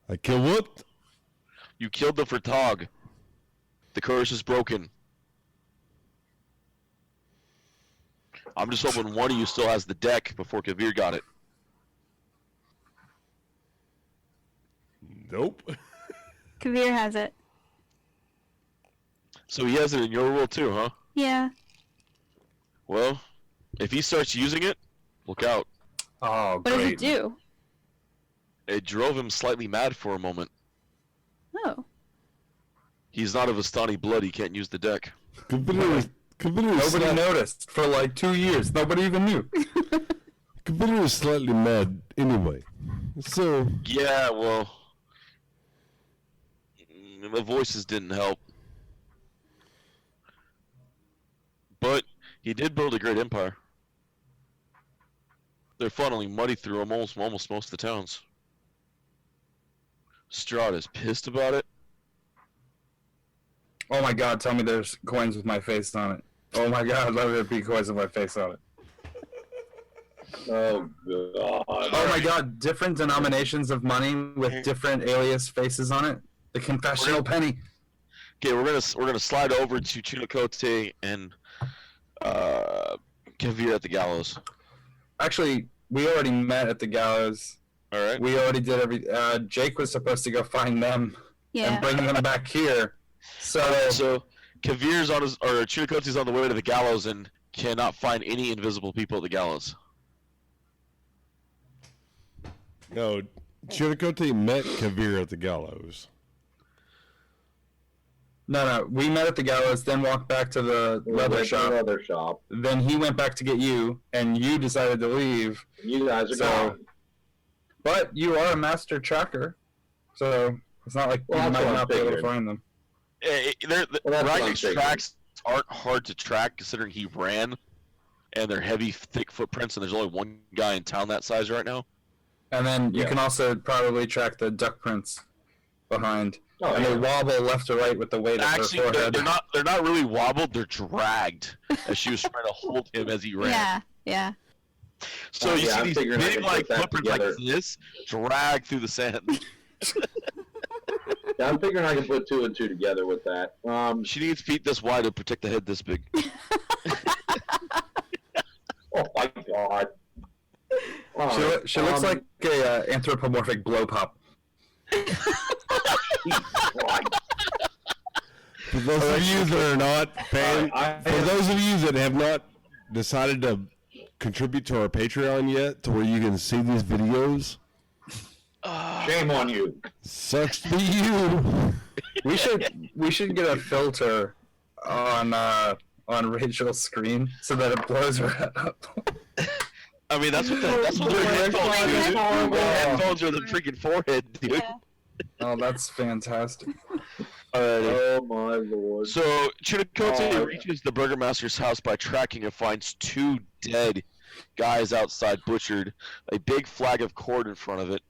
I kill what? You killed the Furtog. The curse is broken. I'm just hoping one of you still has the deck before Kavir got it. Nope. Kavir has it. So he has it in your world too, huh? Yeah. Well, if he starts using it, look out. Oh, What does it do? It drove him slightly mad for a moment. Oh. He's not of Vistani blood, he can't use the deck. Nobody noticed for like 2 years. Nobody even knew. Computer is slightly mad anyway. So Yeah, well, the voices didn't help. But he did build a great empire. They're funneling money through almost most of the towns. Strahd is pissed about it. Oh my god, tell me there's coins with my face on it. Oh my god, let there be coins with my face on it. Oh god. Oh my god, different denominations of money with different alias faces on it. The confessional penny. Okay, we're gonna slide over to Chinocote and Kavir at the gallows. Actually, we already met at the gallows. All right. We already did Jake was supposed to go find them Yeah. and bring them back here. So Kavir's on or Chinocote's on the way to the gallows and cannot find any invisible people at the gallows. no, Chiricote met Kavir at the gallows. No, we met at the gallows, then walked back to the leather shop. Then he went back to get you, and you decided to leave. You guys are gone. But you are a master tracker, so it's not like Well, you that's might what not I'm be able to figuring. find them. Well, that's what I'm Ragnar's thinking. tracks aren't hard to track considering he ran, and they're heavy, thick footprints, and there's only one guy in town that size right now. And then you Yeah. can also probably track the duck prints behind. Oh, and yeah. they wobble left to right with the weight of Actually, her they're, forehead. they're not really wobbled. They're dragged as she was trying to hold him as he ran. Yeah. Yeah. So you Yeah, see I'm these figuring I big can like put that footprints like together. this drag through the sand. Yeah, I'm figuring I can put 2 and 2 together with that. She needs feet this wide to protect the head this big. Oh my god. She looks like a anthropomorphic blow pop. For those of you that are not paying, for those of you that have not decided to contribute to our Patreon yet, to where you can see these videos, Shame on you. sucks to be you. We should get a filter on Rachel's screen so that it blows her head up. I mean, that's what the headphones do. The headphones are the freaking forehead, dude. Yeah. Oh, that's fantastic. Oh my lord. So Chinocote reaches the burgomaster's house by tracking and finds 2 dead guys outside, butchered, a big flag of cord in front of it.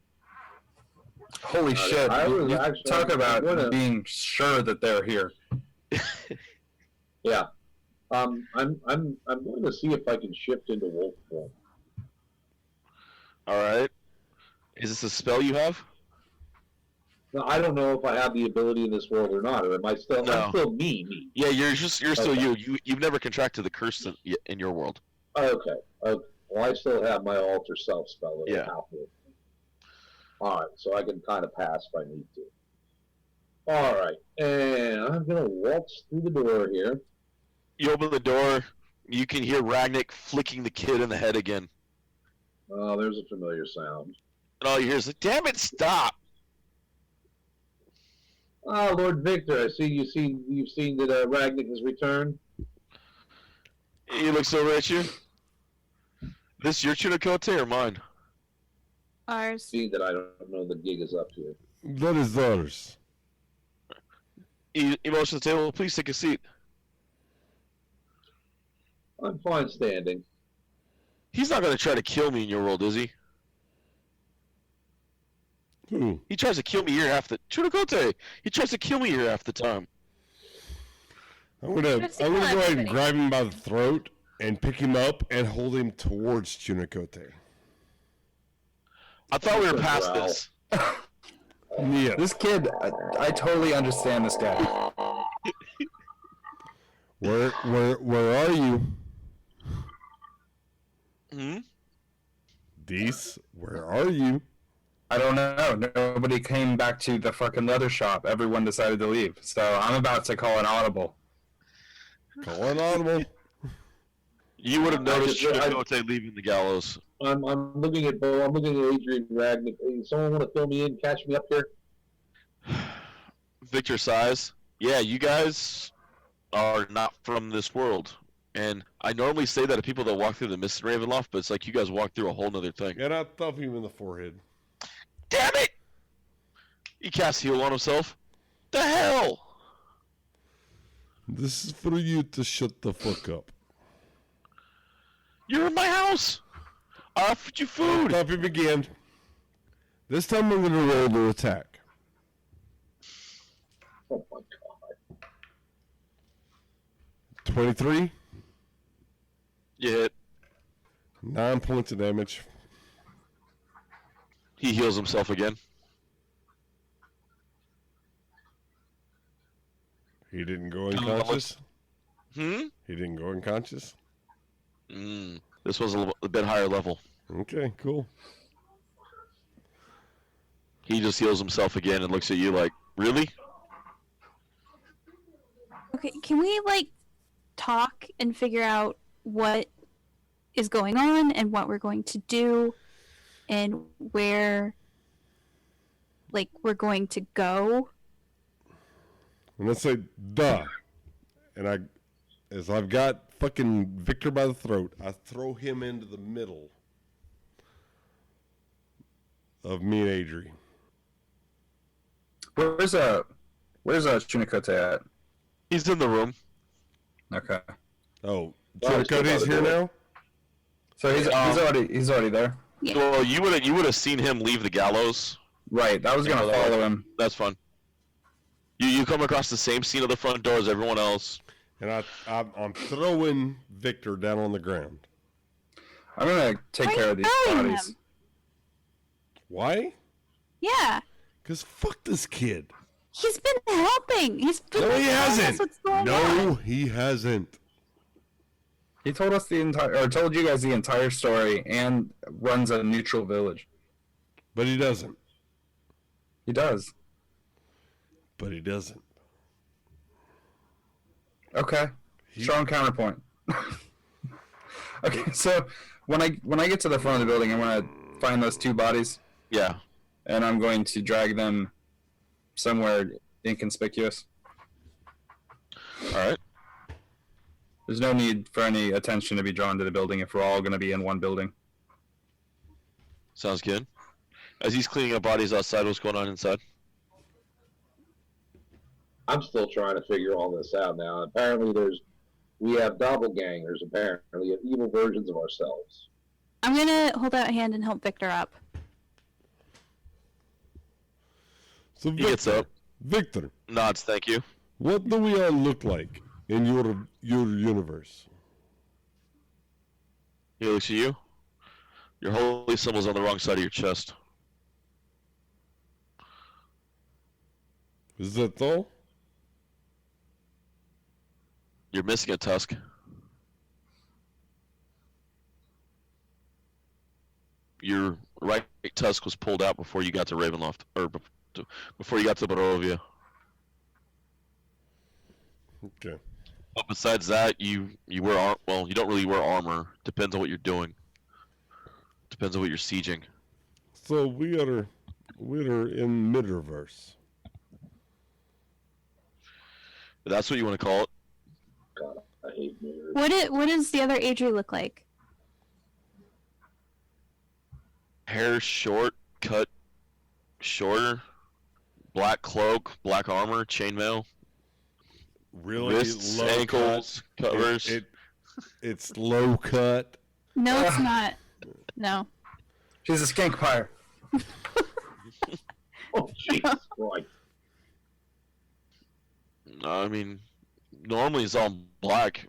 Holy shit! I was You actually- talk about I'm gonna- being sure that they're here. Yeah. I'm going to see if I can shift into wolf form. All right. Is this a spell you have? Now, I don't know if I have the ability in this world or not. Or am I still? No. I'm still me. Yeah, you're still Okay. You've never contracted the curse in your world. Okay. Well, I still have my alter self spell. Yeah. All right, so I can kind of pass if I need to. All right, and I'm gonna waltz through the door here. You open the door. You can hear Ragnik flicking the kid in the head again. Oh, there's a familiar sound. And all you hear is like, "Damn it, stop!" Ah, Lord Victor, I see you've seen that Ragnik has returned. He looks over at you. This your Chinocote or mine? Ours. See that I don't know the gig is up here. That is ours. He motions to the table. Please take a seat. I'm fine standing. He's not going to try to kill me in your world, is he? Who? He tries to kill me here half the Chinocote. He tries to kill me here half the time. I'm gonna I've seen go that ahead and happening. grab him by the throat and pick him up and hold him towards Chunicote. I thought we were Good past growl. this. Yeah. This kid, I totally understand this guy. Where are you? Hmm? Dees, where are you? I don't know. Nobody came back to the fucking leather shop. Everyone decided to leave. So I'm about to call an audible. Call an audible. You would have noticed I- Chakotay leaving the gallows. I'm looking at Bo. I'm looking at Adrian Ragnick. Hey, someone want to fill me in, catch me up here? Victor Size. Yeah, you guys are not from this world. And I normally say that to people that walk through the Mist and Ravenloft, but it's like you guys walk through a whole nother thing. And I thump him in the forehead. Damn it! He casts heal on himself. The hell? This is for you to shut the fuck up. You're in my house. I offered you food. Thump him again. This time I'm gonna roll to attack. Oh my god. 23, You hit. 9 points of damage. He heals himself again. He didn't go unconscious. Hmm? He didn't go unconscious. This was a bit higher level. Okay, cool. He just heals himself again and looks at you like, really? Okay, can we like talk and figure out what is going on and what we're going to do and where like we're going to go? And I say, duh. And as I've got fucking Victor by the throat, I throw him into the middle of me and Adri. Where's Chunikote at? He's in the room. Okay. Oh, Oh, Chunikote's here now? So he's already there. Yeah. Well, you would have seen him leave the gallows. Right. I was gonna follow him. That's fun. You come across the same scene of the front door as everyone else. And I'm throwing Victor down on the ground. I'm gonna take Why are care you of these throwing bodies. them? Why? Yeah. Because fuck this kid. He's been helping. He's been No, he telling us hasn't. what's going No, on. he hasn't. He told us told you guys the entire story and runs a neutral village. But he doesn't. He does. But he doesn't. Okay. Strong counterpoint. Okay, so when I get to the front of the building, I'm gonna find those two bodies Yeah. and I'm going to drag them somewhere inconspicuous. All right. There's no need for any attention to be drawn to the building if we're all going to be in one building. Sounds good. As he's cleaning up bodies outside, what's going on inside? I'm still trying to figure all this out now. Apparently, we have doppelgangers. Apparently, we have evil versions of ourselves. I'm gonna hold out a hand and help Victor up. So He gets up, Victor, nods, thank you. what do we all look like in your universe? He looks at you. Your holy symbol's on the wrong side of your chest. Is that all? You're missing a tusk. Your right tusk was pulled out before you got to Ravenloft, or before you got to Barovia. Okay. But besides that, you wear well, you don't really wear armor. Depends on what you're doing. Depends on what you're sieging. So we are in Midreverse. If that's what you want to call it. God, I hate mirrors. What does the other Adri look like? Hair short, cut shorter, black cloak, black armor, chainmail, Really wrists, low ankles, cut. covers. It's low cut. No, it's not. No. She's a skank pyre. Oh, Jesus Christ. I mean, normally it's all black.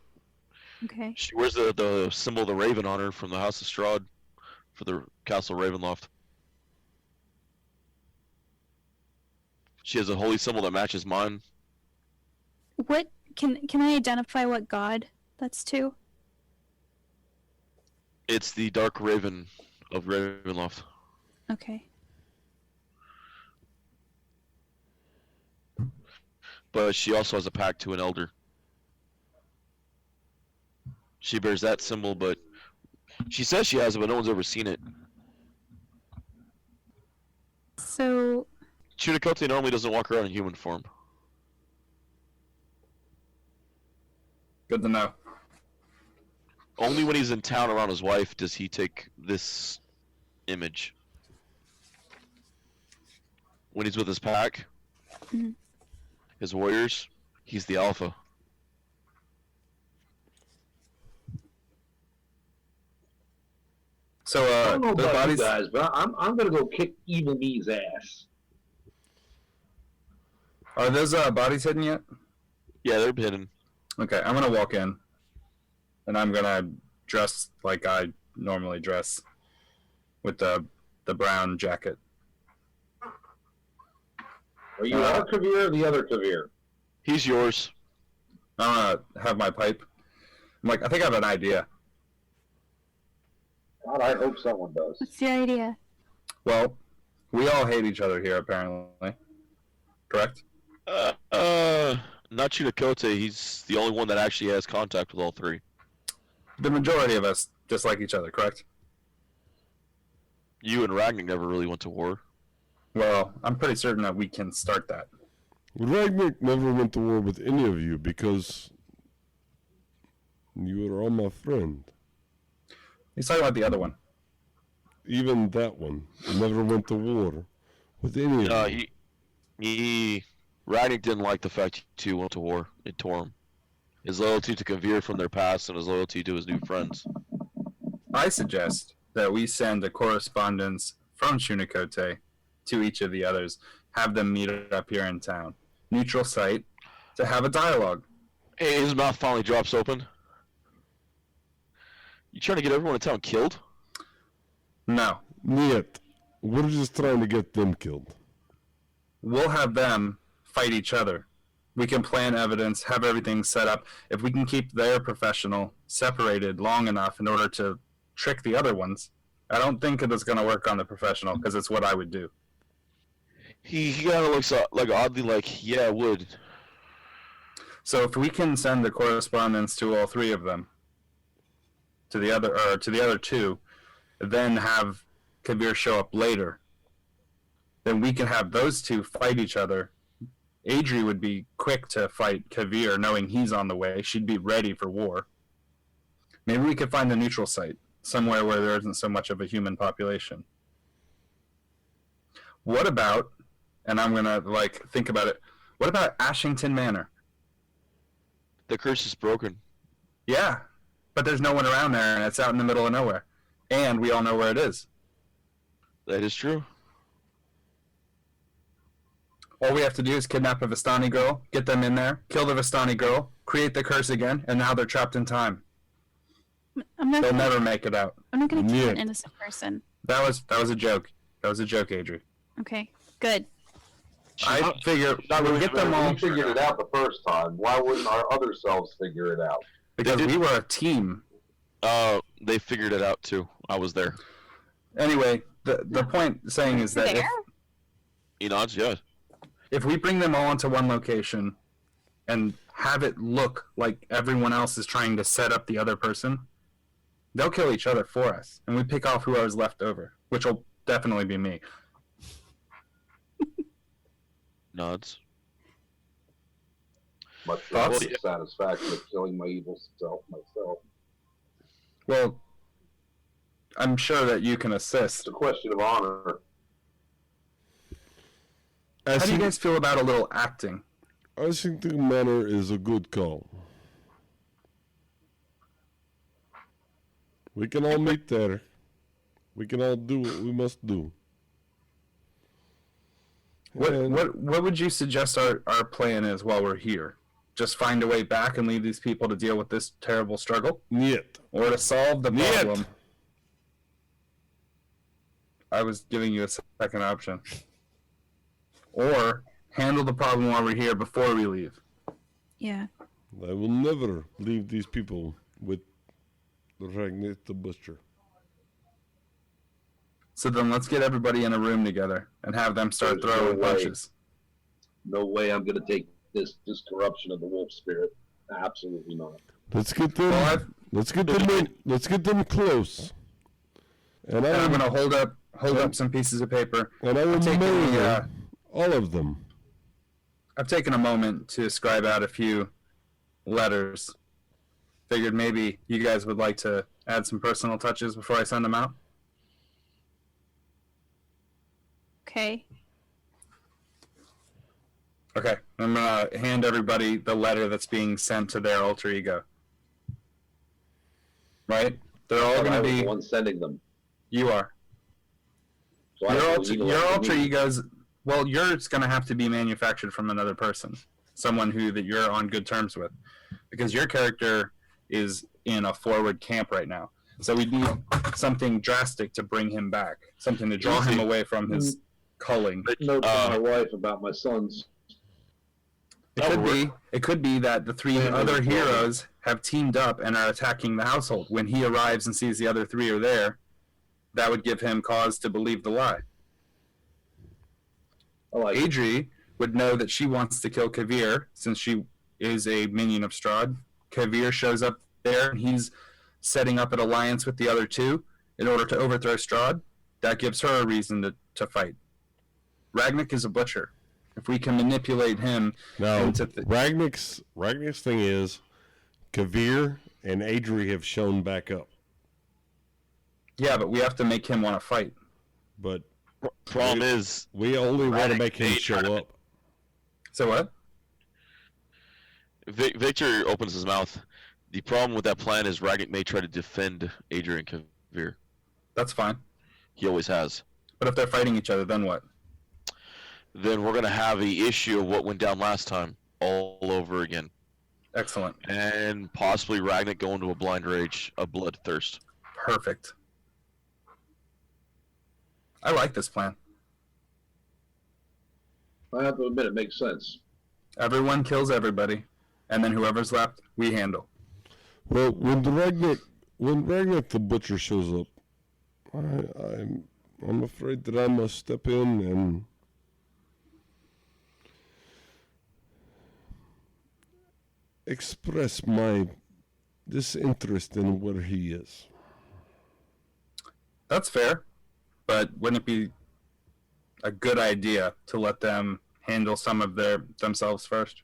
Okay. She wears the symbol of the raven on her from the House of Strahd for the Castle Ravenloft. She has a holy symbol that matches mine. What can I identify what god that's to? It's the Dark Raven of Ravenloft. Okay. But she also has a pact to an elder. She bears that symbol, but she says she has it, but no one's ever seen it. So Chunikote normally doesn't walk around in human form. Good to know. Only when he's in town around his wife does he take this image. When he's with his pack, Mhm. his warriors, he's the alpha. So, I don't know the about you bodies. guys, but I'm gonna go kick Evil Me's ass. Are those bodies hidden yet? Yeah, they're hidden. Okay, I'm gonna walk in, and I'm gonna dress like I normally dress, with the brown jacket. Are you our Kavir or the other Kavir? He's yours. I'm gonna have my pipe. I'm like, I think I have an idea. God, I hope someone does. what's the idea? Well, we all hate each other here, apparently. Correct? Not Chunikote. He's the only one that actually has contact with all three. The majority of us dislike each other, correct? You and Ragnar never really went to war. Well, I'm pretty certain that we can start that. Ragnar never went to war with any of you because you are all my friend. He's talking about the other one. Even that one never went to war with any of you. Ragnar didn't like the fact you two went to war. It tore him. His loyalty to Kavir from their past and his loyalty to his new friends. I suggest that we send a correspondence from Chunikote to each of the others, have them meet up here in town. Neutral site to have a dialogue. Hey, his mouth finally drops open. You trying to get everyone in town killed? No. Niet. We're just trying to get them killed. We'll have them fight each other. We can plan evidence, have everything set up. If we can keep their professional separated long enough in order to trick the other ones, I don't think it is going to work on the professional because it's what I would do. He kind of looks like oddly like, yeah, I would. So if we can send the correspondence to all three of them, to the other two, then have Kavir show up later, then we can have those two fight each other. Adri would be quick to fight Kavir, knowing he's on the way. She'd be ready for war. Maybe we could find a neutral site, somewhere where there isn't so much of a human population. What about, and I'm gonna think about it, what about Ashington Manor? The curse is broken. Yeah, but there's no one around there, and it's out in the middle of nowhere. And we all know where it is. That is true. All we have to do is kidnap a Vistani girl, get them in there, kill the Vistani girl, create the curse again, and now they're trapped in time. I'm not They'll gonna, never make it out. I'm not gonna kill Yeah. an innocent person. That was a joke. That was a joke, Adri. Okay, good. I figure we'll get them all We figured it out the first time. Why wouldn't our other selves figure it out? because They we were a team. They figured it out too. I was there. Anyway, the point saying is that There? He nods, yeah. if we bring them all into one location and have it look like everyone else is trying to set up the other person, they'll kill each other for us, and we pick off whoever's left over, which will definitely be me. Nods. Much Thoughts? less the satisfaction of killing my evil self myself. Well, I'm sure that you can assist. It's a question of honor. How do you guys feel about a little acting? Ashington Manor is a good call. We can all meet there. We can all do what we must do. And What would you suggest our plan is while we're here? Just find a way back and leave these people to deal with this terrible struggle? Niet. Or to solve the Niet. problem? I was giving you a second option. Or handle the problem while we're here before we leave. Yeah. I will never leave these people with Ragnar the Butcher. So then let's get everybody in a room together and have them start There's throwing no way. punches. No way I'm going to take this corruption of the wolf spirit. Absolutely not. Let's get them. Well, let's get them in. Let's get them close. And And I'm I going to hold up some pieces of paper. and I will I'm taking murder all of them. I've taken a moment to scribe out a few letters. Figured maybe you guys would like to add some personal touches before I send them out. Okay. Okay, I'm going to hand everybody the letter that's being sent to their alter ego. Right? They're all But going I to was be... the one sending them. You are. So I Your don't alter, know your what alter to do. egos, well, yours going to have to be manufactured from another person, someone that you're on good terms with, because your character is in a forward camp right now. So we need something drastic to bring him back, something to draw him away from his culling. Note to my wife about my sons. It could be that the three other heroes have teamed up and are attacking the household. When he arrives and sees the other three are there, that would give him cause to believe the lie. Adri would know that she wants to kill Kavir since she is a minion of Strahd. Kavir shows up there and he's setting up an alliance with the other two in order to overthrow Strahd. That gives her a reason to fight. Ragnik is a butcher. If we can manipulate him into Ragnar's thing is Kavir and Adri have shown back up. Yeah, but we have to make him want to fight. But problem is we only want to make him may show try to- up. So what? Victor opens his mouth. The problem with that plan is Ragnar may try to defend Adrian Kavir. That's fine. He always has. But if they're fighting each other, then what? Then we're gonna have the issue of what went down last time all over again, Excellent. and possibly Ragnar go into a blind rage, a bloodthirst. Perfect. I like this plan. I have to admit, it makes sense. Everyone kills everybody, and then whoever's left, we handle. Well, when Ragnar the Butcher shows up, I'm afraid that I must step in and express my disinterest in where he is. That's fair, but wouldn't it be a good idea to let them handle some of themselves first?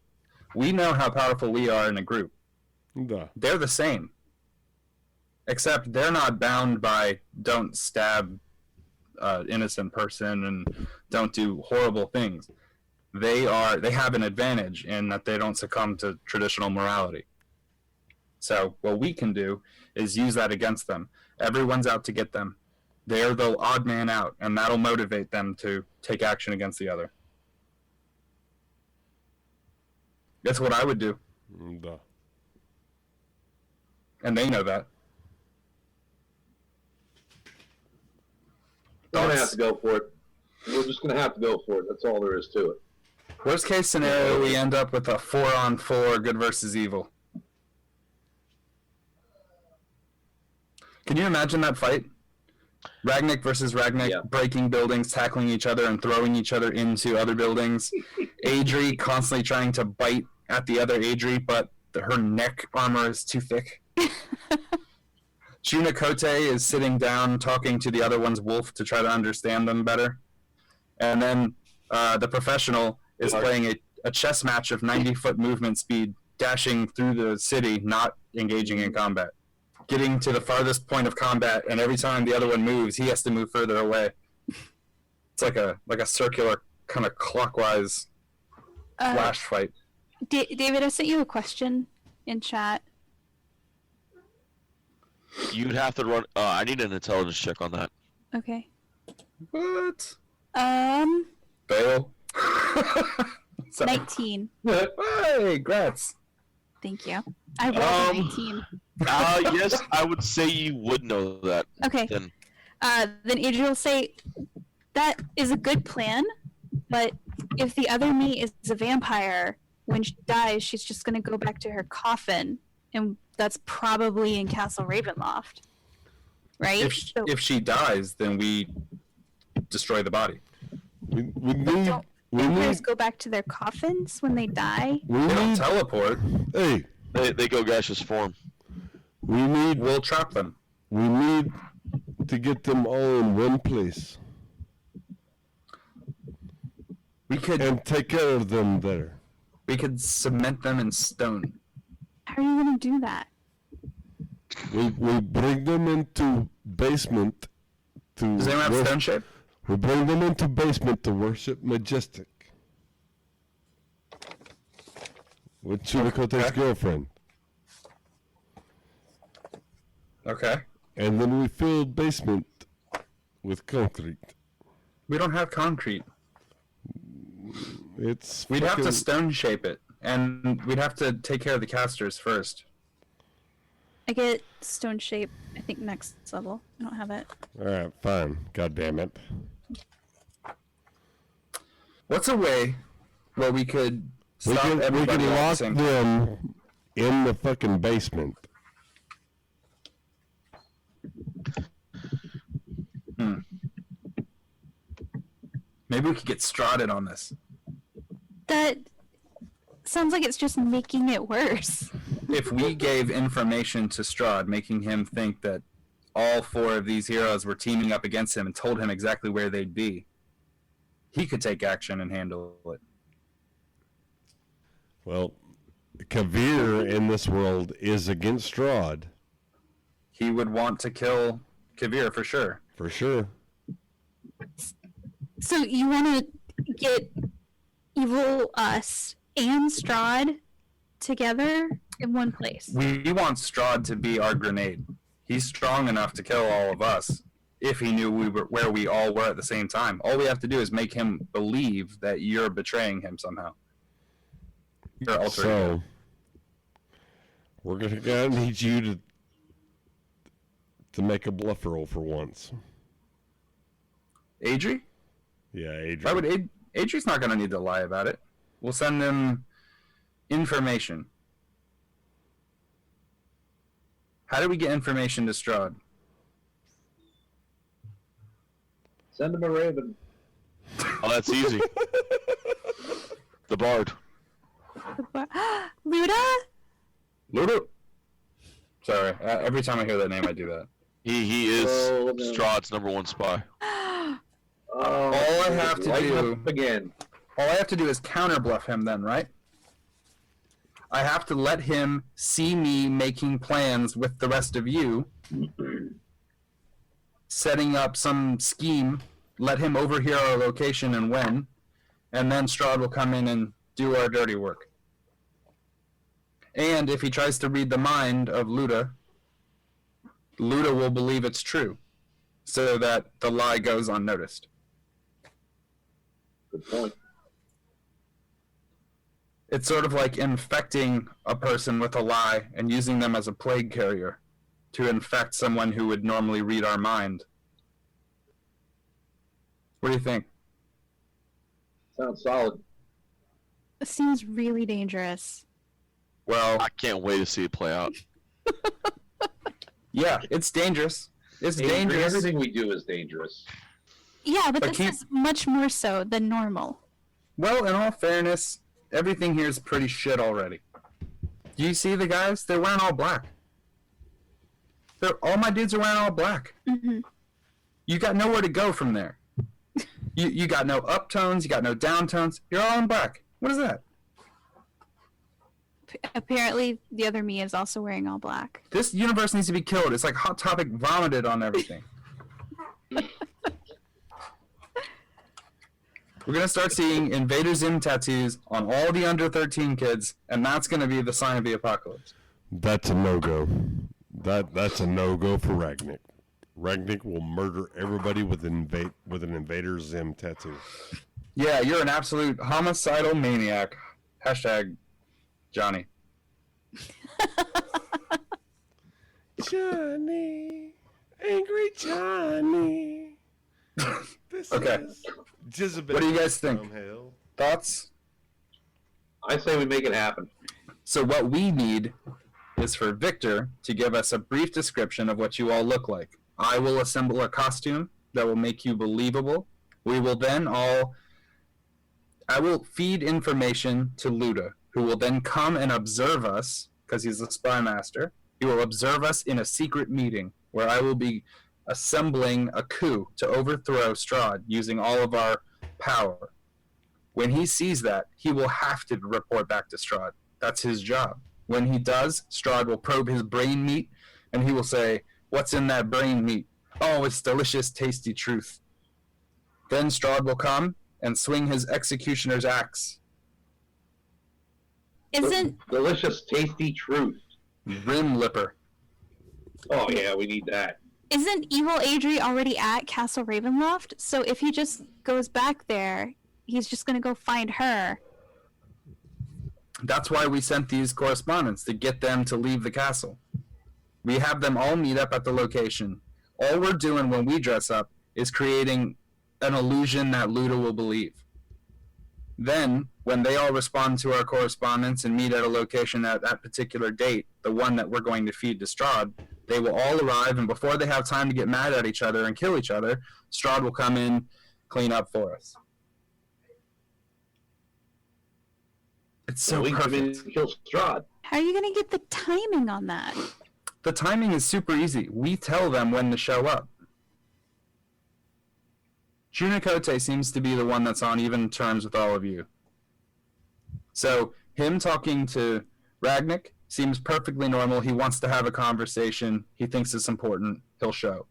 We know how powerful we are in a group. Da. They're the same. Except they're not bound by don't stab innocent person and don't do horrible things. They have an advantage in that they don't succumb to traditional morality. So what we can do is use that against them. Everyone's out to get them. They're the odd man out, and that'll motivate them to take action against the other. That's what I would do. Da. And they know that. We're going to have to go for it. We're just going to have to go for it. That's all there is to it. Worst case scenario, we end up with a 4-on-4 good versus evil. Can you imagine that fight? Ragnik versus Ragnik, Yeah. breaking buildings, tackling each other, and throwing each other into other buildings. Adri constantly trying to bite at the other Adri, but her neck armor is too thick. Shuna Kote is sitting down talking to the other one's wolf to try to understand them better. And then the professional is playing a chess match of 90-foot movement speed, dashing through the city, not engaging in combat. Getting to the farthest point of combat, and every time the other one moves, he has to move further away. It's like a circular, kind of clockwise flash fight. David, I sent you a question in chat. You'd have to run. I need an intelligence check on that. Okay. What? Fail. So- 19. Hey, grats. Thank you. I rolled a 19. Yes, I would say you would know that. Okay. Then Then Adrian will say, that is a good plan, but if the other me is a vampire, when she dies, she's just going to go back to her coffin, and that's probably in Castle Ravenloft, right? If she dies, then we destroy the body. We need. Don't vampires go back to their coffins when they die? We They don't need. teleport. Hey, They go gaseous form. We'll trap them. We need to get them all in one place We could and take care of them there. cement them in stone. How are you going to do that? We bring them into basement to. Does anyone have worship- stone shape? We bring them into basement to worship Majestic. With Chilicote's girlfriend. Okay. And then we fill basement with concrete. We don't have concrete. It's We'd have to fucking- stone shape it, and we'd have to take care of the casters first. I get stone shape, I think, next level. I don't have it. Alright, fine. God damn it. What's a way where we could We stop can everybody all at the lock same time? them in the fucking basement. Maybe we could get Strahded on this. That sounds like it's just making it worse. If we gave information to Strahd, making him think that all 4 of these heroes were teaming up against him and told him exactly where they'd be, he could take action and handle it. Well, Kavir in this world is against Strahd, He would want to kill Kavir for sure. for sure. So you want to get evil us and Strahd together in one place? We want Strahd to be our grenade. He's strong enough to kill all of us if he knew we were where we all were at the same time. All we have to do is make him believe that you're betraying him somehow. Your alter ego. So, we're gonna need you to make a bluff roll for once. Adri? Yeah, Adrian. Why would Adri's not going to need to lie about it. We'll send him information. How do we get information to Strahd? Send him a raven. Oh, that's easy. The Bard. Luda? Ludo? Sorry, every time I hear that name, I do that. He is Oh, no. Strahd's #1 spy. Oh, All I have to lighten do- up again. All I have to do is counter bluff him then, right? I have to let him see me making plans with the rest of you, setting up some scheme, let him overhear our location and when, and then Strahd will come in and do our dirty work. And if he tries to read the mind of Luda, Luda will believe it's true, so that the lie goes unnoticed. Good point. It's sort of like infecting a person with a lie and using them as a plague carrier to infect someone who would normally read our mind. What do you think? Sounds solid. It seems really dangerous. Well, I can't wait to see it play out. yeah, it's dangerous. It's Adri, dangerous. Everything we do is dangerous. Yeah, but But this keep- is much more so than normal. Well, in all fairness, everything here is pretty shit already. Do you see the guys? They're wearing all black. All my dudes are wearing all black. Hmm. You got nowhere to go from there. You got no uptones, you got no downtones. You're all in black. What is that? Apparently, the other me is also wearing all black. This universe needs to be killed. It's like Hot Topic vomited on everything. We're gonna start seeing Invader Zim tattoos on all the under 13 kids, and that's gonna be the sign of the apocalypse. That's a no-go. That's a no-go for Ragnick. Ragnick will murder everybody with an Invader Zim tattoo. Yeah, you're an absolute homicidal maniac. Hashtag Johnny. Johnny, angry Johnny. This Okay. is Jezebel What do you guys think? from hell. Thoughts? I say we make it happen. So what we need is for Victor to give us a brief description of what you all look like. I will assemble a costume that will make you believable. We will then I will feed information to Luda, who will then come and observe us, because he's the spy master. He will observe us in a secret meeting where I will be assembling a coup to overthrow Strahd using all of our power. When he sees that, he will have to report back to Strahd. That's his job. When he does, Strahd will probe his brain meat, and he will say, "What's in that brain meat? Oh, it's delicious, tasty truth." Then Strahd will come and swing his executioner's axe. Isn't Delicious, tasty truth. Grim Lipper. Oh yeah, we need that. Isn't Evil Adri already at Castle Ravenloft? So if he just goes back there, he's just gonna go find her. That's why we sent these correspondents, to get them to leave the castle. We have them all meet up at the location. All we're doing when we dress up is creating an illusion that Luda will believe. Then, when they all respond to our correspondence and meet at a location at that particular date, the one that we're going to feed to Strahd, they will all arrive, and before they have time to get mad at each other and kill each other, Strahd will come in, clean up for us. It's so we come in perfect. and kill Strahd. How are you gonna get the timing on that? The timing is super easy. We tell them when to show up. Junikote seems to be the one that's on even terms with all of you. So, him talking to Ragnik seems perfectly normal. He wants to have a conversation. He thinks it's important. He'll show.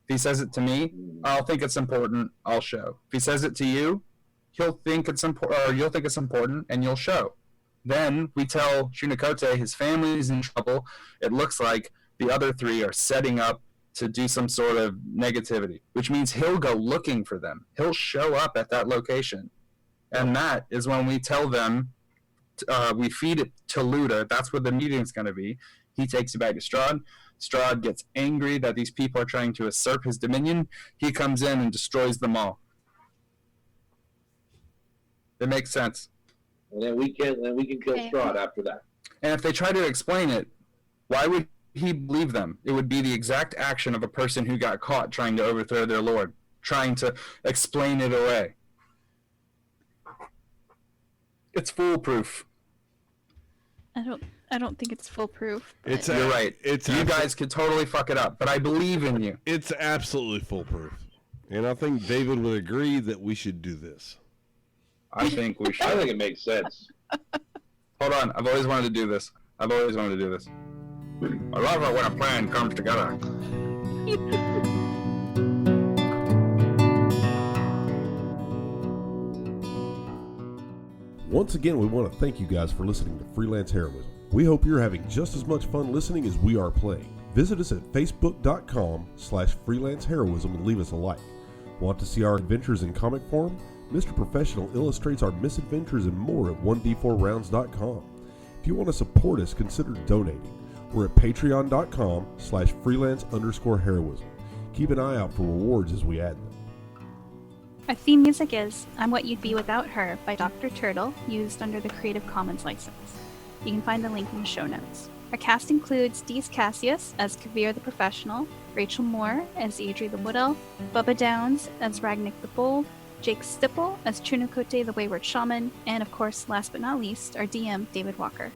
If he says it to me, I'll think it's important. I'll show. If he says it to you, he'll think it's important, or you'll think it's important, and you'll show. Then we tell Junikote his family's in trouble. It looks like the other three are setting up to do some sort of negativity, which means he'll go looking for them. He'll show up at that location. And that is when we tell them, we feed it to Luda. That's where the meeting's going to be. He takes it back to Strahd. Strahd gets angry that these people are trying to usurp his dominion. He comes in and destroys them all. It makes sense. And then we can kill Okay. Strahd after that. And if they try to explain it, why would he believe them? It would be the exact action of a person who got caught trying to overthrow their lord, trying to explain it away. It's foolproof. I don't think it's foolproof. but- It's You're right. It's You guys could totally fuck it up, but I believe in you. It's absolutely foolproof, and I think David would agree that we should do this. I think we should. I think it makes sense. Hold on. I've always wanted to do this. I love it when a plan comes together. Once again, we want to thank you guys for listening to Freelance Heroism. We hope you're having just as much fun listening as we are playing. Visit us at facebook.com/freelanceheroism and leave us a like. Want to see our adventures in comic form? Mr. Professional illustrates our misadventures and more at 1d4rounds.com. If you want to support us, consider donating. We're at patreon.com/freelance_heroism. Keep an eye out for rewards as we add them. Our theme music is I'm What You'd Be Without Her by Dr. Turtle, used under the Creative Commons license. You can find the link in the show notes. Our cast includes Dees Cassius as Kavir the Professional, Rachel Moore as Adri the Wood Elf, Bubba Downs as Ragnik the Bold, Jake Stipple as Chunukote the Wayward Shaman, and of course, last but not least, our DM, David Walker.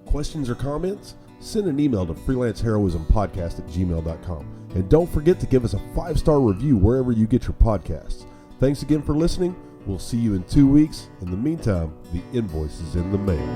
Questions or comments? Send an email to freelanceheroismpodcast@gmail.com. And don't forget to give us a 5-star review wherever you get your podcasts. Thanks again for listening. We'll see you in 2 weeks. In the meantime, the invoice is in the mail.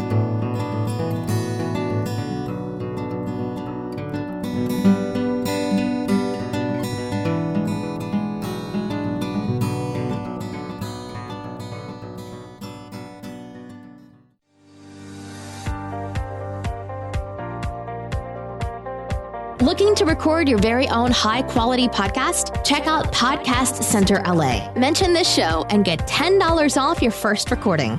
Looking to record your very own high-quality podcast? Check out Podcast Center LA. Mention this show and get $10 off your first recording.